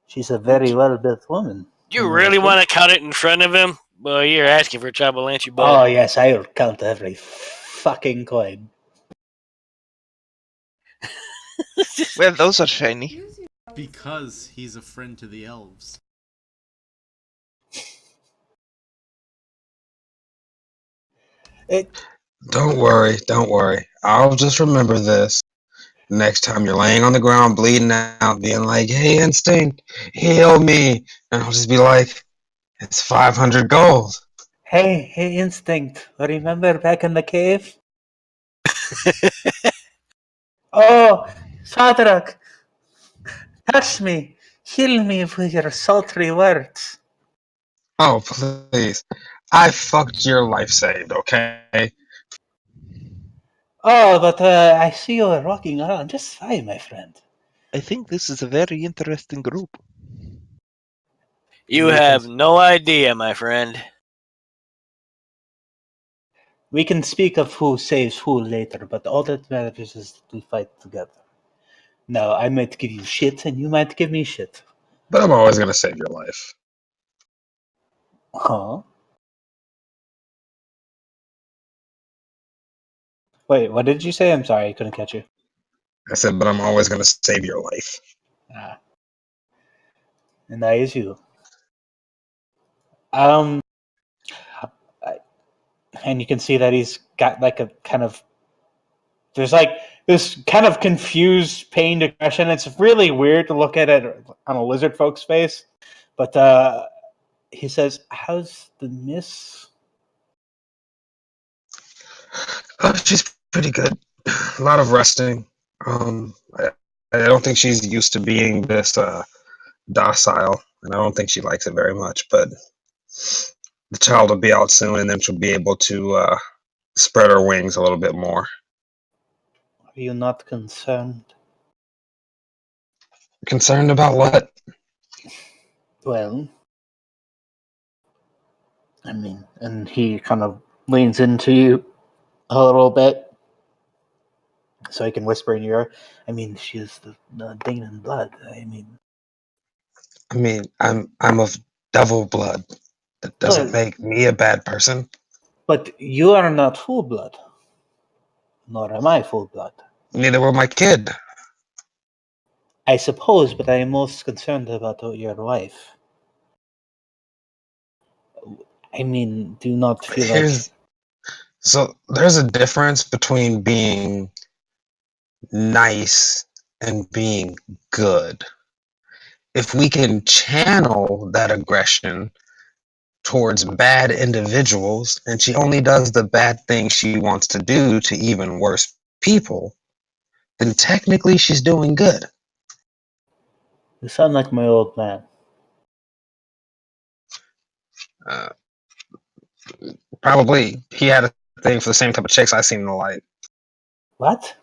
She's a very well-built woman. You really want to count it in front of him? Well, you're asking for trouble, ain't you, bud? Oh, yes, I will count every fucking coin. Well, those are shiny. Because he's a friend to the elves. Don't worry. I'll just remember this. Next time you're laying on the ground bleeding out, being like, "Hey, Instinct, heal me," and I'll just be like, "It's 500 gold." Hey, Instinct. Remember back in the cave? Oh, Shadrach, touch me. Heal me with your sultry words. Oh, please. I fucked your life saved, okay? Oh, but I see you are walking around just fine, my friend. I think this is a very interesting group. You We have can- no idea, my friend. We can speak of who saves who later, but all that matters is that we fight together. Now, I might give you shit, and you might give me shit. But I'm always gonna save your life. Huh? Wait, what did you say? I'm sorry, I couldn't catch you. I said, but I'm always gonna save your life. Ah. And that is you. I- and you can see that he's got like a kind of there's like this kind of confused, pained expression. It's really weird to look at it on a lizard folk's face, but he says, "How's the miss?" Oh, she's pretty good. A lot of resting. I, I don't think she's used to being this docile, and I don't think she likes it very much. But the child will be out soon, and then she'll be able to spread her wings a little bit more. Are you not concerned? Concerned about what? Well, I mean, and he kind of leans into you a little bit so he can whisper in your ear. I mean, she is the Dane in blood. I mean, I'm of devil blood. That doesn't Well, make me a bad person. but you are not full blood, nor am I full blood. Neither will my kid. I suppose, but I am most concerned about your wife. I mean, do you not feel like... So there's a difference between being nice and being good. If we can channel that aggression towards bad individuals and she only does the bad things she wants to do to even worse people, then technically she's doing good. You sound like my old man. Probably he had a thing for the same type of chicks I seen in the light. What?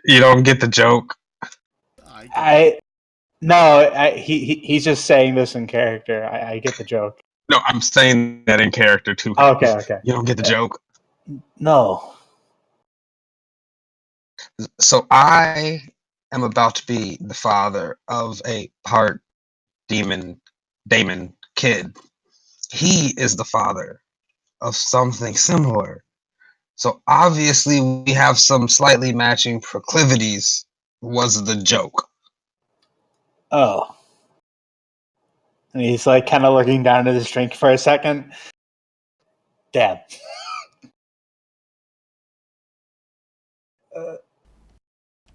You don't get the joke? He's just saying this in character. I get the joke. No, I'm saying that in character too. Okay. You don't get the joke? No. So I am about to be the father of a part Damon kid. He is the father of something similar. So obviously we have some slightly matching proclivities, was the joke. Oh. And he's like kind of looking down at his drink for a second. Damn.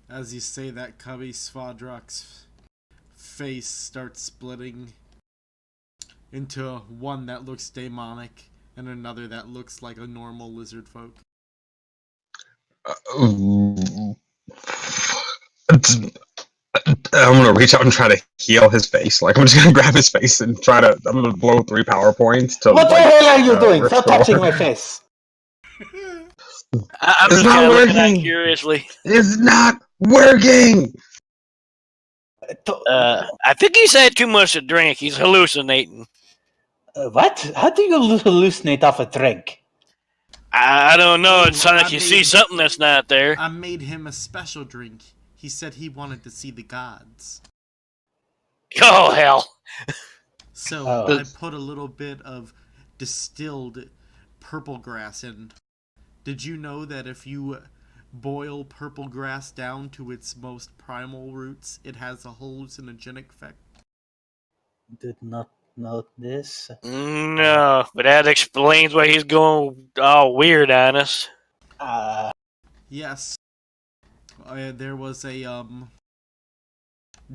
As you say that, Cubby, Svadruk's face starts splitting into one that looks demonic and another that looks like a normal lizard folk. I'm gonna reach out and try to heal his face. Like I'm just gonna grab his face and I'm gonna blow 3 power points to. What the hell are you doing? Stop restore. touching my face. I'm It's just not kind of looking at working. curiously. It's not working. I think he's had too much to drink. He's hallucinating. What? How do you hallucinate off a drink? I don't know. It sounds I like you see something that's not there. I made him a special drink. He said he wanted to see the gods. Oh, hell. So I put a little bit of distilled purple grass in. Did you know that if you boil purple grass down to its most primal roots, it has a hallucinogenic effect. Did not note this. No, but that explains why he's going all weird on us. Yes. There was a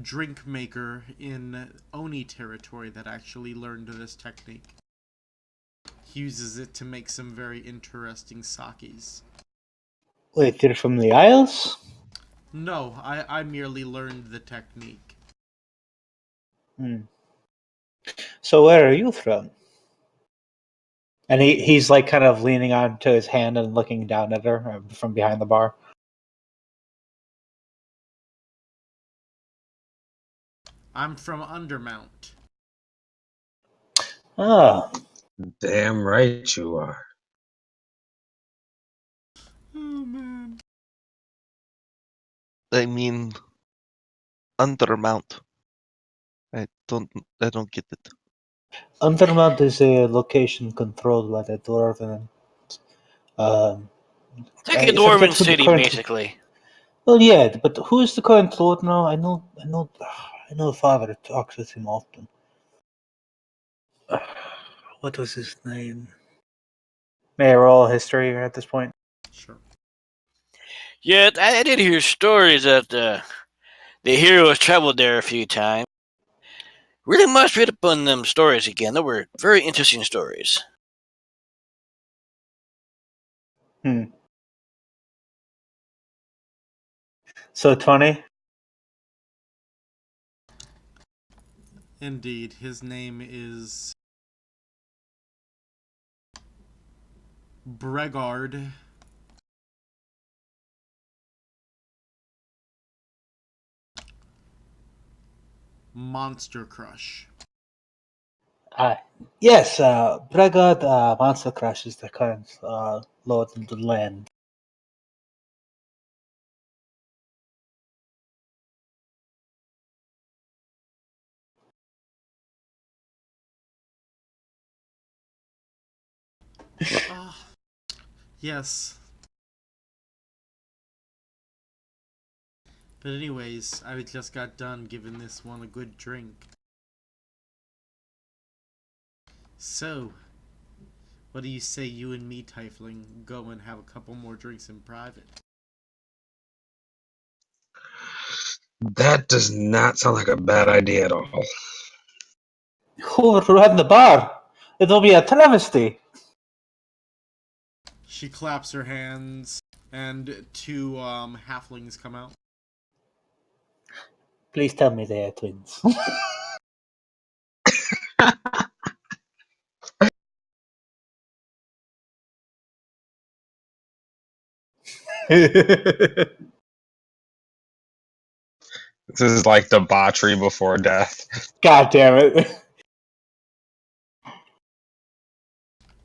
drink maker in Oni territory that actually learned this technique. He uses it to make some very interesting sakes. Wait, you're from the Isles? No, I merely learned the technique. So where are you from? And he's like kind of leaning onto his hand and looking down at her from behind the bar. I'm from Undermount. Ah, Damn right you are. Oh man. I mean, Undermount. I don't get it. Undermount is a location controlled by the Dwarven. It's like a I dwarven forget who the city, current- basically. Well, yeah, but who is the current lord now? I know. The father talks with him often. What was his name? May I roll history at this point? Sure. Yeah, I did hear stories that the heroes traveled there a few times. Really must read up on them stories again. They were very interesting stories. So 20. Indeed, his name is Bregard. Monster Crush. Yes, Bregard Monster Crush is the current lord of the land. Yes. But anyways, I just got done giving this one a good drink. So, what do you say you and me, Tiefling, go and have a couple more drinks in private? That does not sound like a bad idea at all. Who will run the bar? It'll be a travesty. She claps her hands, and two halflings come out. Please tell me they are twins. This is like debauchery before death. God damn it.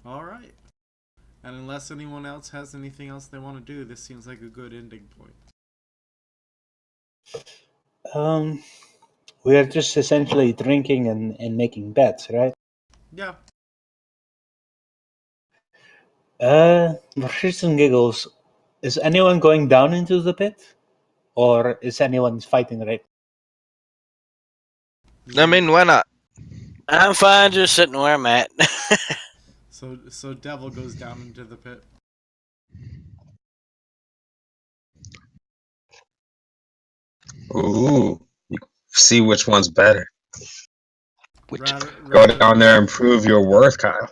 Alright. And unless anyone else has anything else they want to do, this seems like a good ending point. We are just essentially drinking and making bets, right? Yeah. For shits and giggles, is anyone going down into the pit? Or is anyone fighting right? I mean, why not? I'm fine just sitting where I'm at. So Devil goes down into the pit. Ooh, you see which one's better. Go Rather down there and prove your worth, Kyle.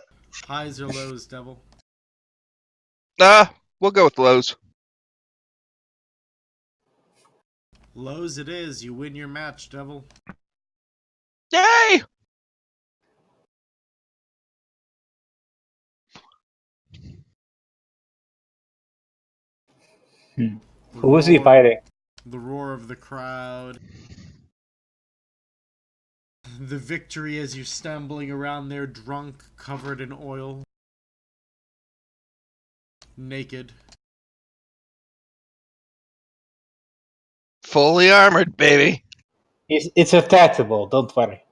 highs or lows, Devil? We'll go with lows. Lows it is. You win your match, Devil. Yay! Who was he fighting? The roar of the crowd. The victory as you're stumbling around there drunk, covered in oil. Naked. Fully armored, baby. It's attackable, don't worry.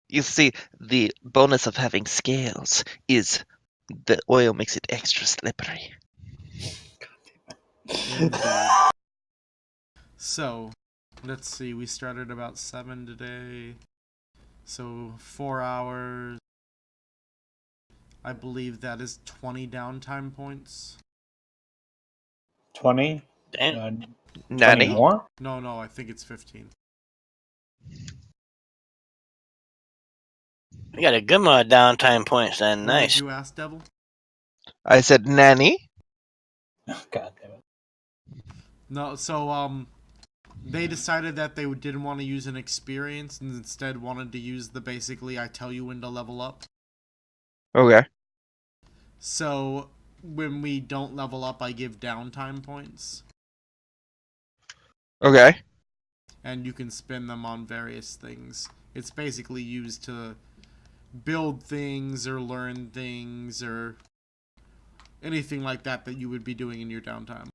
You see, the bonus of having scales is the oil makes it extra slippery. Indeed. So, let's see. We started about 7 today. So, 4 hours. I believe that is 20 downtime points. 20? Damn. 20 Nanny? more? No, I think it's 15. We got a good amount of downtime points then. What Nice. did you ask, Devil? I said nanny. God damn it. No, so, they decided that they didn't want to use an experience and instead wanted to use the basically I tell you when to level up. Okay. So, when we don't level up, I give downtime points. Okay. And you can spend them on various things. It's basically used to build things or learn things or anything like that that you would be doing in your downtime.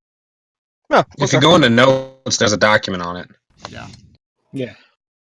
Oh, If you go into notes, there's a document on it. Yeah. Yeah.